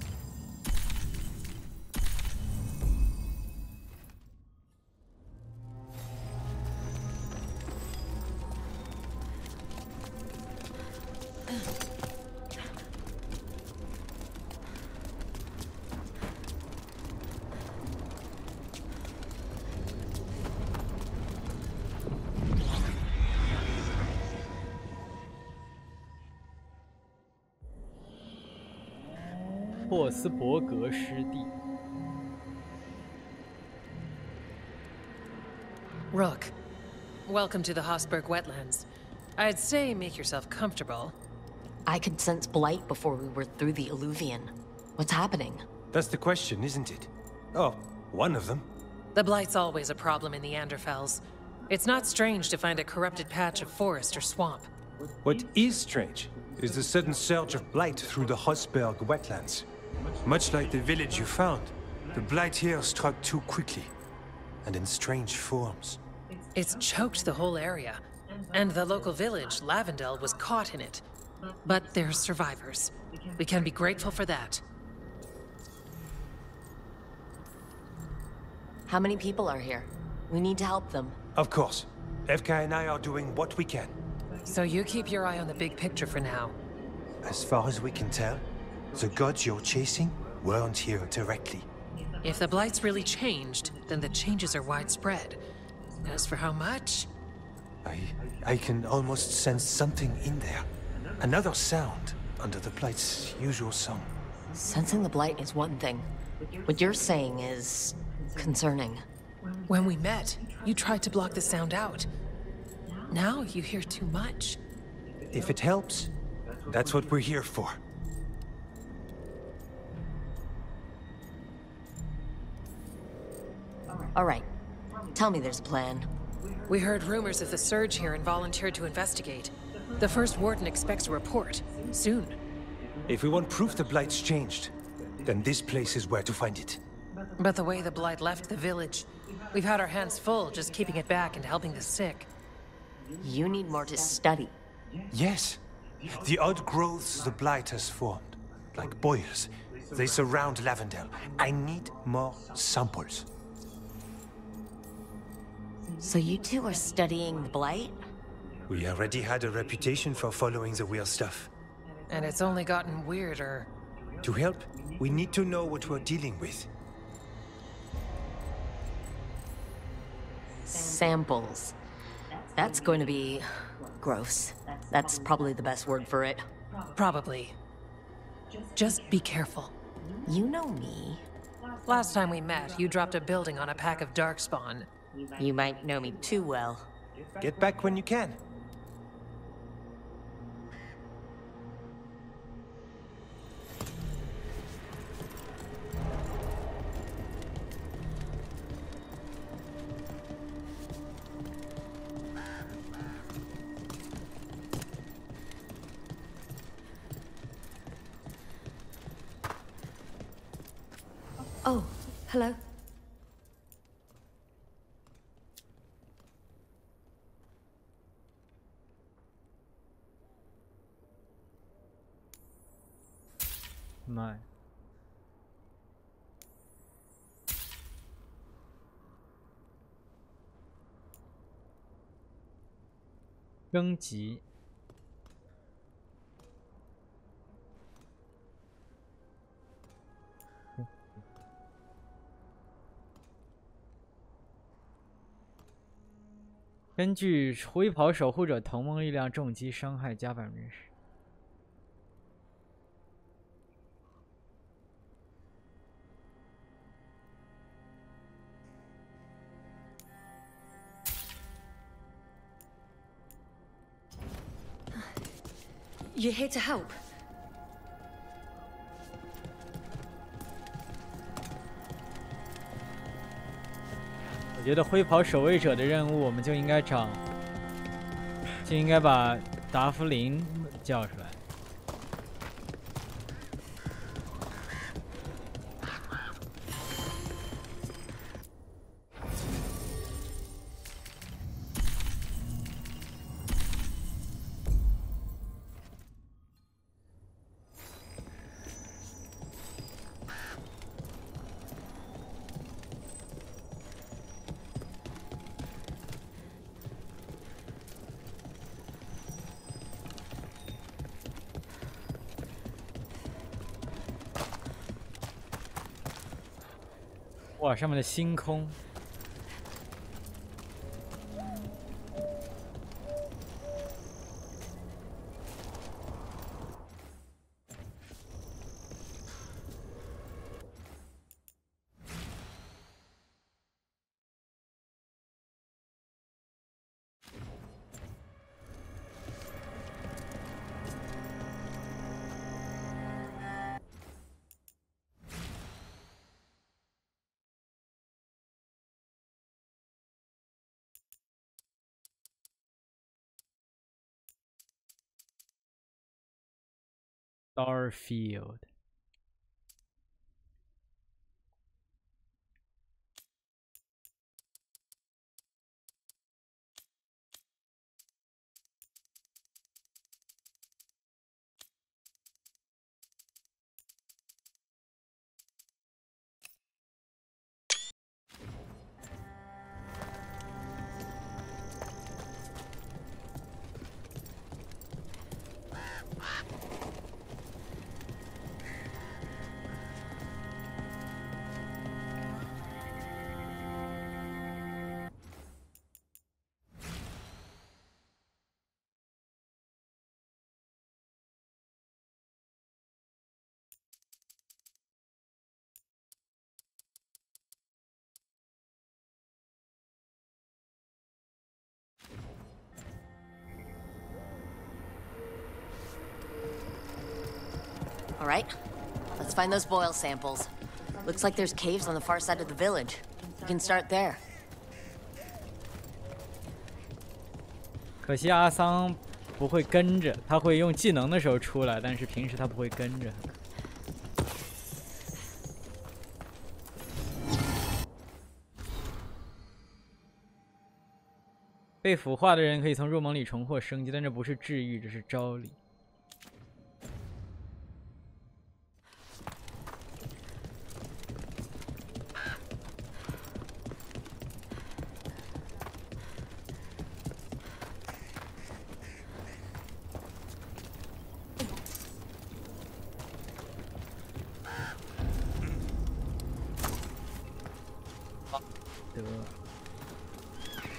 霍斯伯格湿地。 Rook, welcome to the Hosberg wetlands. I'd say make yourself comfortable. I could sense blight before we were through the Alluvion. What's happening? That's the question, isn't it? Oh, one of them. The blight's always a problem in the Anderfels. It's not strange to find a corrupted patch of forest or swamp. What is strange is the sudden surge of blight through the Hosberg wetlands. Much like the village you found, the blight here struck too quickly, and in strange forms. It's choked the whole area, and the local village, Lavendel, was caught in it. But they're survivors. We can be grateful for that. How many people are here? We need to help them. Of course. FK and I are doing what we can. So you keep your eye on the big picture for now. As far as we can tell, the gods you're chasing weren't here directly. If the blight's really changed, then the changes are widespread. As for how much... I can almost sense something in there. Another sound under the blight's usual song. Sensing the blight is one thing. What you're saying is concerning. When we met, you tried to block the sound out. Now you hear too much. If it helps, that's what we're here for. All right. Tell me there's a plan. We heard rumors of the surge here and volunteered to investigate. The first warden expects a report. Soon. If we want proof the blight's changed, then this place is where to find it. But the way the blight left the village, we've had our hands full just keeping it back and helping the sick. You need more to study. Yes. The odd growths the blight has formed, like boils. They surround Lavendel. I need more samples. So you two are studying the blight? We already had a reputation for following the weird stuff. And it's only gotten weirder. To help, we need to know what we're dealing with. Samples. That's going to be gross. That's probably the best word for it. Probably. Just be careful. You know me. Last time we met, you dropped a building on a pack of darkspawn. You might know me too well. Get back when you can. Oh, hello. My. 升级。根据灰袍守护者同盟力量重击伤害加10%。You're here to help. 我觉得灰袍守卫者的任务，我们就应该把达芙琳叫出来。哇，上面的星空。Starfield。All right, let's find those boil samples. Looks like there's caves on the far side of the village. We can start there. 可惜阿桑不会跟着，他会用技能的时候出来，但是平时他不会跟着。被腐化的人可以从入梦里重获生机，但这不是治愈，这是招力。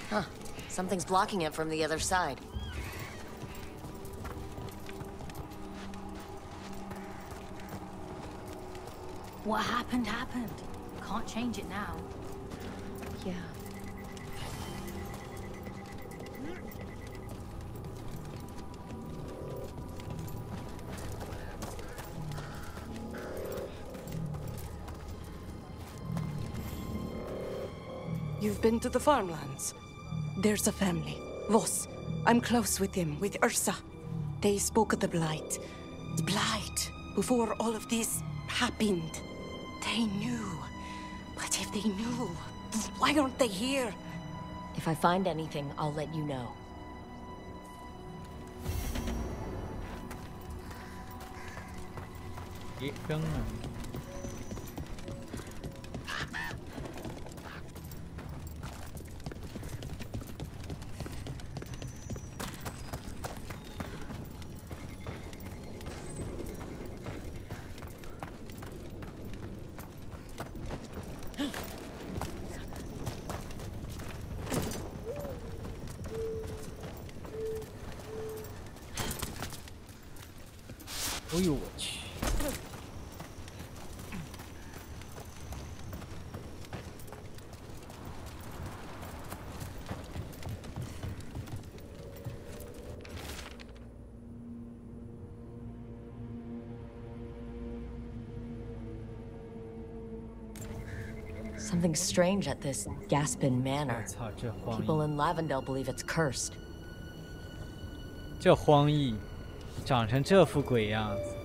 Huh. Something's blocking it from the other side. What happened, happened. Can't change it now. Yeah. You've been to the farmlands. There's a family, Voss. I'm close with them, with Ursa. They spoke of the Blight. The Blight, before all of this happened. They knew. But if they knew, why aren't they here? If I find anything, I'll let you know. Something strange at this Gaspin Manor. People in Lavendale believe it's cursed. 这荒异，长成这副鬼样子。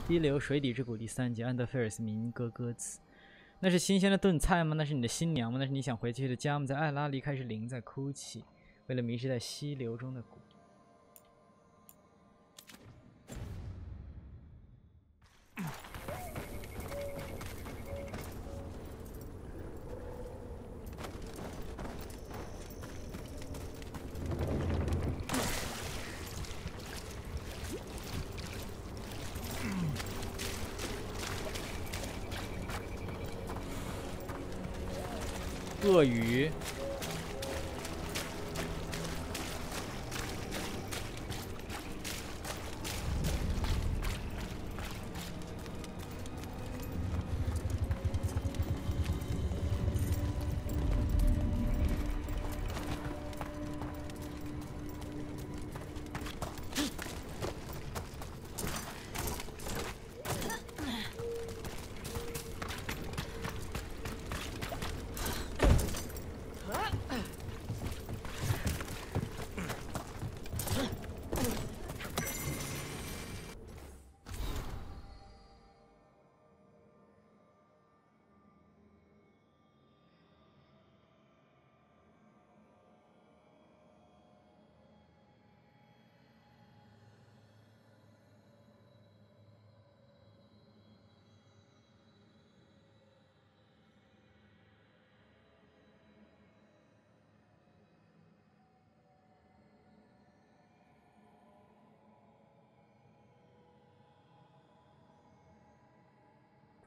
激流水底之谷第3集，安德菲尔斯民歌歌词。那是新鲜的炖菜吗？那是你的新娘吗？那是你想回去的家吗？在艾拉离开时，灵在哭泣，为了迷失在溪流中的谷。鳄鱼。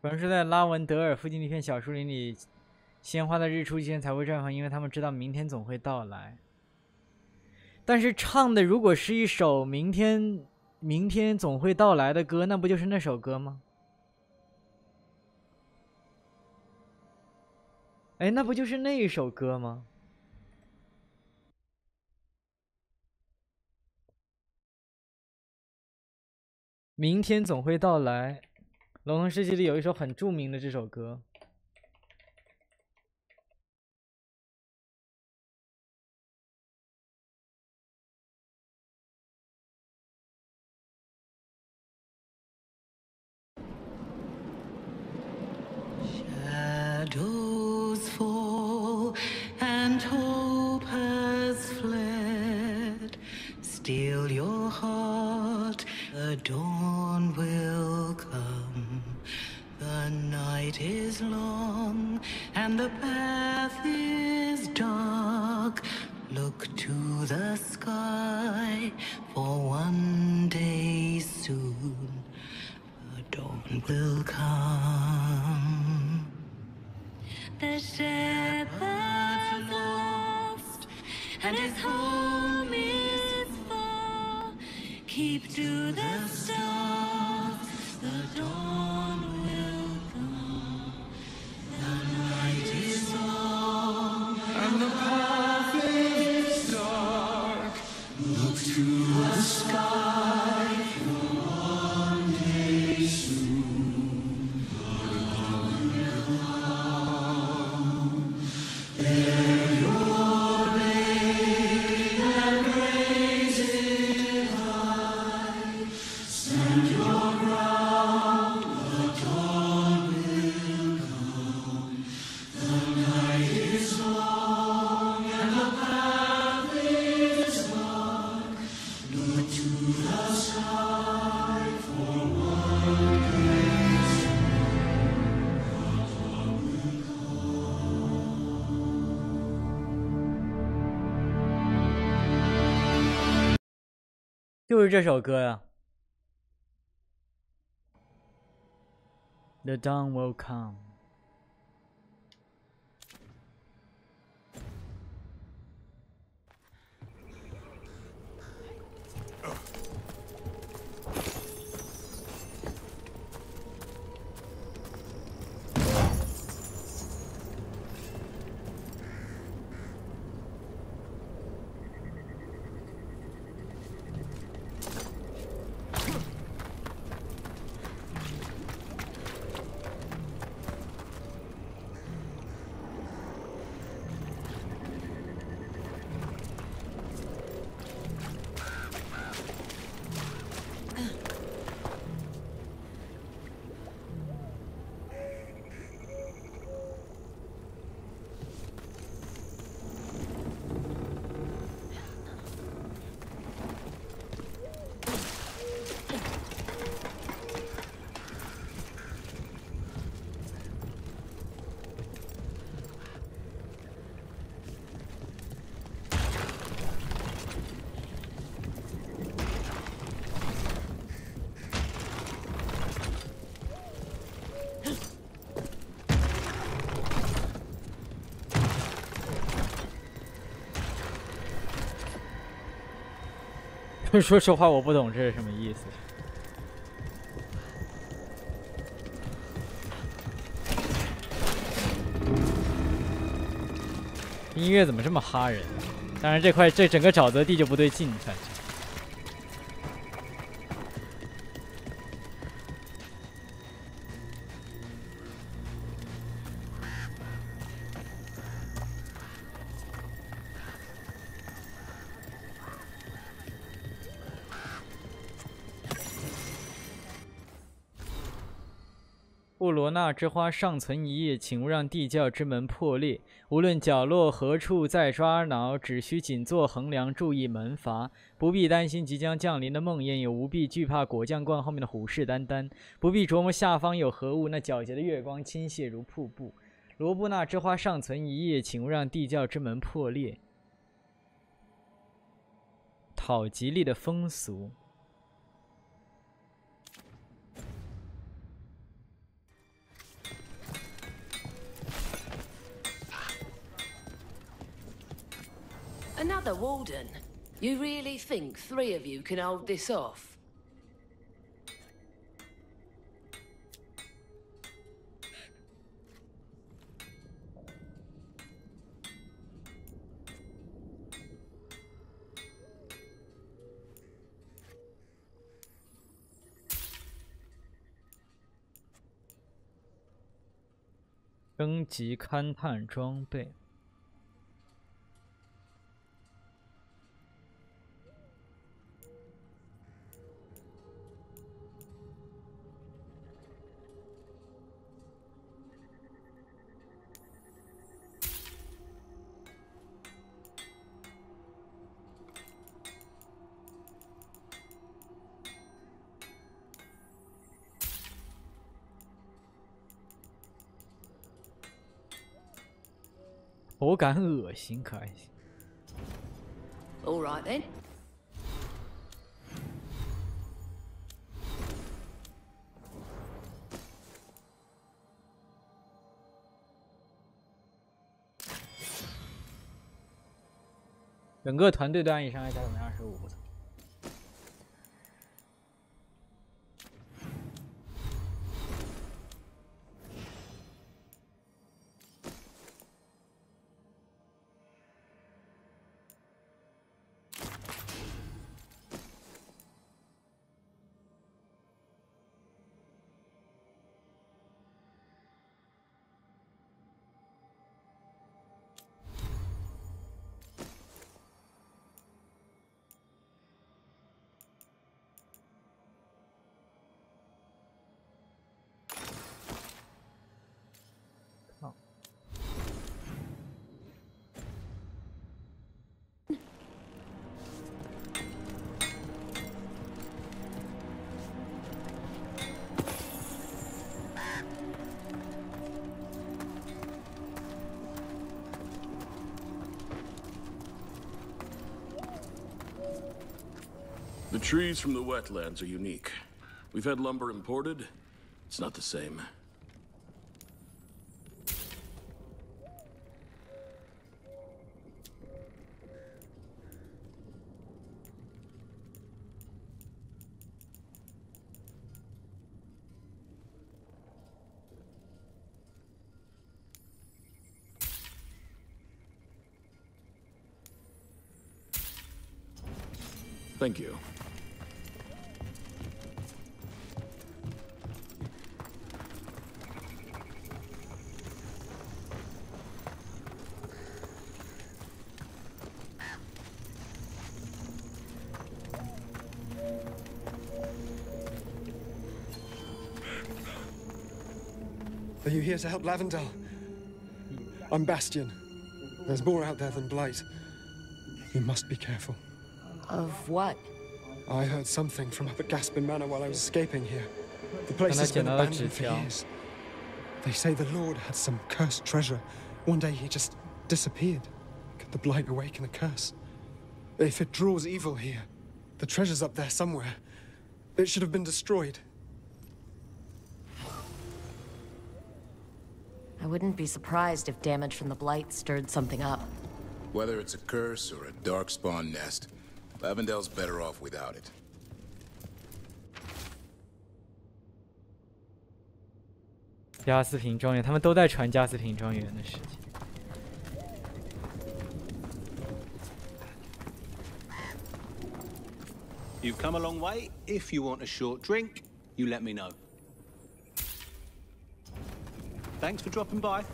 可能是在拉文德尔附近的一片小树林里，鲜花在日出之前才会绽放，因为他们知道明天总会到来。但是唱的如果是一首明天总会到来的歌，那不就是那首歌吗？哎，那不就是那一首歌吗？明天总会到来。龙腾世纪里有一首很著名的这首歌。Shadows fall and hope has fled. Still your heart, the dawn will come. The night is long and the path is dark. Look to the sky, for one day soon the dawn will come. The shepherd's lost and his home is far. Keep to the stars, the dawn will come. The night is long and the path is dark. Look to the sky, for one day soon the dawn will come. There your babe and raise it high. Stand your ground, the dawn will come. The night is long and the path is dark. Look to the sky, for one day soon the dawn will come. 就是这首歌呀。The dawn will come。说实话，我不懂这是什么意思。音乐怎么这么哈人？当然，这整个沼泽地就不对劲，反正。布罗纳之花尚存一夜，请勿让地窖之门破裂。无论角落何处再抓挠，只需紧坐横梁，注意门阀。不必担心即将降临的梦魇，也无必惧怕果酱罐后面的虎视眈眈。不必琢磨下方有何物，那皎洁的月光倾泻如瀑布。罗布纳之花尚存一夜，请勿让地窖之门破裂。讨吉利的风俗。Another warden? You really think 3 of you can hold this off? « 升级勘探装备。口感恶心，可还行。All right then. 整个团队对暗影伤害加怎么样？25，不错。The trees from the wetlands are unique. We've had lumber imported. It's not the same. Thank you. Are you here to help Lavendel? I'm Bastion. There's more out there than Blight. You must be careful. Of what? I heard something from up at Gaspin Manor while I was escaping here. The place has been abandoned for years. They say the Lord had some cursed treasure. One day he just disappeared. Could the Blight awaken a curse? If it draws evil here, the treasure's up there somewhere. It should have been destroyed. I wouldn't be surprised if damage from the Blight stirred something up. Whether it's a curse or a darkspawn nest, Lavendel's better off without it. 加斯平庄园，他们都在传加斯平庄园的事情。 You've come a long way. If you want a short drink, you let me know. Thanks for dropping by.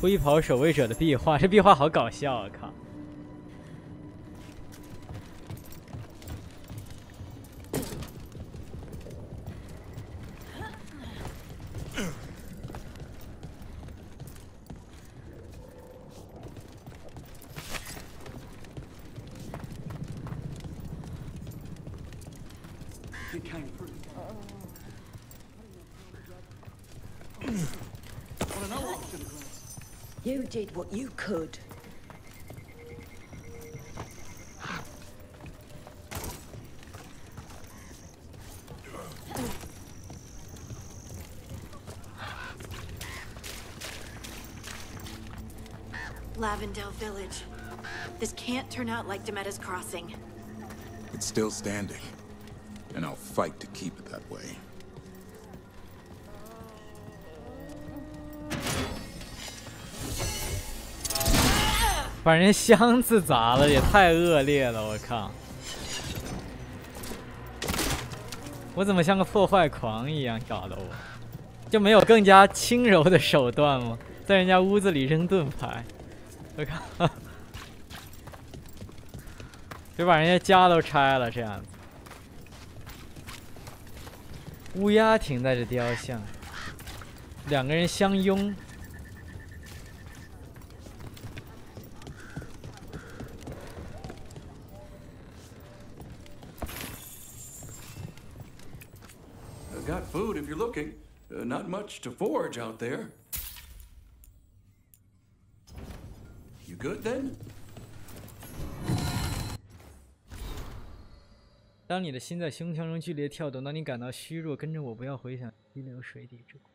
灰袍守卫者的壁画，这壁画好搞笑啊！靠。 You did what you could. Lavendale Village. This can't turn out like Demetta's Crossing. It's still standing, and I'll fight to keep it that way. 把人箱子砸了，也太恶劣了！我靠！我怎么像个破坏狂一样搞得我？就没有更加轻柔的手段吗？在人家屋子里扔盾牌，我靠！就把人家家都拆了，这样子。乌鸦停在这雕像，两个人相拥。 Got food if you're looking. Not much to forage out there. You good then? 当你的心在胸腔中剧烈跳动，当你感到虚弱，跟着我，不要回想激流水底之苦。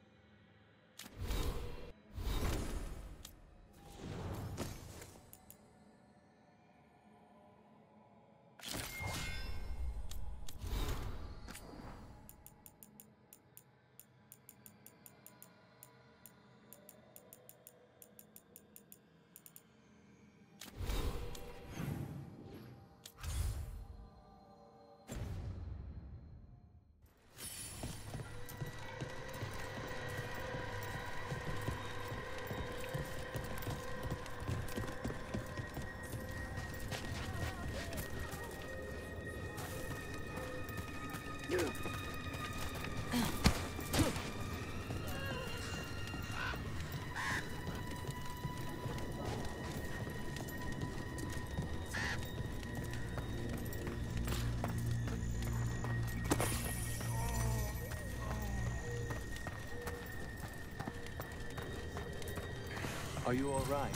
Are you all right?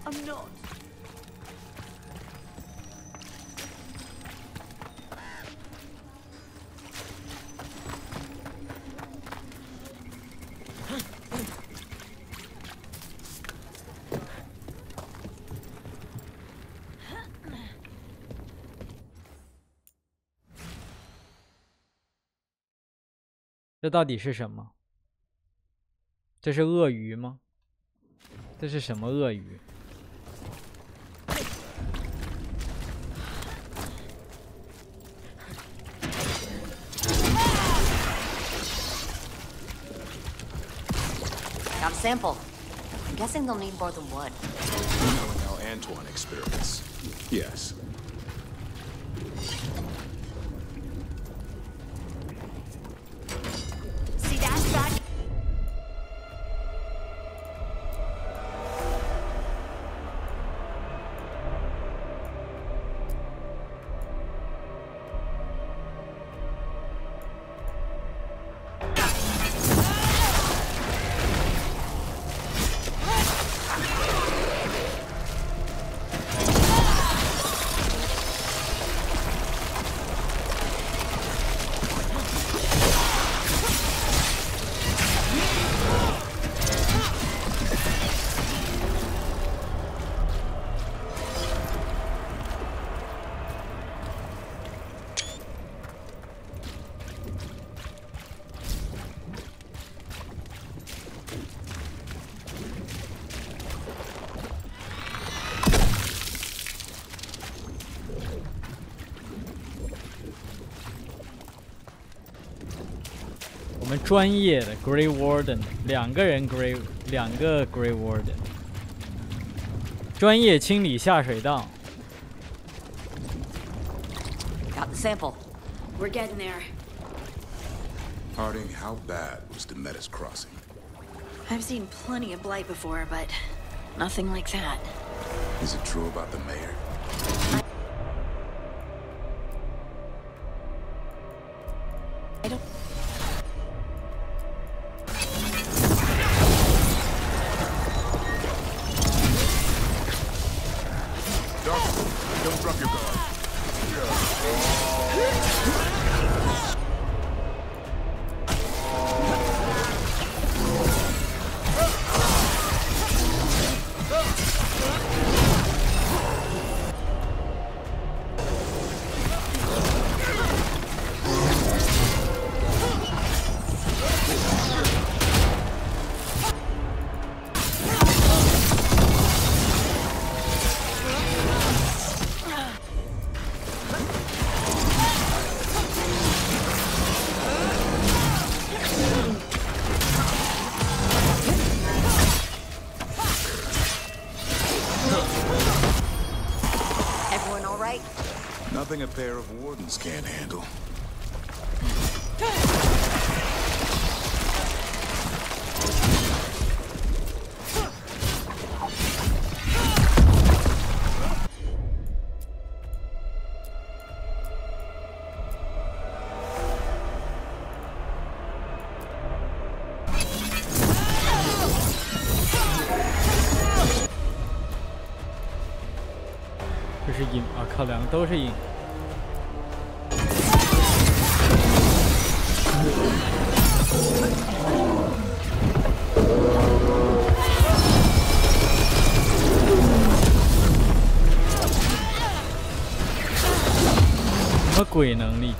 I'm not. 这到底是什么？这是鳄鱼吗？这是什么鳄鱼？ Got a sample. I'm guessing they'll need more than one. Knowing how Antoine experiments. Yes. See that back? 们专业的 Grey Warden， 两个 Grey Warden， 专业清理下水道。Got the sample. We're getting there. Harding, how bad was Demeter's crossing? I've seen plenty of blight before, but nothing like that. Is it true about the mayor? I don't... Don't drop your guard. Nothing a pair of wardens can't handle.这是影啊！靠，两个都是影。什么鬼能力？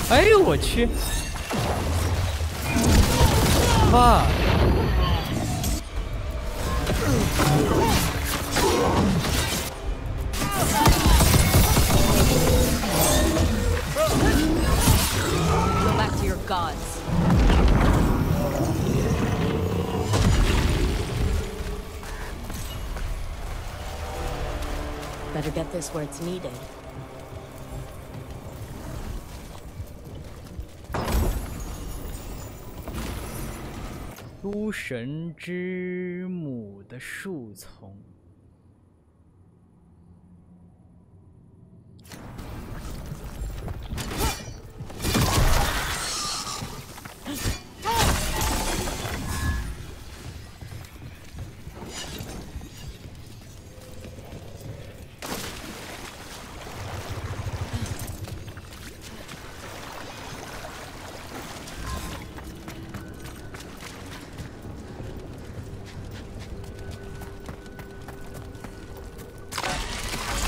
哎呦我去！哇！ Go back to your gods. Better get this where it's needed. 诸神之母的树丛。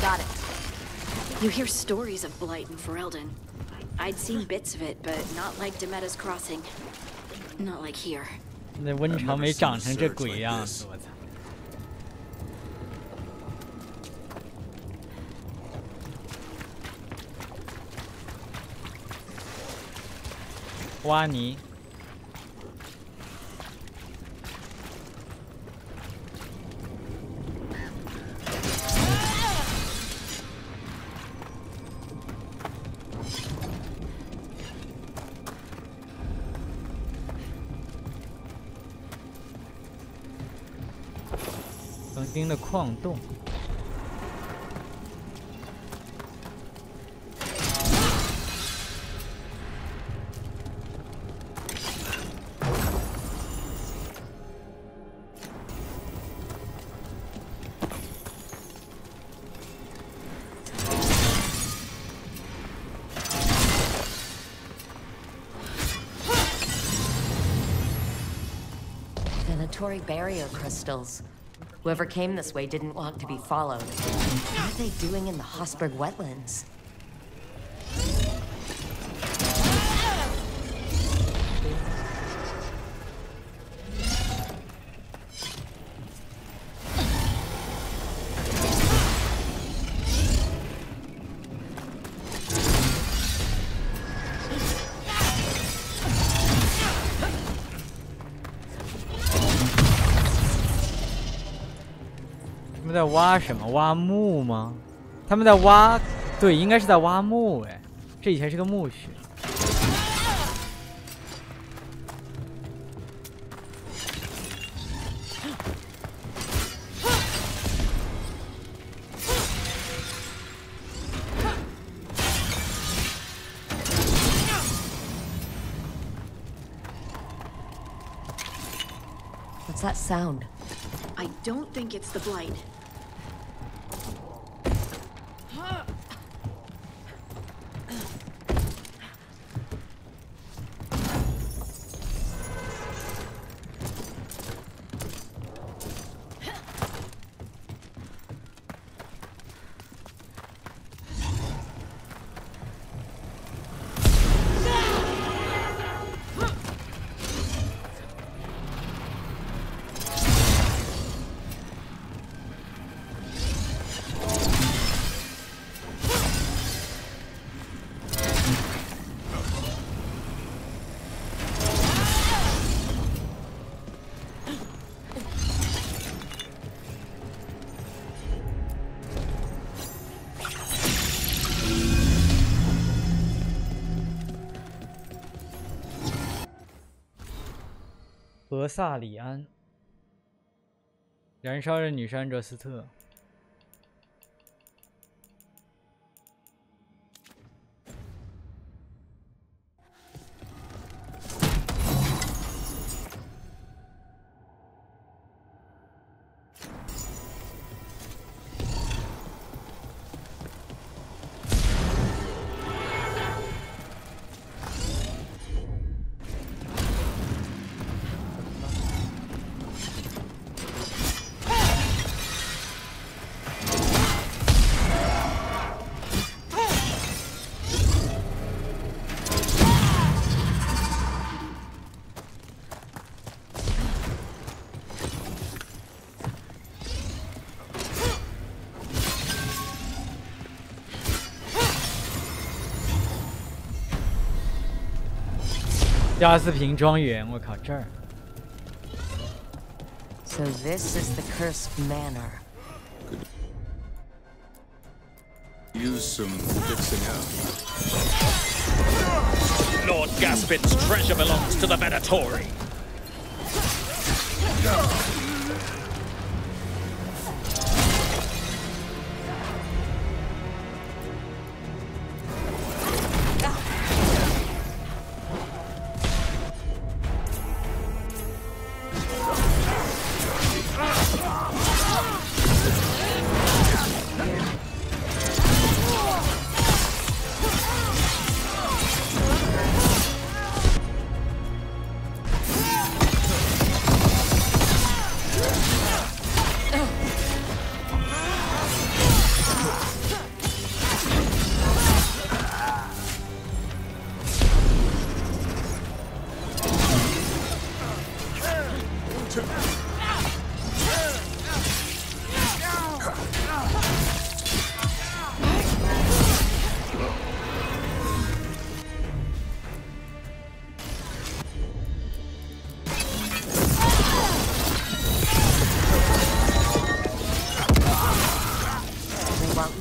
Got it. You hear stories of blight in Ferelden. I'd seen bits of it, but not like Demeta's Crossing. Not like here. 那温长没长成这鬼样子，我操！挖泥。 曾经的矿洞， regulatory barrier crystals. Whoever came this way didn't want to be followed. What are they doing in the Hosberg wetlands?他们在挖什么？挖墓吗？他们在挖，对，应该是在挖墓。哎，这以前是个墓穴。What's that sound? I don't think it's the blight.俄萨里安，燃烧人女是安哲斯特。加斯平庄园，我靠，这儿。So this is the cursed manor. Use some fixing up. Lord Gaspin's treasure belongs to the Venatori.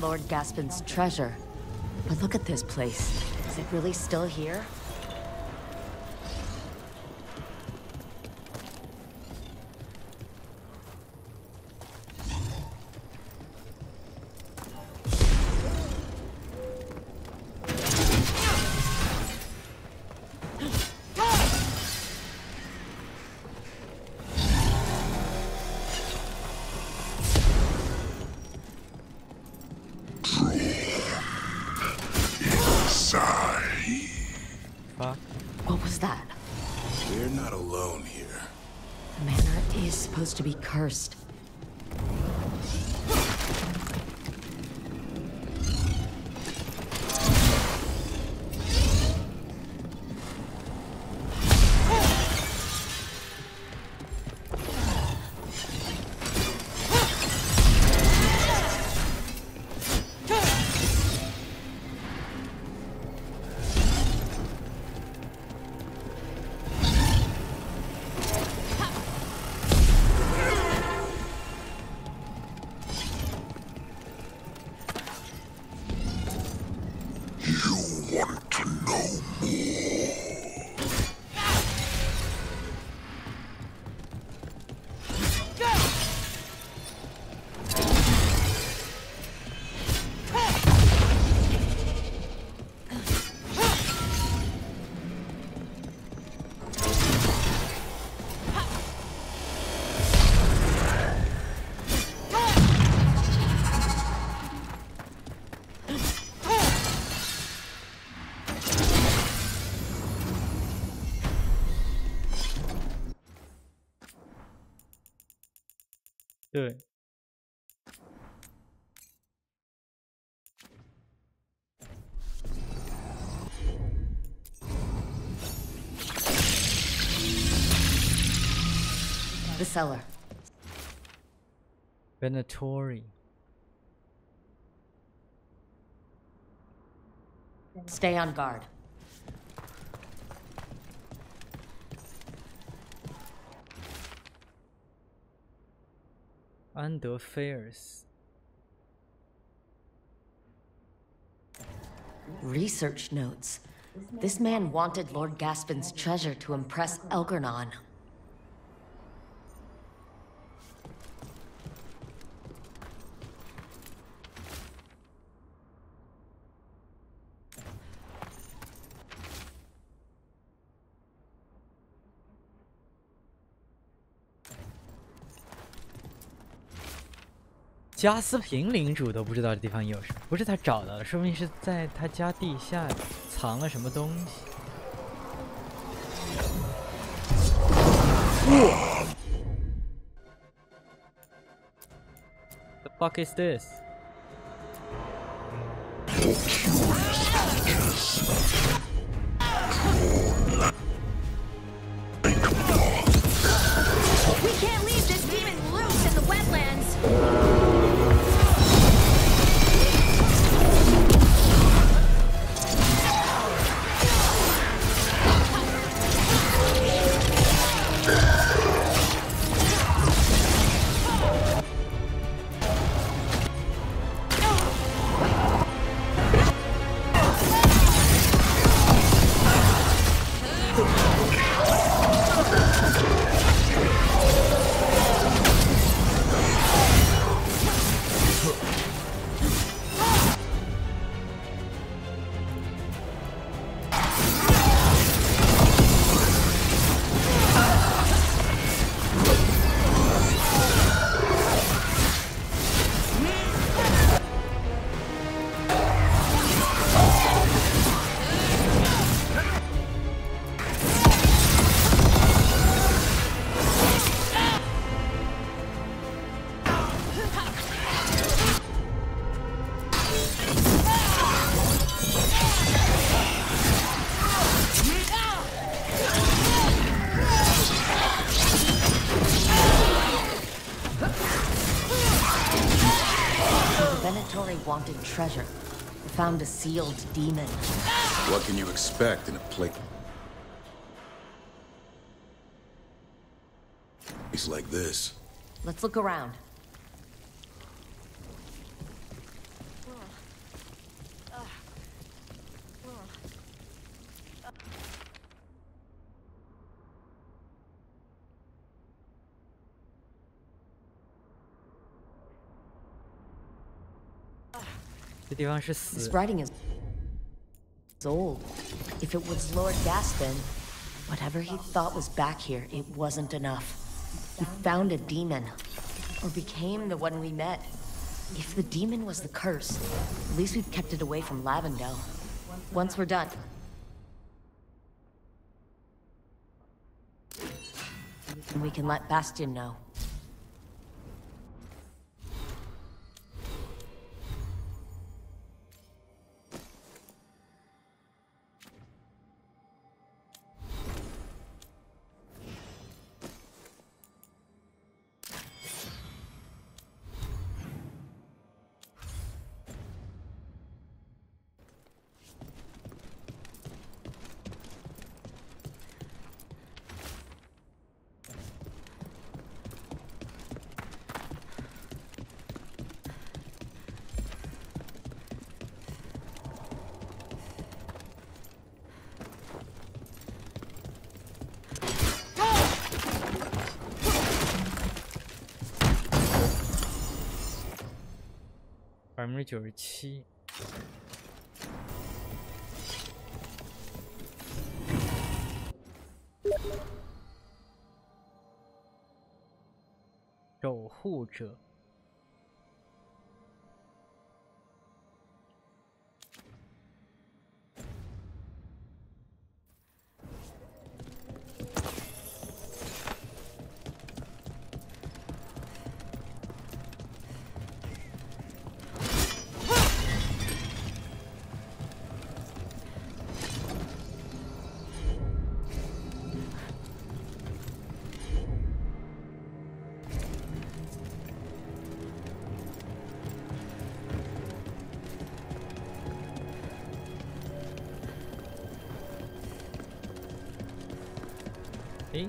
Lord Gaspin's treasure. But look at this place. Is it really still here? What was that? We're not alone here. The manor is city's supposed to be cursed.对， The cellar. Venatori. Stay on guard. Under Fairs. Research notes. This man wanted Lord Gaspin's treasure to impress Elgernon. 加斯平领主都不知道这地方有什么，不是他找到的，说明是在他家地下藏了什么东西。哇 ！The fuck is this? We can't leave this demon loose in the wetlands. Wanted treasure. Found a sealed demon. What can you expect in a place like this? Let's look around. This writing is old. If it was Lord Gaspin, whatever he thought was back here, it wasn't enough. He found a demon, or became the one we met. If the demon was the curse, at least we've kept it away from Lavendel. Once we're done. and we can let Bastion know.97%。守护者。诶，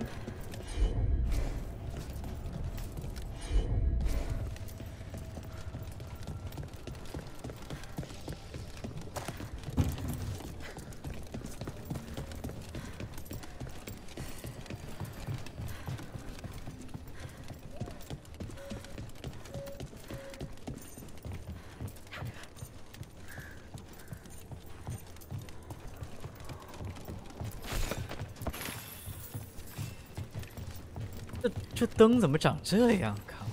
这灯怎么长这样？靠！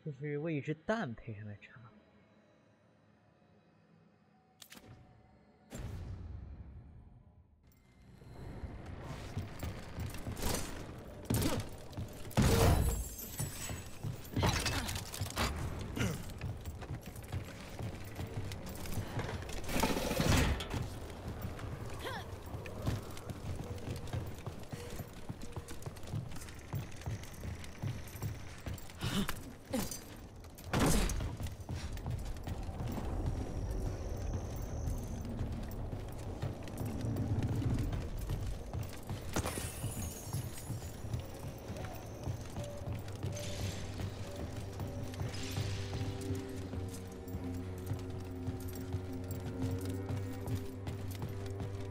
就是喂一只蛋配上的茶。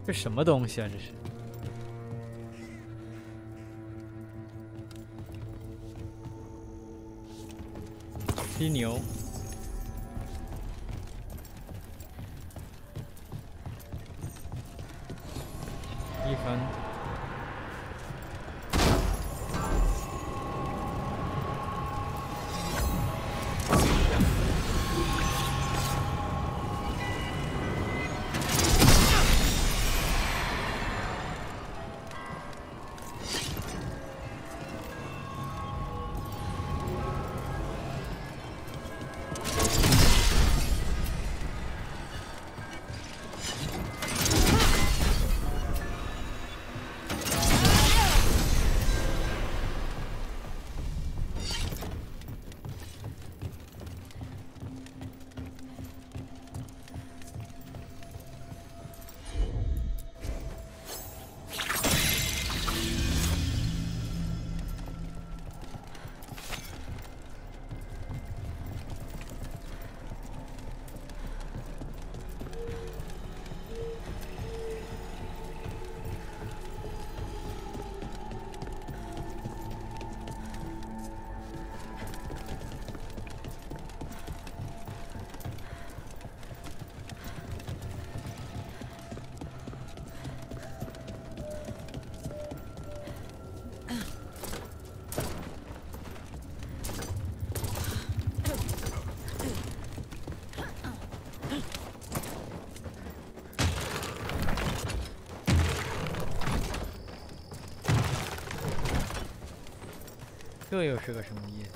这什么东西啊？这是犀牛。1分。这又是个什么意思？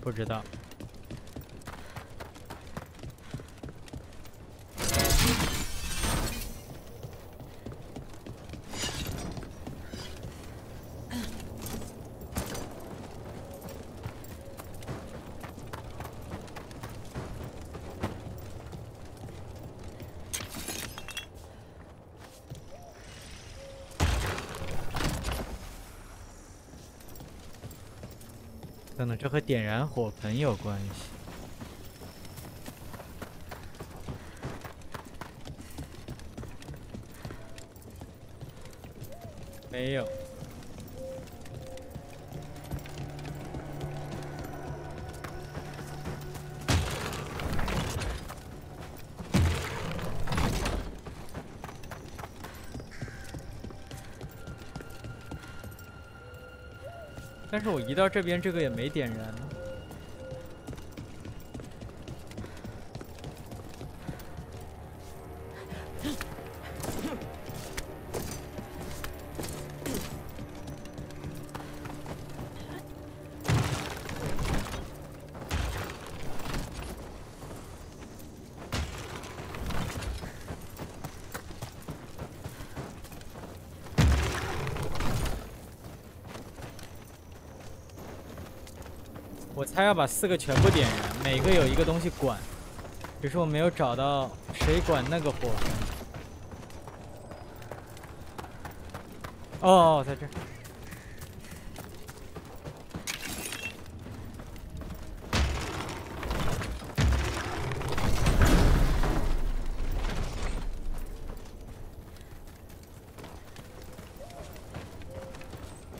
不知道。等等，这和点燃火盆有关系。没有。但是我移到这边，这个也没点燃。我猜要把4个全部点燃，每个有一个东西管，只是我没有找到谁管那个火盆。哦，在这儿。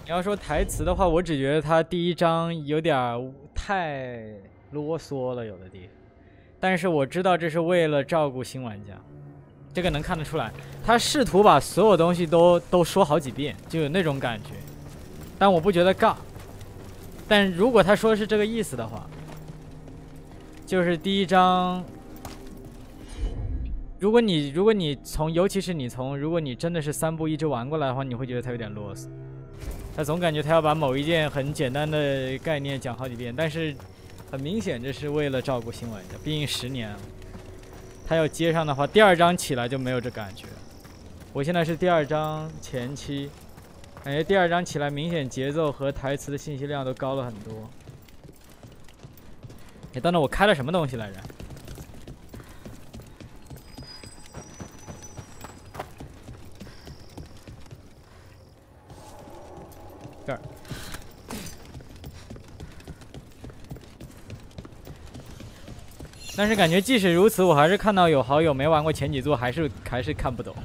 你要说台词的话，我只觉得他第一章有点太啰嗦了，有的地方。但是我知道这是为了照顾新玩家，这个能看得出来。他试图把所有东西都说好几遍，就有那种感觉。但我不觉得尬。但如果他说是这个意思的话，就是第一章，如果你从，尤其是你从，如果你真的是3部一直玩过来的话，你会觉得他有点啰嗦。他总感觉他要把某一件很简单的概念讲好几遍，但是很明显这是为了照顾新玩家，毕竟10年了。他要接上的话，第2章起来就没有这感觉。我现在是第2章前期，感觉第2章起来明显节奏和台词的信息量都高了很多。哎，等等，我开了什么东西来着？这儿。但是感觉即使如此，我还是看到有好友没玩过前几座，还是看不懂。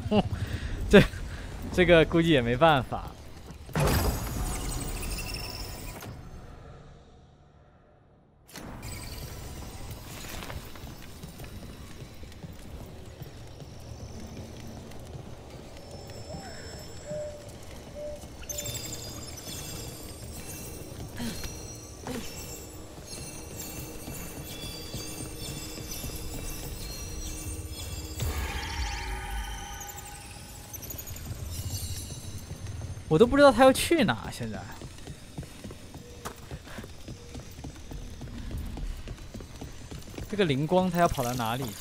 这个估计也没办法。我都不知道他要去哪，现在。这个灵光他要跑到哪里去？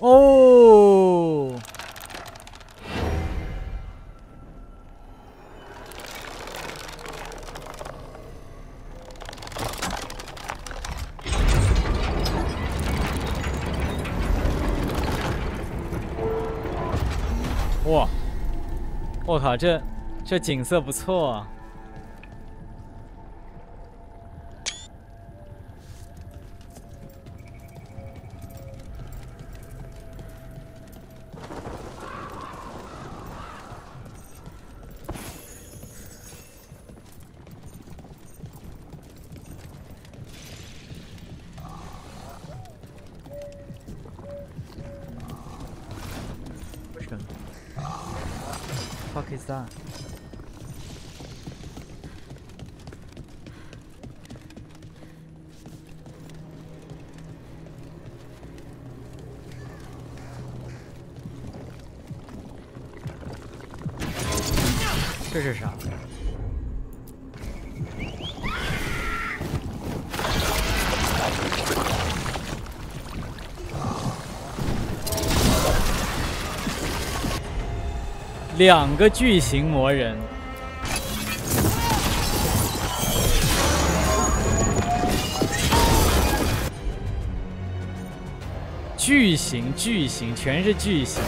哦。我靠，这景色不错啊！Fuck is that？ 这是啥？2个巨型魔人，巨型，全是巨型。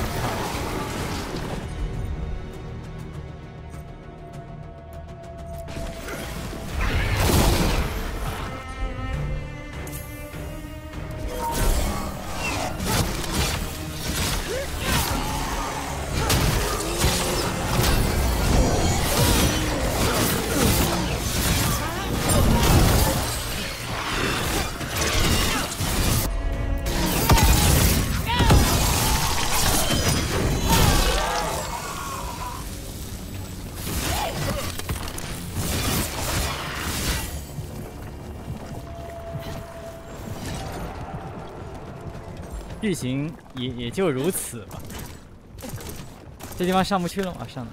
剧情也就如此吧。这地方上不去了吗？上了。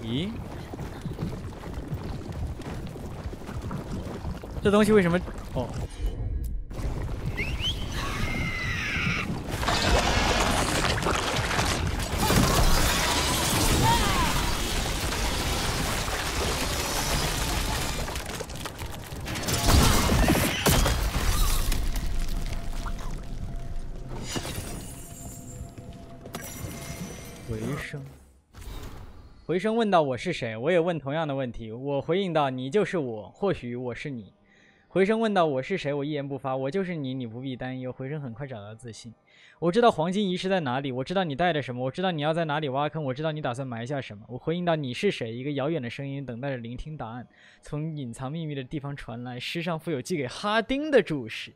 咦？这东西为什么？哦。 回声问道：“我是谁？”我也问同样的问题。我回应道：“你就是我，或许我是你。”回声问道：“我是谁？”我一言不发。我就是你，你不必担忧。回声很快找到自信。我知道黄金仪式在哪里，我知道你带着什么，我知道你要在哪里挖坑，我知道你打算埋下什么。我回应道：“你是谁？”一个遥远的声音等待着聆听答案，从隐藏秘密的地方传来。诗上附有寄给哈丁的注释。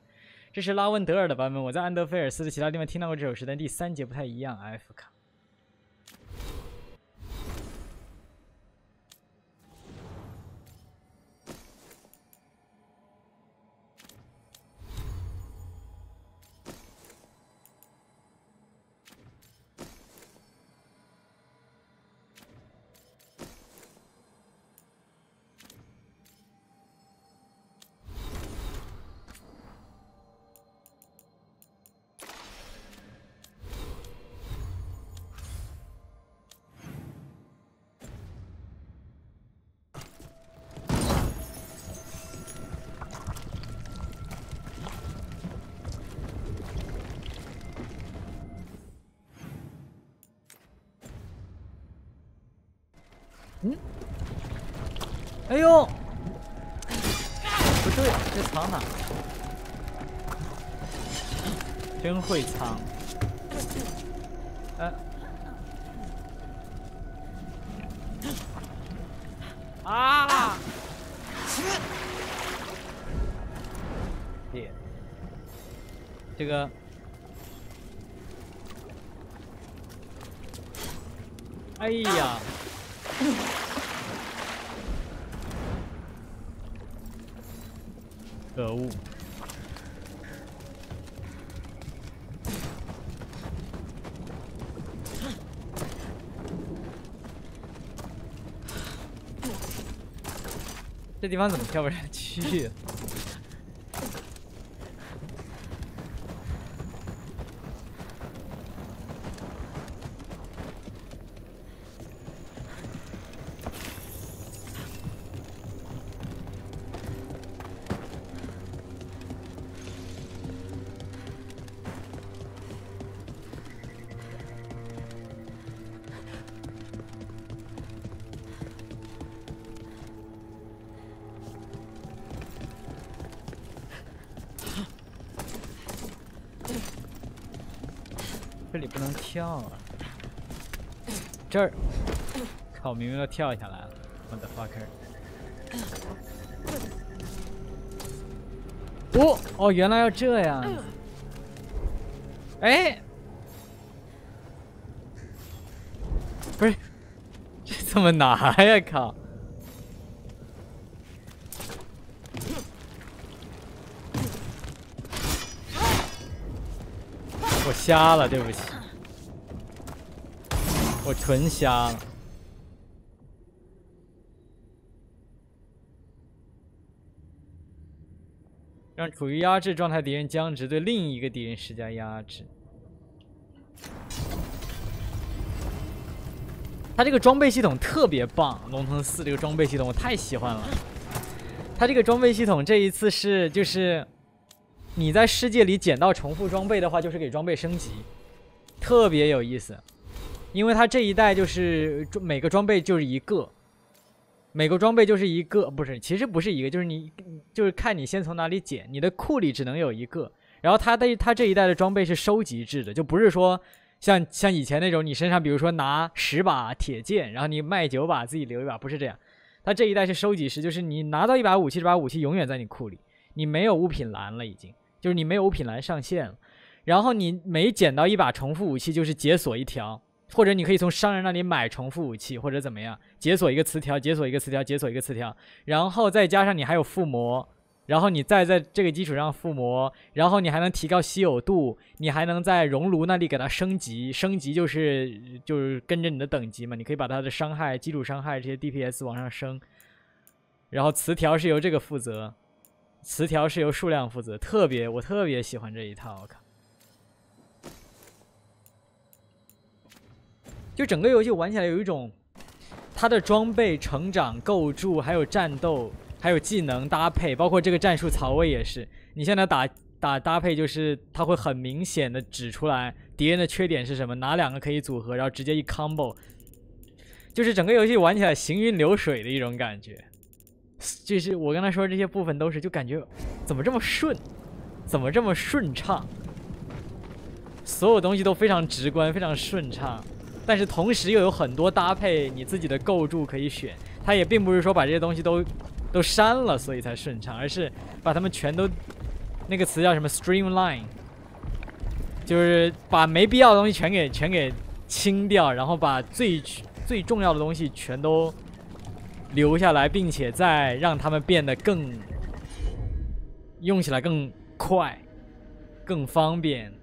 这是拉温德尔的版本。我在安德菲尔斯的其他地方听到过这首诗，但第3节不太一样。F 卡。 嗯，哎呦，不对，这藏哪？真会藏。啊！耶，这个。 哎呀！可恶！这地方怎么跳不上去？这里不能跳啊！这儿，靠，明明都跳下来了 ，what the fucker！ 哦，原来要这样。哎，不是，这怎么拿呀？靠！我瞎了，对不起，我纯瞎了。让处于压制状态敌人僵直，对另一个敌人施加压制。它这个装备系统特别棒，龙腾4这个装备系统我太喜欢了。它这个装备系统这一次是就是。你在世界里捡到重复装备的话，就是给装备升级，特别有意思。因为它这一代就是每个装备就是一个，每个装备就是一个，不是，其实不是一个，就是你就是看你先从哪里捡，你的库里只能有一个。然后它这一代的装备是收集制的，就不是说像以前那种你身上比如说拿10把铁剑，然后你卖9把自己留1把，不是这样。它这一代是收集式，就是你拿到一把武器，这把武器永远在你库里，你没有物品栏了已经。就是你没有物品栏上线了，然后你每捡到一把重复武器就是解锁一条，或者你可以从商人那里买重复武器，或者怎么样，解锁一个词条，解锁一个词条，解锁一个词条，然后再加上你还有附魔，然后你再在这个基础上附魔，然后你还能提高稀有度，你还能在熔炉那里给它升级，升级就是跟着你的等级嘛，你可以把它的伤害、基础伤害这些 DPS 往上升，然后词条是由这个负责。词条是由数量负责，我特别喜欢这一套，我靠！就整个游戏玩起来有一种，它的装备、成长、构筑，还有战斗，还有技能搭配，包括这个战术槽位也是。你现在打搭配，就是它会很明显的指出来敌人的缺点是什么，哪2个可以组合，然后直接一 combo， 就是整个游戏玩起来行云流水的一种感觉。就是我刚才说的这些部分都是，就感觉怎么这么顺，怎么这么顺畅，所有东西都非常直观，非常顺畅，但是同时又有很多搭配你自己的构筑可以选。它也并不是说把这些东西都删了所以才顺畅，而是把它们全都那个词叫什么 streamline， 就是把没必要的东西全给清掉，然后把最重要的东西全都留下来，并且再让它们变得更用起来更快、更方便。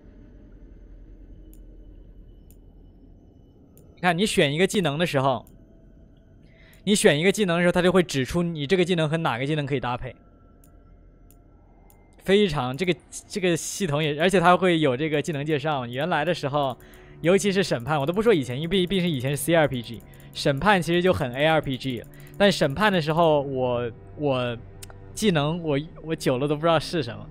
你看，你选一个技能的时候，它就会指出你这个技能和哪个技能可以搭配。非常这个系统也，而且它会有这个技能介绍。原来的时候，尤其是审判，我都不说以前，因为毕竟以前是 CRPG， 审判其实就很 ARPG 了。但审判的时候，我技能我久了都不知道是什么，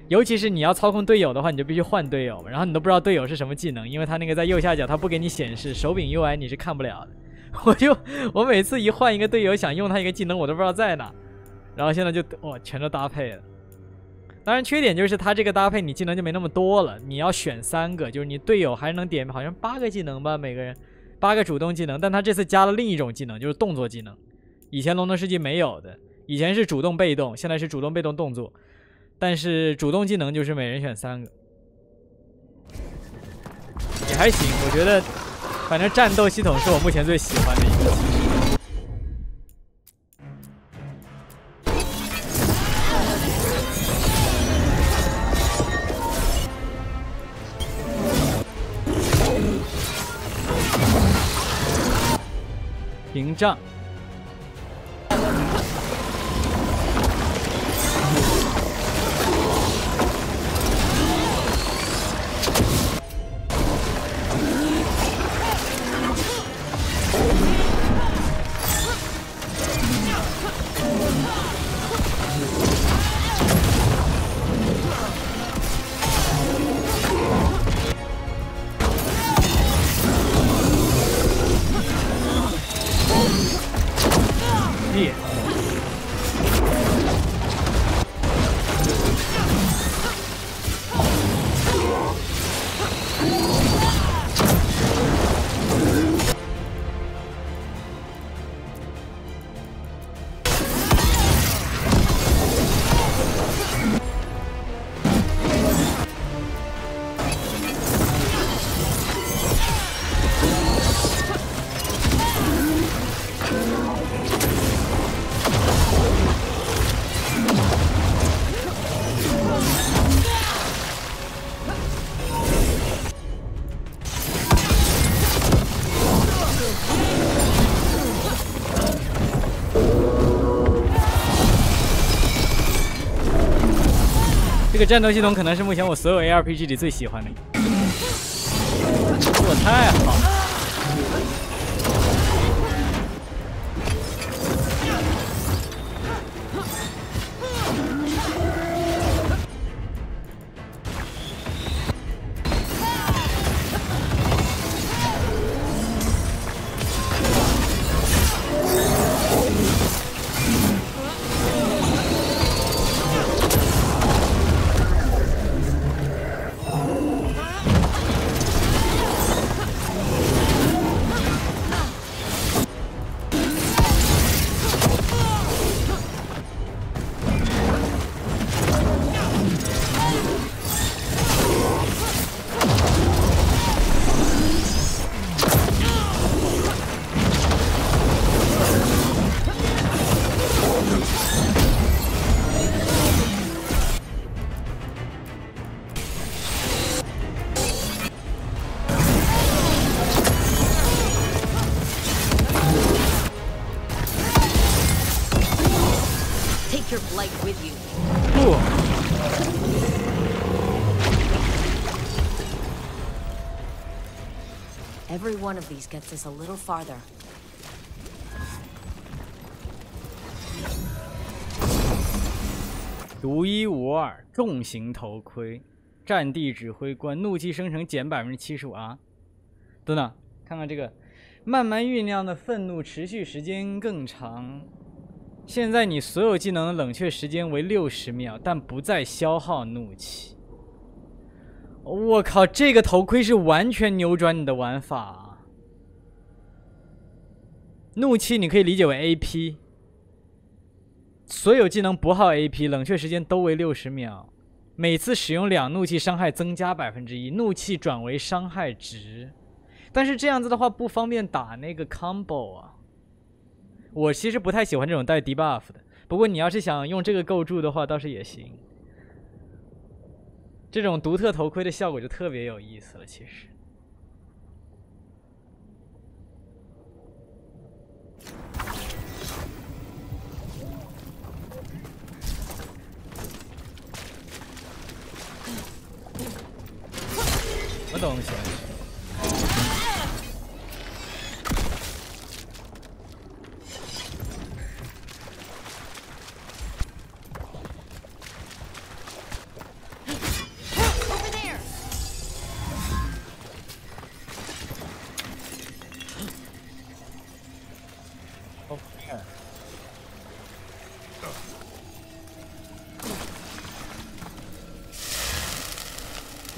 尤其是你要操控队友的话，你就必须换队友，然后你都不知道队友是什么技能，因为他那个在右下角他不给你显示，手柄 UI 你是看不了的。我每次一换一个队友想用他一个技能，我都不知道在哪，然后现在就全都搭配了。当然缺点就是它这个搭配你技能就没那么多了，你要选3个，就是你队友还能点好像8个技能吧，每个人8个主动技能，但他这次加了另一种技能，就是动作技能。以前龙腾世纪没有的，以前是主动被动，现在是主动被动动作，但是主动技能就是每人选3个，也还行，我觉得反正战斗系统是我目前最喜欢的一个。屏障。这个战斗系统可能是目前我所有 ARPG 里最喜欢的，做太好了。 Your blight with you. Every one of these gets us a little farther. 独一无二，重型头盔，战地指挥官，怒气生成减75%啊！等等，看看这个，慢慢酝酿的愤怒持续时间更长。 现在你所有技能的冷却时间为60秒，但不再消耗怒气。我靠，这个头盔是完全扭转你的玩法啊！怒气你可以理解为 AP， 所有技能不耗 AP， 冷却时间都为60秒，每次使用2怒气伤害增加1%，怒气转为伤害值。但是这样子的话不方便打那个 combo 啊。 我其实不太喜欢这种带 debuff 的，不过你要是想用这个构筑的话，倒是也行。这种独特头盔的效果就特别有意思了，其实。什么东西？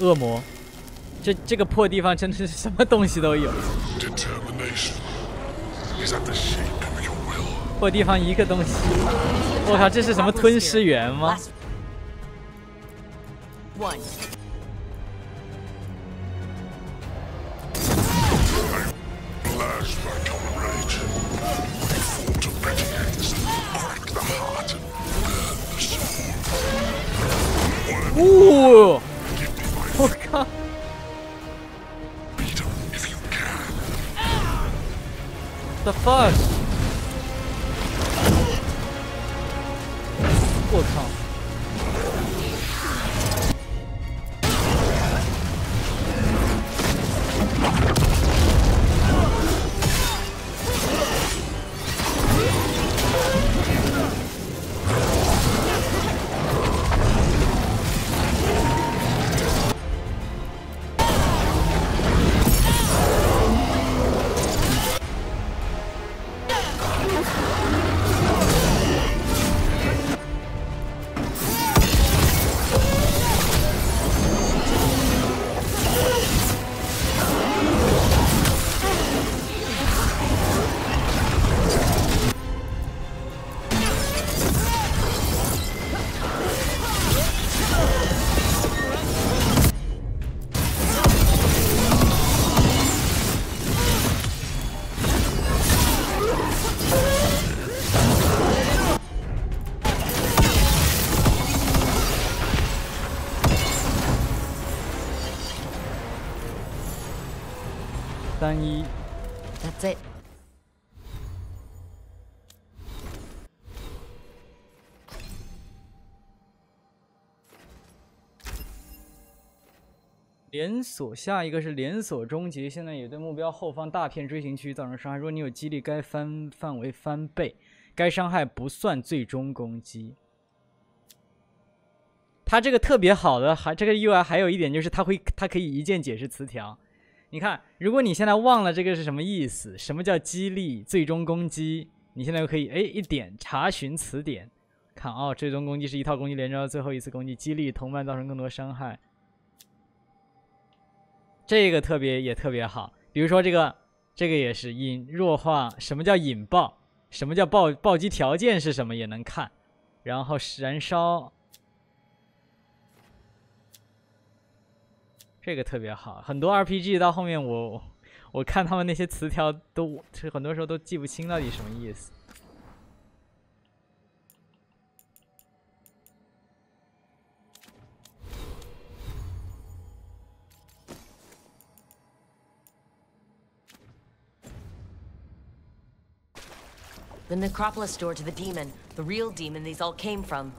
恶魔，这个破地方真的是什么东西都有。破地方一个东西，我靠，这是什么吞噬源吗？ 哦，我靠！ The fuck！ 我靠！3-1 That's it. 连锁，下一个是连锁终结。现在也对目标后方大片锥形区域造成伤害。如果你有激励，该范围翻倍，该伤害不算最终攻击。它这个特别好的，这个 UI 还有一点就是它可以一键解释词条。你看，如果你现在忘了这个是什么意思，什么叫激励、最终攻击，你现在就可以一点查询词典，看哦，最终攻击是一套攻击连着到最后一次攻击，激励同伴造成更多伤害。这个也特别好，比如说这个也是弱化，什么叫引爆，什么叫暴击条件是什么也能看，然后燃烧，这个特别好。很多 RPG 到后面我看他们那些词条都很多时候都记不清到底什么意思。The necropolis door to the demon, the real demon these all came from,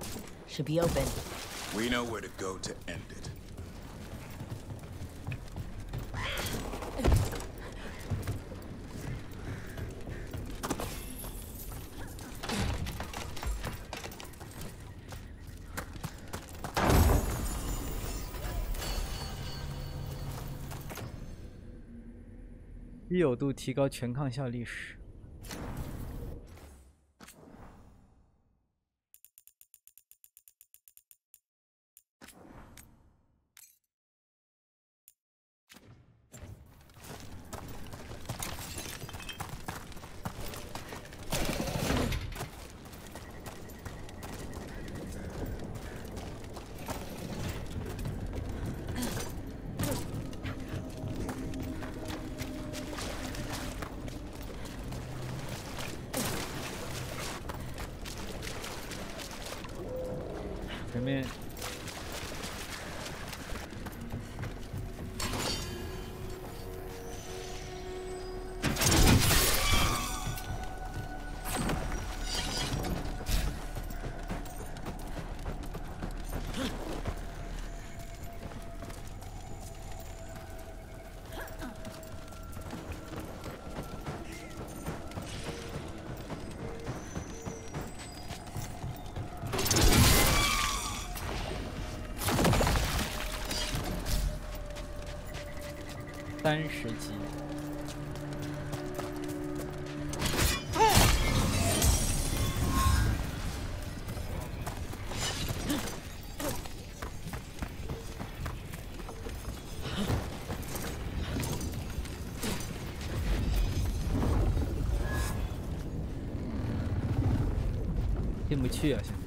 should be open. We know where to go to end it. "稀有度提高全抗效历史。前面30级。进不去啊！现在。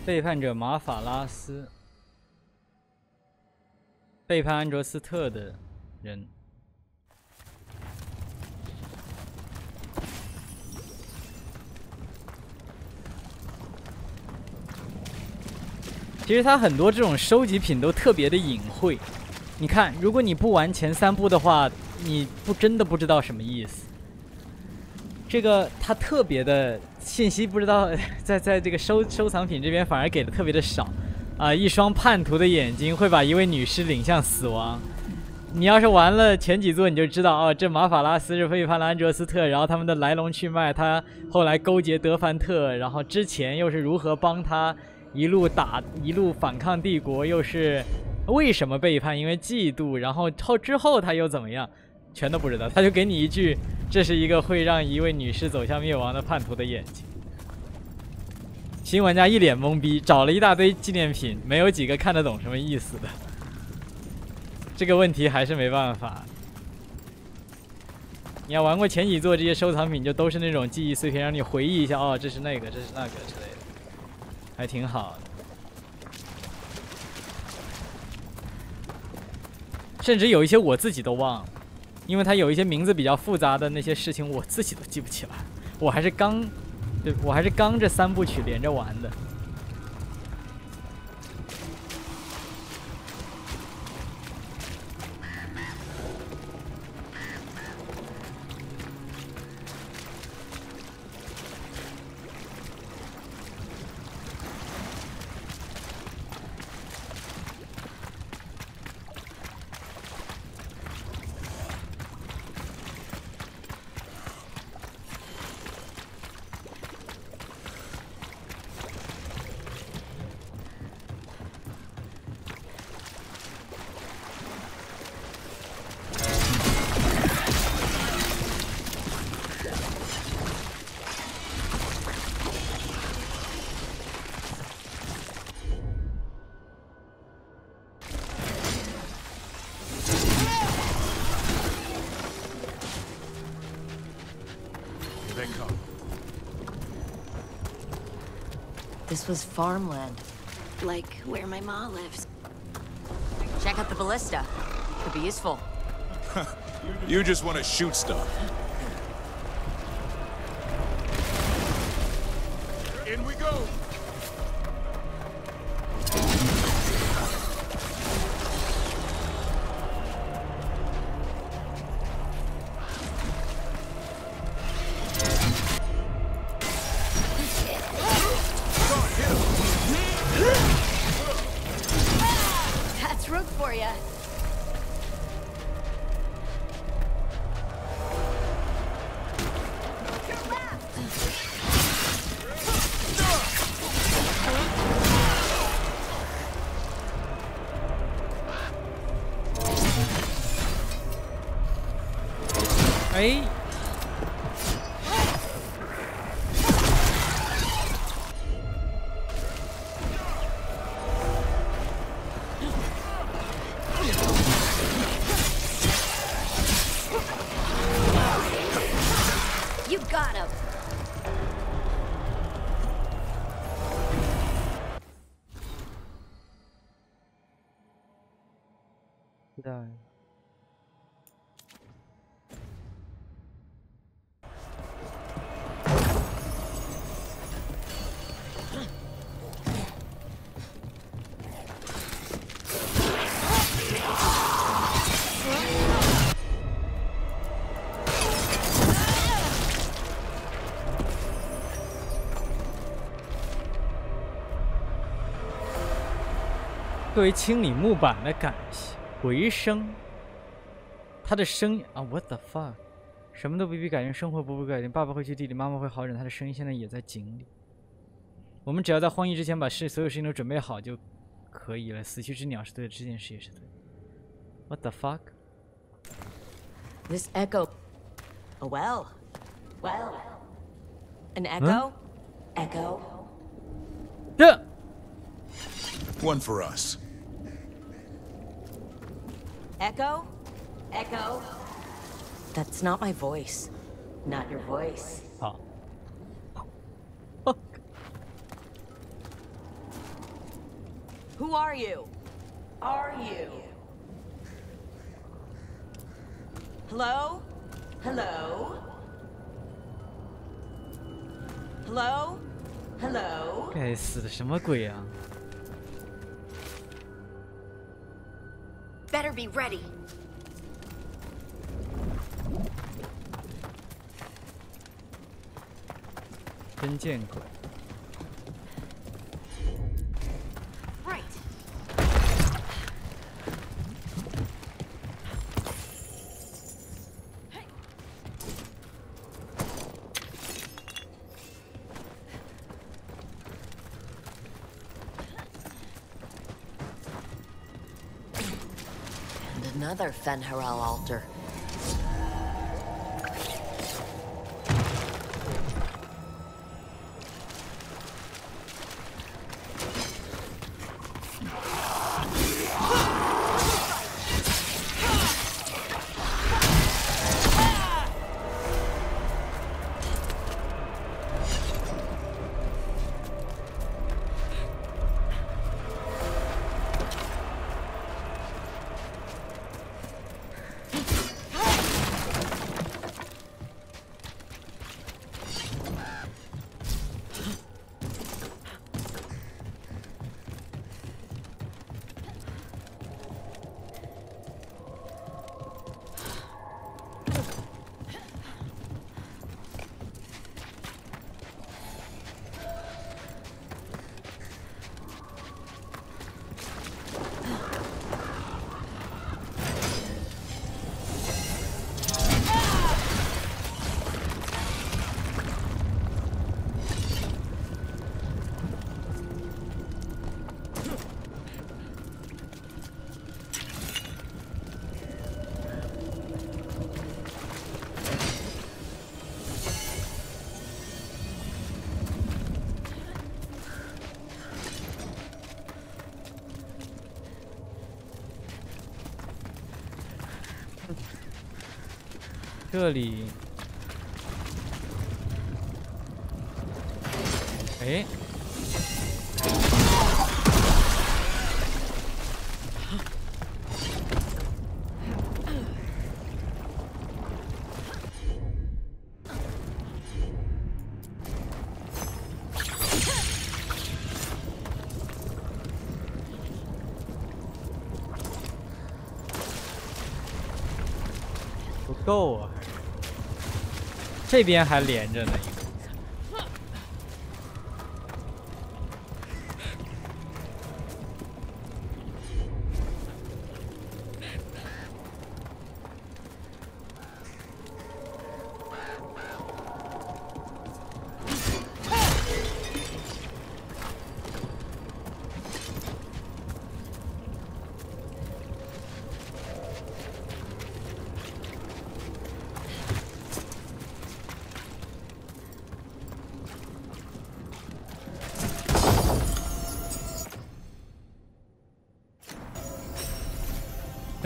背叛者马法拉斯，背叛安卓斯特的人。其实它很多这种收集品都特别的隐晦。你看，如果你不玩前3部的话，你真的不知道什么意思。这个它特别的信息不知道在这个收藏品这边反而给的特别的少啊！一双叛徒的眼睛会把一位女尸领向死亡。你要是玩了前几座，你就知道哦，这马法拉斯是背叛了安卓斯特，然后他们的来龙去脉，他后来勾结德凡特，然后之前又是如何帮他一路反抗帝国，又是为什么背叛？因为嫉妒，然后之后他又怎么样？全都不知道，他就给你一句：这是一个会让一位女士走向灭亡的叛徒的眼睛。新玩家一脸懵逼，找了一大堆纪念品，没有几个看得懂什么意思的。这个问题还是没办法。你要玩过前几座这些收藏品，就都是那种记忆碎片，让你回忆一下，哦，这是那个，这是那个之类的，还挺好的。甚至有一些我自己都忘了，因为它有一些名字比较复杂的那些事情，我自己都记不起来。我还是刚这3部曲连着玩的。This was farmland. Like where my ma lives. Check out the ballista. Could be useful. You just want to shoot stuff. In we go. That's rook for ya. Hey. You got him. Done. 作为清理木板的感谢回声，他的声音啊 ，what the fuck， 什么都不必改变，生活不必改变，爸爸会去地里，妈妈会好忍，他的声音现在也在井里。我们只要在荒野之前把所有事情都准备好就可以了。死去之鸟是对的，这件事也是对的。What the fuck? This echo. A well. Well. An echo? Echo. Yeah. One for us. Echo? Echo? That's not my voice. Not your voice. Oh. Who are you? Are you? Hello? Hello? Hello? Hello? 该死的什么鬼啊 Better be ready. 真见鬼！ Right. And another Fen'Harel altar.这里，哎，不够啊！ 这边还连着呢，一个。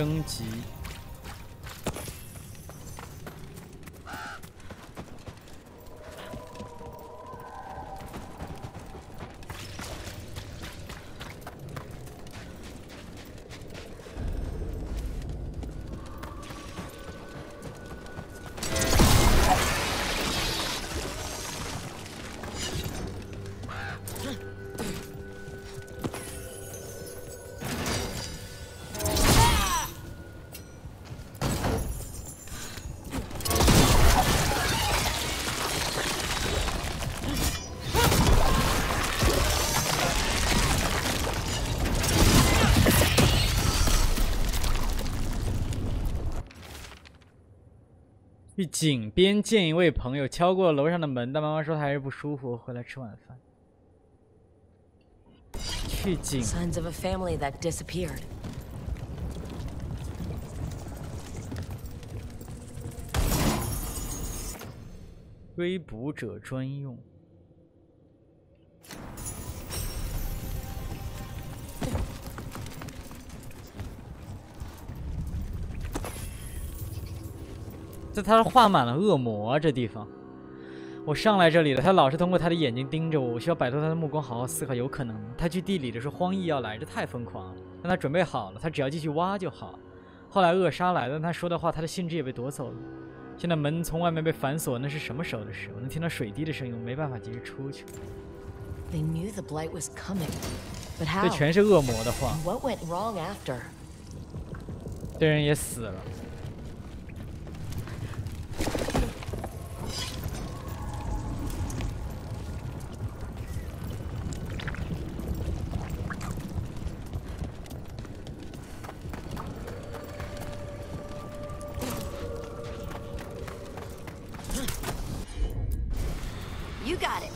升级。去井边见一位朋友，敲过楼上的门，但妈妈说她还是不舒服，回来吃晚饭。去井。Signs of a family that disappeared. 追捕者专用。 这他画满了恶魔，这地方。我上来这里了，他老是通过他的眼睛盯着我，我需要摆脱他的目光，好好思考。有可能他去地里的时候，荒异要来，这太疯狂了。但他准备好了，他只要继续挖就好。后来扼杀来了，但他说的话，他的兴致也被夺走了。现在门从外面被反锁，那是什么时候的事？我能听到水滴的声音，我没办法及时出去。They knew the blight was coming, but how? 这全是恶魔的话。 What went wrong after? 这人也死了。You got it.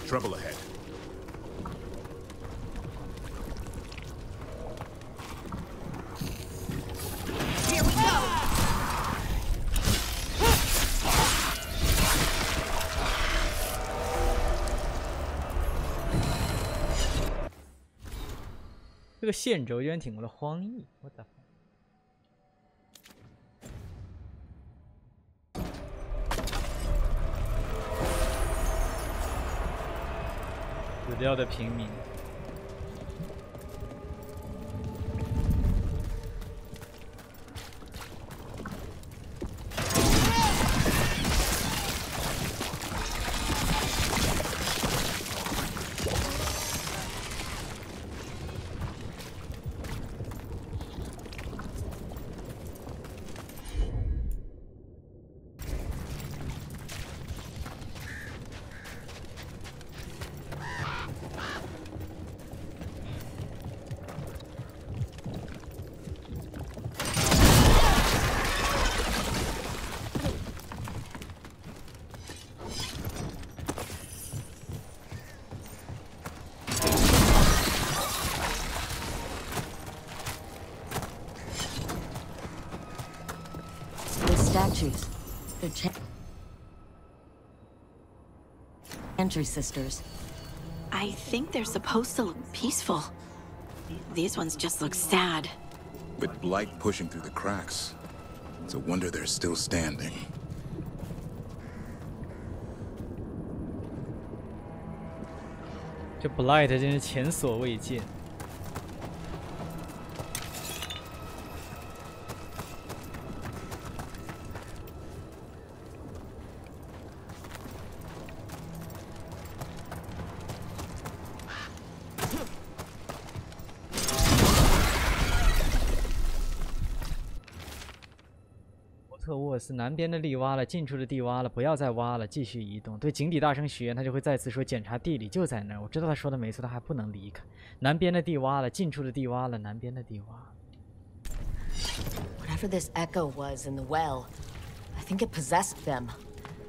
Trouble ahead. Here we go. 这个线轴居然挺过了荒异，我操！死掉的平民。Statues. They're Chantry sisters. I think they're supposed to look peaceful. These ones just look sad. With blight pushing through the cracks, it's a wonder they're still standing. 这 blight 真是前所未见。特沃斯南边的地挖了，近处的地挖了，不要再挖了，继续移动。对井底大声许愿，他就会再次说：“检查地理就在那儿。”我知道他说的没错，他还不能离开。南边的地挖了，近处的地挖了，南边的地挖了。Whatever this echo was in the well, I think it possessed them.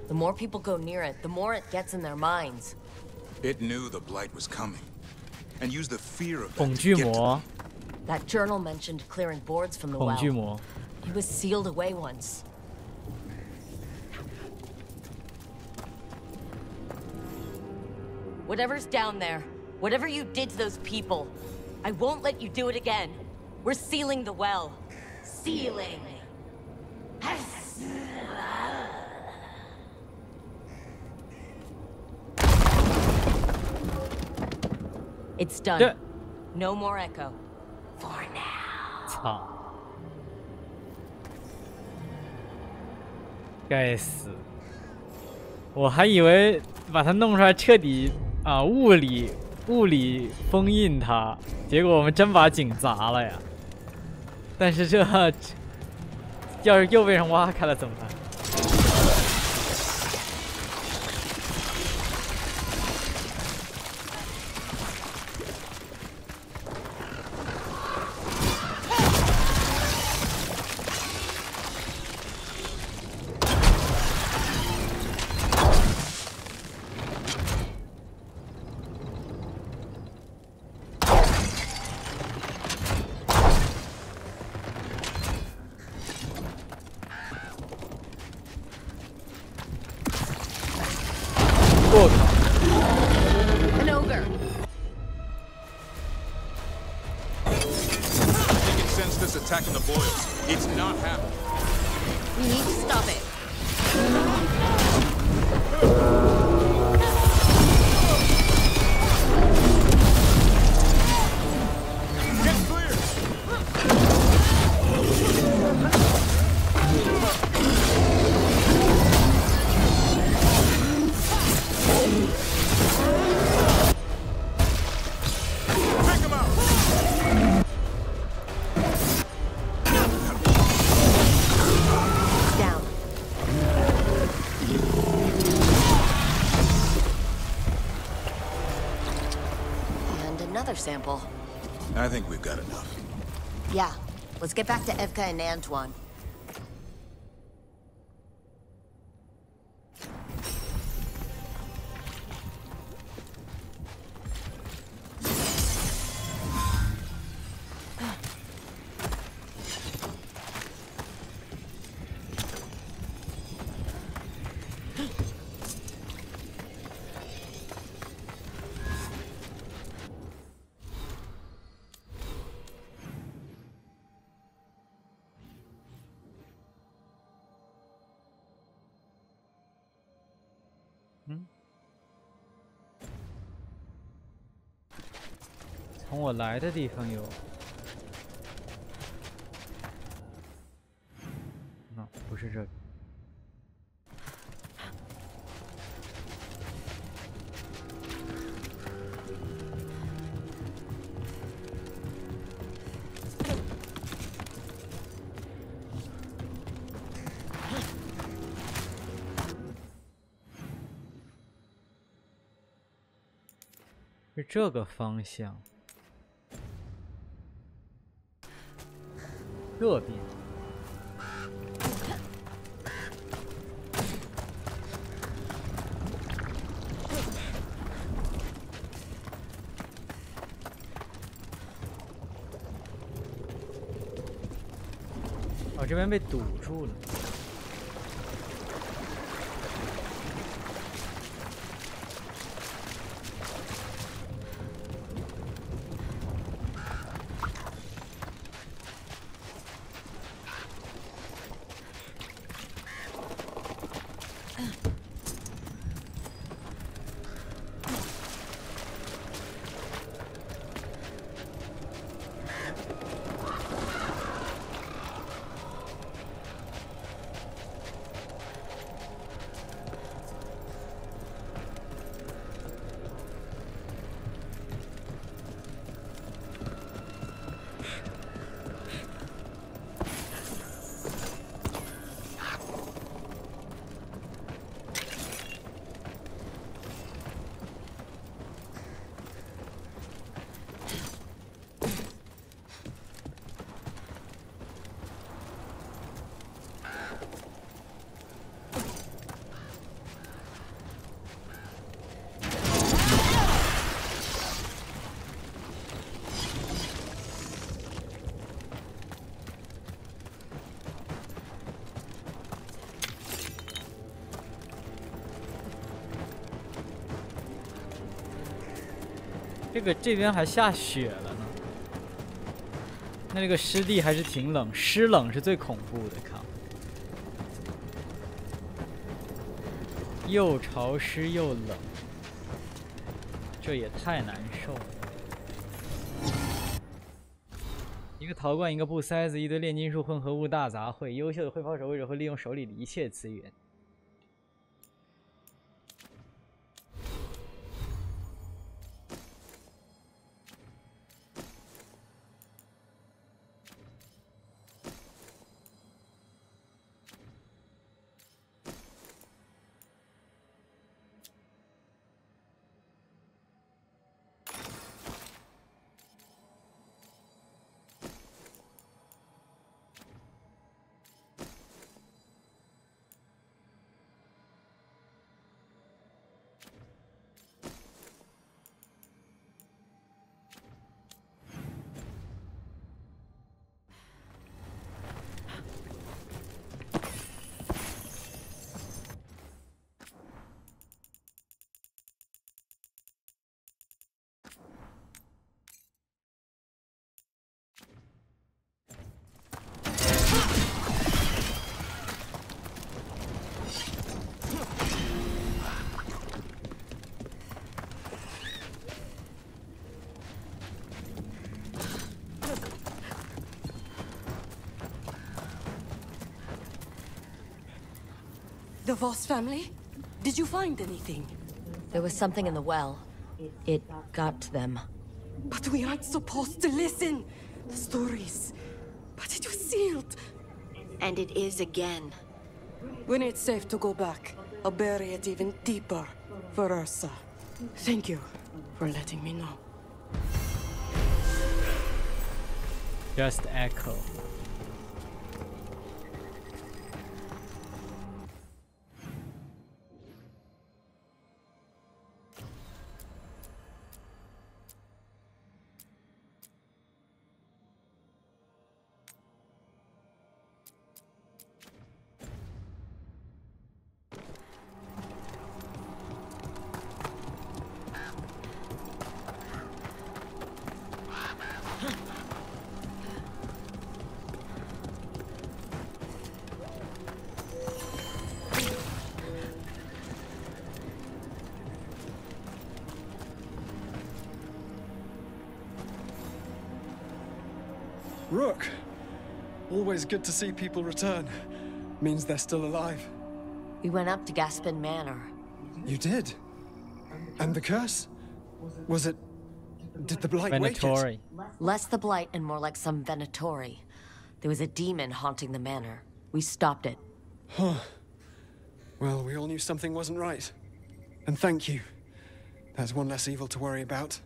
The more people go near it, the more it gets in their minds. It knew the blight was coming, and used the fear of 恐惧魔。That journal mentioned clearing boards from the well. 恐惧魔。He was sealed away once. Whatever's down there, whatever you did to those people, I won't let you do it again. We're sealing the well. Sealing. It's done. No more echo. For now. 操！该死！我还以为把它弄出来彻底啊物理封印它，结果我们真把井砸了呀！但是这要是又被人挖开了怎么办？我靠！ An ogre. I can sense this attack in the boils. It's not happening. We need to stop it. Get clear! Pick him up! Down. And another sample. I think we've got enough. Yeah. Let's get back to Evka and Antoine. Hmm? 从我来的地方有，那不是这个。是这个方向，这边。哦，这边被堵住了。 这边还下雪了呢，那这个湿地还是挺冷，湿冷是最恐怖的，靠！又潮湿又冷，这也太难受了。一个陶罐，一个布塞子，一堆炼金术混合物大杂烩。优秀的挥抛守卫者会利用手里的一切资源。The Voss family? Did you find anything? There was something in the well. It got to them. But we aren't supposed to listen. The stories. But it was sealed. And it is again. When it's safe to go back, I'll bury it even deeper for Ursa. Thank you for letting me know. Just echo. Rook! Always good to see people return. Means they're still alive. We went up to Gaspin Manor. You did? And the curse? Was it... Did the blight wake it? Less the blight and more like some Venatori. There was a demon haunting the manor. We stopped it. Huh. Well, we all knew something wasn't right. And thank you. There's one less evil to worry about. "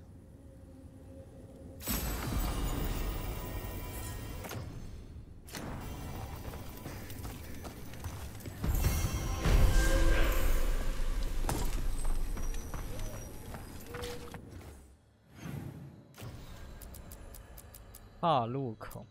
岔路口。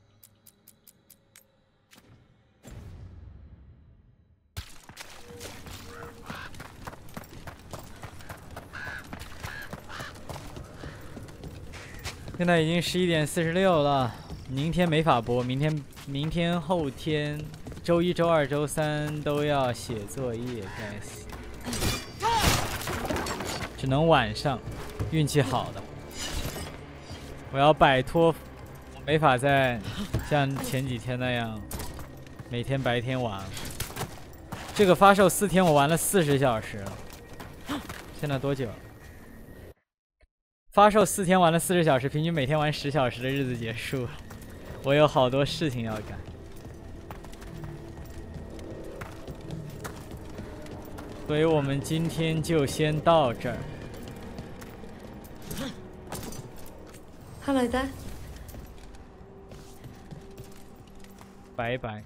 现在已经11点46了，明天没法播，明天、后天、周一、周二、周三都要写作业，该死，只能晚上，运气好的。我要摆脱。 没法再像前几天那样每天白天玩。这个发售4天，我玩了40小时了。现在多久？发售4天玩了40小时，平均每天玩10小时的日子结束了。我有好多事情要干。所以我们今天就先到这儿。Hello there. 拜拜。